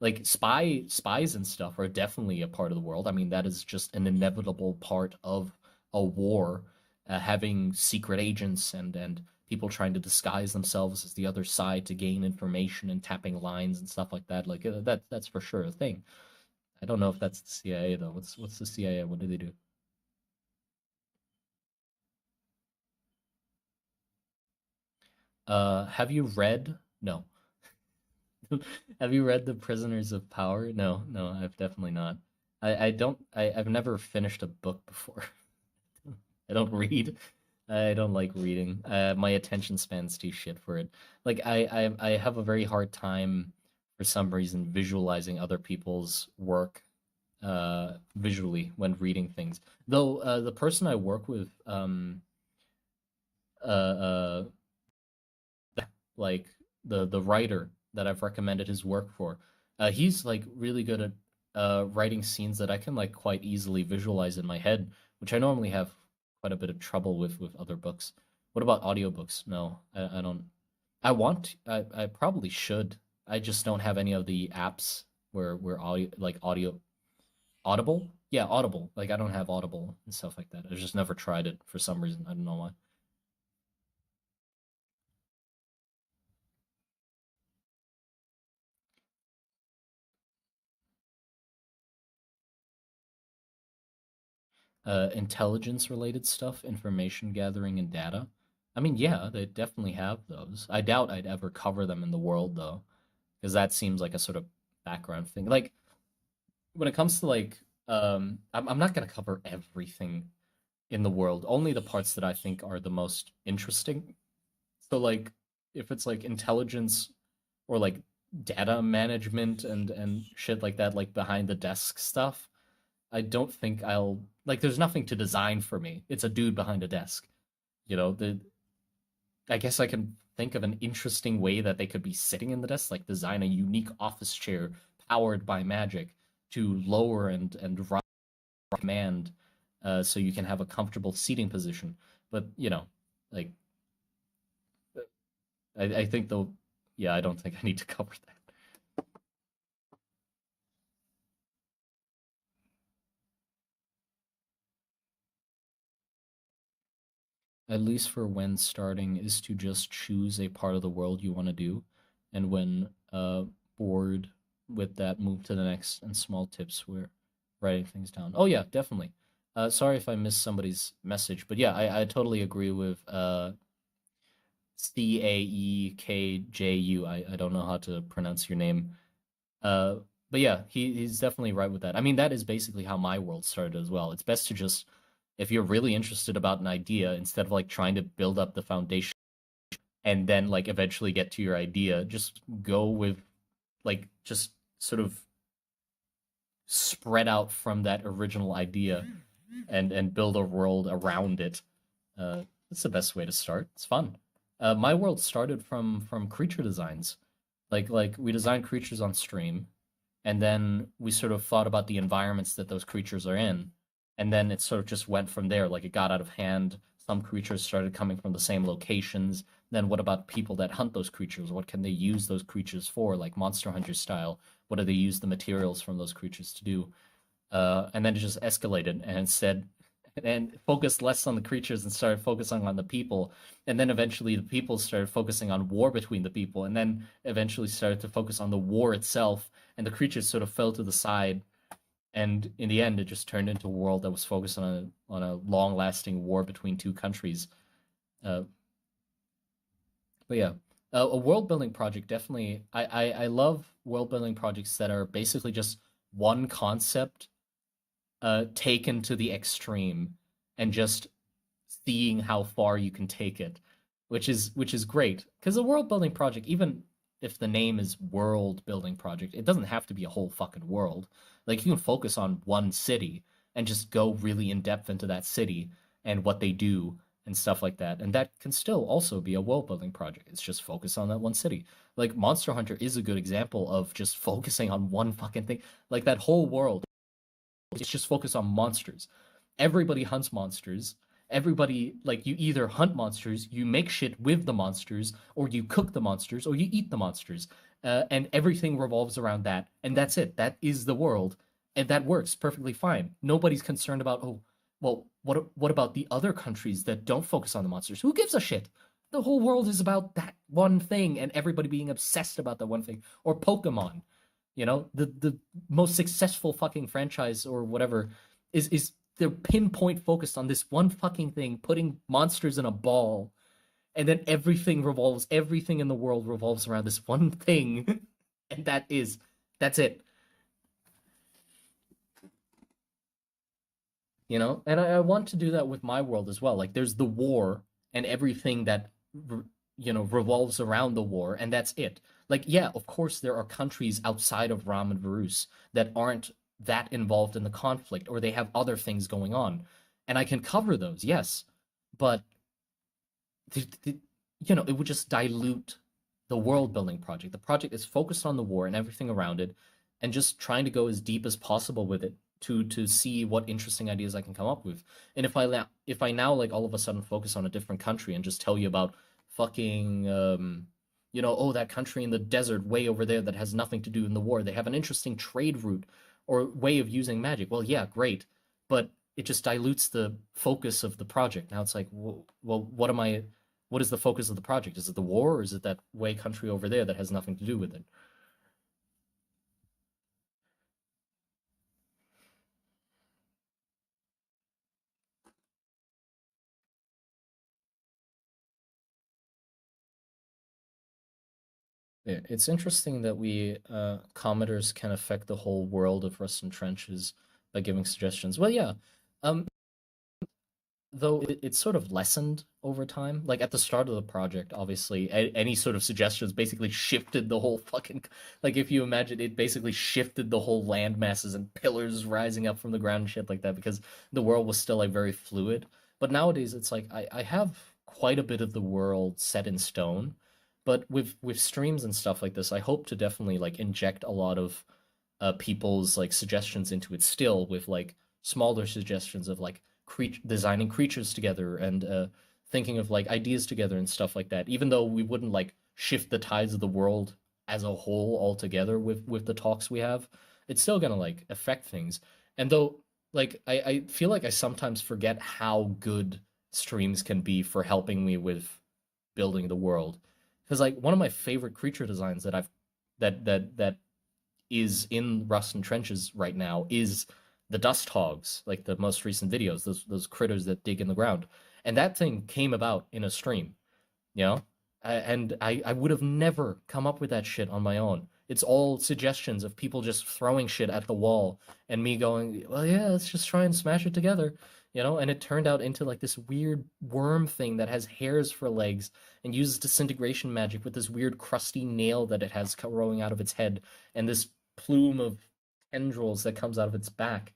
Like spies and stuff are definitely a part of the world. I mean, that is just an inevitable part of a war, having secret agents and people trying to disguise themselves as the other side to gain information and tapping lines and stuff like that. Like that's for sure a thing. I don't know if that's the CIA though. What's the CIA? What do they do? Have you read? No. Have you read The Prisoners of Power? No, no, I've definitely not. I don't I've never finished a book before. I don't read. I don't like reading. My attention span's too shit for it. Like I have a very hard time for some reason visualizing other people's work visually when reading things. Though the person I work with uh uh like the writer that I've recommended his work for. He's like really good at writing scenes that I can like quite easily visualize in my head, which I normally have quite a bit of trouble with other books. What about audiobooks? No, I don't. I probably should. I just don't have any of the apps where audio Audible. Yeah, Audible. Like I don't have Audible and stuff like that. I just never tried it for some reason. I don't know why. Intelligence related stuff, information gathering and data. I mean, yeah, they definitely have those. I doubt I'd ever cover them in the world though, because that seems like a sort of background thing. Like when it comes to like, I'm not gonna cover everything in the world, only the parts that I think are the most interesting. So like, if it's like intelligence or like data management and shit like that, like behind the desk stuff, I don't think I'll like there's nothing to design for me. It's a dude behind a desk. You know, the I guess I can think of an interesting way that they could be sitting in the desk, like design a unique office chair powered by magic to lower and rise command so you can have a comfortable seating position. But, you know, like I think though yeah, I don't think I need to cover that. At least for when starting, is to just choose a part of the world you want to do, and when bored with that, move to the next. And small tips where writing things down. Oh yeah, definitely. Sorry if I missed somebody's message, but yeah, I totally agree with Caekju. I don't know how to pronounce your name. Uh, but yeah, he's definitely right with that. I mean, that is basically how my world started as well. It's best to just, if you're really interested about an idea, instead of like trying to build up the foundation and then like eventually get to your idea, just go with like just sort of spread out from that original idea and build a world around it. That's the best way to start. It's fun. My world started from creature designs. Like we designed creatures on stream, and then we sort of thought about the environments that those creatures are in, and then it sort of just went from there. Like it got out of hand. Some creatures started coming from the same locations. Then what about people that hunt those creatures? What can they use those creatures for, like Monster Hunter style? What do they use the materials from those creatures to do? And then it just escalated and said, and focused less on the creatures and started focusing on the people. And then eventually the people started focusing on war between the people, and then eventually started to focus on the war itself. And the creatures sort of fell to the side. And in the end, it just turned into a world that was focused on a long lasting war between two countries. Uh, but yeah, a world building project definitely. I love world building projects that are basically just one concept taken to the extreme and just seeing how far you can take it, which is great. Because a world building project, even if the name is world building project, it doesn't have to be a whole fucking world. Like you can focus on one city and just go really in depth into that city and what they do and stuff like that. And that can still also be a world building project. It's just focused on that one city. Like Monster Hunter is a good example of just focusing on one fucking thing. Like that whole world, it's just focused on monsters. Everybody hunts monsters. Everybody, like, you either hunt monsters, you make shit with the monsters, or you cook the monsters, or you eat the monsters. And everything revolves around that. And that's it. That is the world. And that works perfectly fine. Nobody's concerned about, oh, well, what about the other countries that don't focus on the monsters? Who gives a shit? The whole world is about that one thing and everybody being obsessed about that one thing. Or Pokemon. The most successful fucking franchise or whatever is they're pinpoint focused on this one fucking thing, putting monsters in a ball, and then everything in the world revolves around this one thing, and that's it. And I want to do that with my world as well. Like there's the war and everything that revolves around the war, and that's it. Like, yeah, of course there are countries outside of Ram and Varus that aren't that involved in the conflict, or they have other things going on, and I can cover those, yes, but it would just dilute the world building project. The project is focused on the war and everything around it, and just trying to go as deep as possible with it to see what interesting ideas I can come up with. And if I now like all of a sudden focus on a different country and just tell you about fucking oh, that country in the desert way over there that has nothing to do in the war, they have an interesting trade route or way of using magic. Well, yeah, great, but it just dilutes the focus of the project. Now it's like, well, what is the focus of the project? Is it the war, or is it that way country over there that has nothing to do with it? Yeah, it's interesting that we commenters can affect the whole world of Rust and Trenches by giving suggestions. Well, yeah. Though it's sort of lessened over time. Like at the start of the project, obviously, any sort of suggestions basically shifted the whole fucking. Like if you imagine, it basically shifted the whole land masses and pillars rising up from the ground and shit like that, because the world was still like very fluid. But nowadays, it's like I have quite a bit of the world set in stone. But with streams and stuff like this, I hope to definitely like inject a lot of people's like suggestions into it still, with like smaller suggestions of like designing creatures together and thinking of like ideas together and stuff like that. Even though we wouldn't like shift the tides of the world as a whole altogether with the talks we have, it's still gonna like affect things. And though like I feel like I sometimes forget how good streams can be for helping me with building the world. Because like one of my favorite creature designs that is in Rust and Trenches right now is the dust hogs, like the most recent videos, those critters that dig in the ground. And that thing came about in a stream, you know? And I would have never come up with that shit on my own. It's all suggestions of people just throwing shit at the wall and me going, well, yeah, let's just try and smash it together, And it turned out into like this weird worm thing that has hairs for legs and uses disintegration magic with this weird crusty nail that it has growing out of its head and this plume of tendrils that comes out of its back.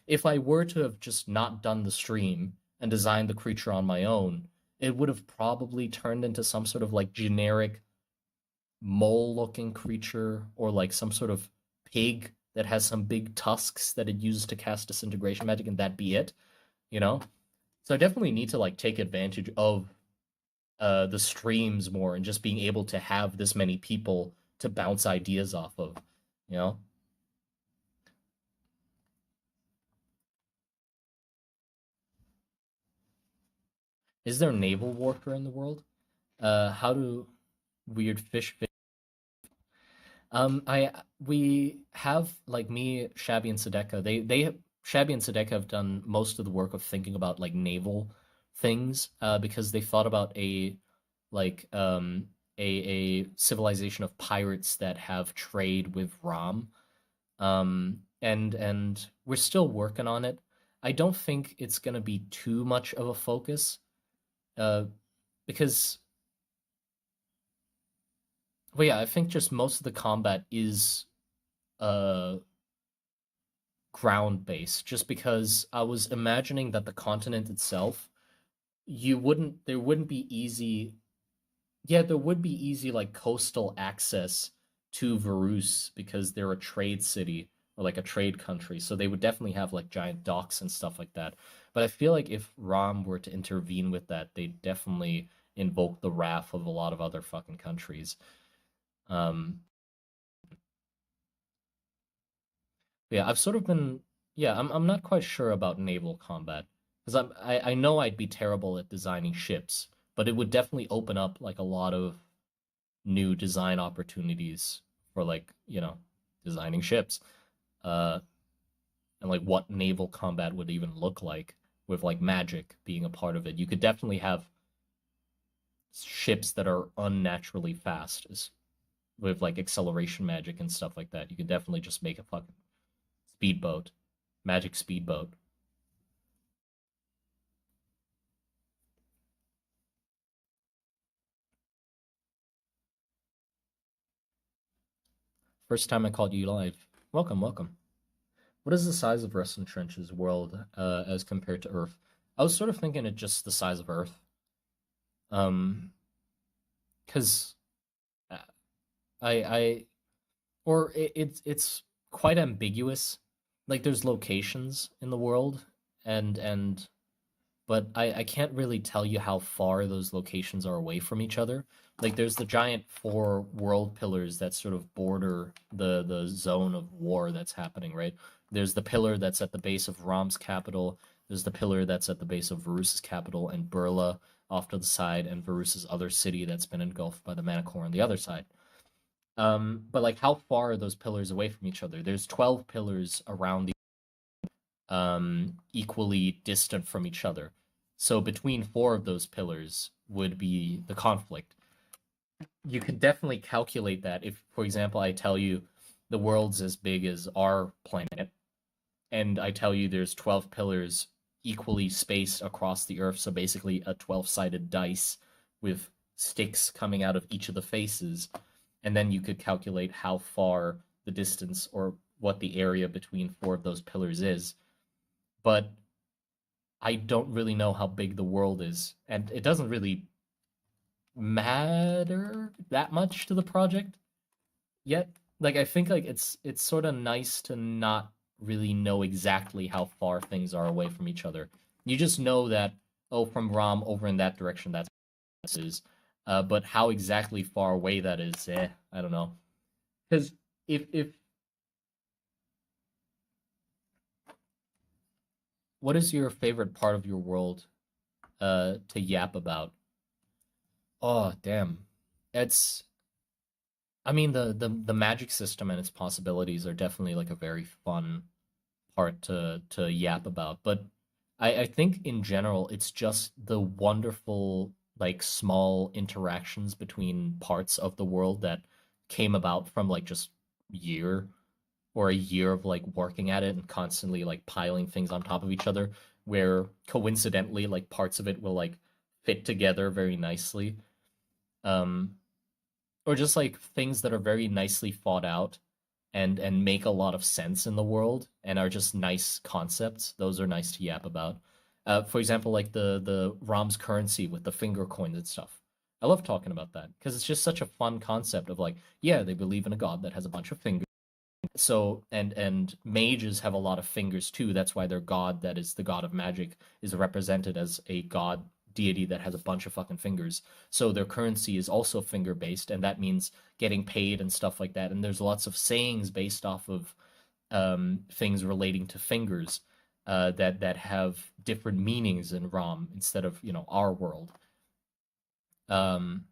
If I were to have just not done the stream and designed the creature on my own, it would have probably turned into some sort of like generic mole looking creature, or like some sort of pig that has some big tusks that it uses to cast disintegration magic, and that be it, you know? So I definitely need to like take advantage of the streams more and just being able to have this many people to bounce ideas off of, you know? Is there naval warfare in the world? How do weird fish fit? I we have like me, Shabby, and Sedeka. Shabby and Sedeka have done most of the work of thinking about like naval things, because they thought about like a civilization of pirates that have trade with Ram. And we're still working on it. I don't think it's gonna be too much of a focus, uh, because well, yeah, I think just most of the combat is uh ground based, just because I was imagining that the continent itself there wouldn't be easy. Yeah, there would be easy like coastal access to Varus because they're a trade city or like a trade country. So they would definitely have like giant docks and stuff like that. But I feel like if Rom were to intervene with that, they'd definitely invoke the wrath of a lot of other fucking countries. Um, yeah, I've sort of been yeah, I'm not quite sure about naval combat because I know I'd be terrible at designing ships, but it would definitely open up like a lot of new design opportunities for like, designing ships. Uh and like what naval combat would even look like with like magic being a part of it. You could definitely have ships that are unnaturally fast with like acceleration magic and stuff like that. You could definitely just make a fucking speedboat, magic speedboat. First time I called you live. Welcome, welcome. What is the size of Wrestling Trench's world as compared to Earth? I was sort of thinking it just the size of Earth. Um, because I or it's quite ambiguous. Like there's locations in the world, and but I can't really tell you how far those locations are away from each other. Like there's the giant four world pillars that sort of border the zone of war that's happening, right? There's the pillar that's at the base of Rom's capital. There's the pillar that's at the base of Varus's capital and Burla off to the side, and Varus's other city that's been engulfed by the Manticore on the other side. But like how far are those pillars away from each other? There's 12 pillars around the equally distant from each other. So between four of those pillars would be the conflict. You could definitely calculate that if, for example, I tell you the world's as big as our planet, and I tell you there's 12 pillars equally spaced across the Earth, so basically a 12-sided dice with sticks coming out of each of the faces, and then you could calculate how far the distance or what the area between four of those pillars is. But I don't really know how big the world is, and it doesn't really matter that much to the project yet. Like I think like it's sort of nice to not really know exactly how far things are away from each other. You just know that oh, from Rom over in that direction that's is. But how exactly far away that is, I don't know. Because if what is your favorite part of your world to yap about? Oh, damn. It's I mean the magic system and its possibilities are definitely like a very fun part to yap about. But I think in general it's just the wonderful like small interactions between parts of the world that came about from like just year or a year of like working at it and constantly like piling things on top of each other where coincidentally like parts of it will like fit together very nicely. Um or just like things that are very nicely thought out and make a lot of sense in the world and are just nice concepts. Those are nice to yap about. For example, like the Rom's currency with the finger coins and stuff. I love talking about that because it's just such a fun concept of like, yeah, they believe in a god that has a bunch of fingers. So and mages have a lot of fingers too. That's why their god that is the god of magic is represented as a god deity that has a bunch of fucking fingers. So their currency is also finger based, and that means getting paid and stuff like that. And there's lots of sayings based off of things relating to fingers that have different meanings in Rom instead of our world. Um,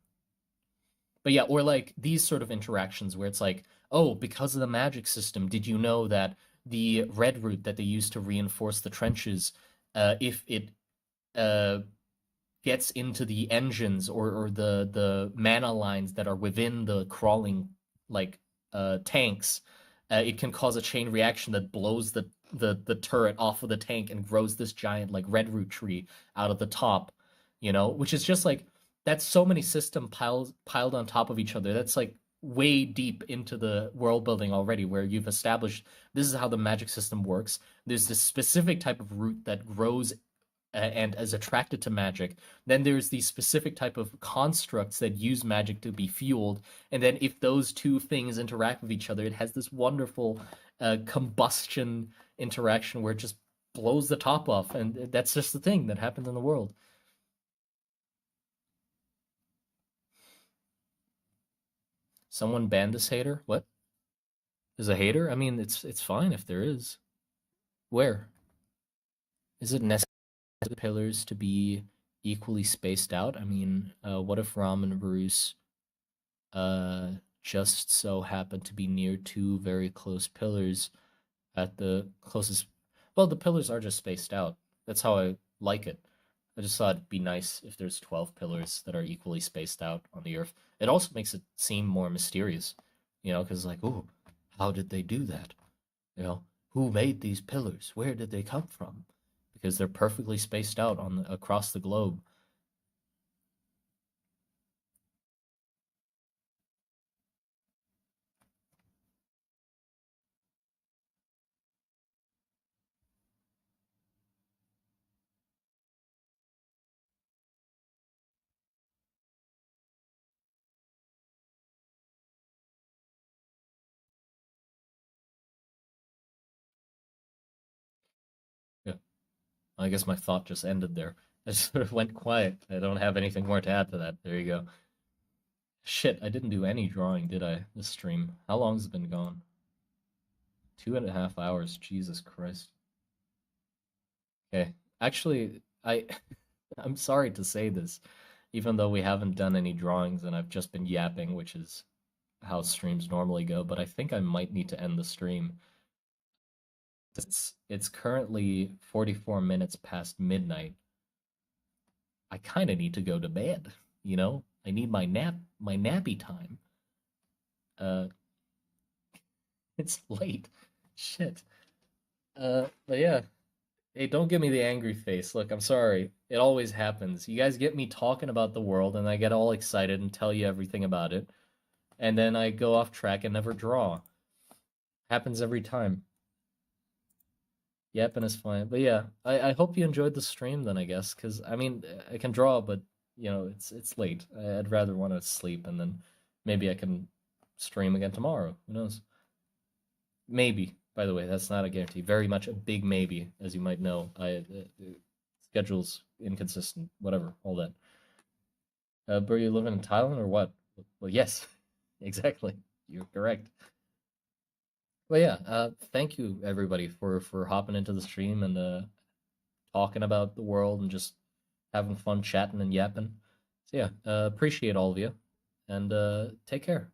but yeah, or like these sort of interactions where it's like, oh, because of the magic system, did you know that the red root that they use to reinforce the trenches, if it uh, gets into the engines or the mana lines that are within the crawling like tanks, it can cause a chain reaction that blows the turret off of the tank and grows this giant like red root tree out of the top, which is just like that's so many system piled on top of each other. That's like way deep into the world building already where you've established this is how the magic system works. There's this specific type of root that grows and is attracted to magic. Then there's these specific type of constructs that use magic to be fueled, and then if those two things interact with each other, it has this wonderful combustion interaction where it just blows the top off, and that's just the thing that happens in the world. Someone banned this hater. What is a hater? I mean, it's fine if there is. Where is it necessary for the pillars to be equally spaced out? I mean, what if Ram and Bruce uh, just so happen to be near two very close pillars at the closest? Well, the pillars are just spaced out. That's how I like it. I just thought it'd be nice if there's 12 pillars that are equally spaced out on the Earth. It also makes it seem more mysterious, because like, oh, how did they do that? You know, who made these pillars? Where did they come from? Because they're perfectly spaced out across the globe. Yeah, I guess my thought just ended there. I just sort of went quiet. I don't have anything more to add to that. There you go. Shit, I didn't do any drawing, did I? This stream. How long has it been gone? 2.5 hours. Jesus Christ. Okay. Actually, I'm sorry to say this, even though we haven't done any drawings and I've just been yapping, which is how streams normally go, but I think I might need to end the stream. It's currently 44 minutes past midnight. I kind of need to go to bed, you know? I need my nappy time. Uh it's late. Shit. But yeah. Hey, don't give me the angry face. Look, I'm sorry. It always happens. You guys get me talking about the world and I get all excited and tell you everything about it, and then I go off track and never draw. Happens every time. Yapping is fine. But yeah, I hope you enjoyed the stream then, I guess, because I mean, I can draw, but it's late. I'd rather want to sleep, and then maybe I can stream again tomorrow. Who knows? Maybe. By the way, that's not a guarantee. Very much a big maybe, as you might know. Schedule's inconsistent, whatever, all that. But you living in Thailand or what? Well, yes, exactly. You're correct. Well, yeah. Thank you everybody for hopping into the stream and talking about the world and just having fun chatting and yapping. So yeah, appreciate all of you, and take care.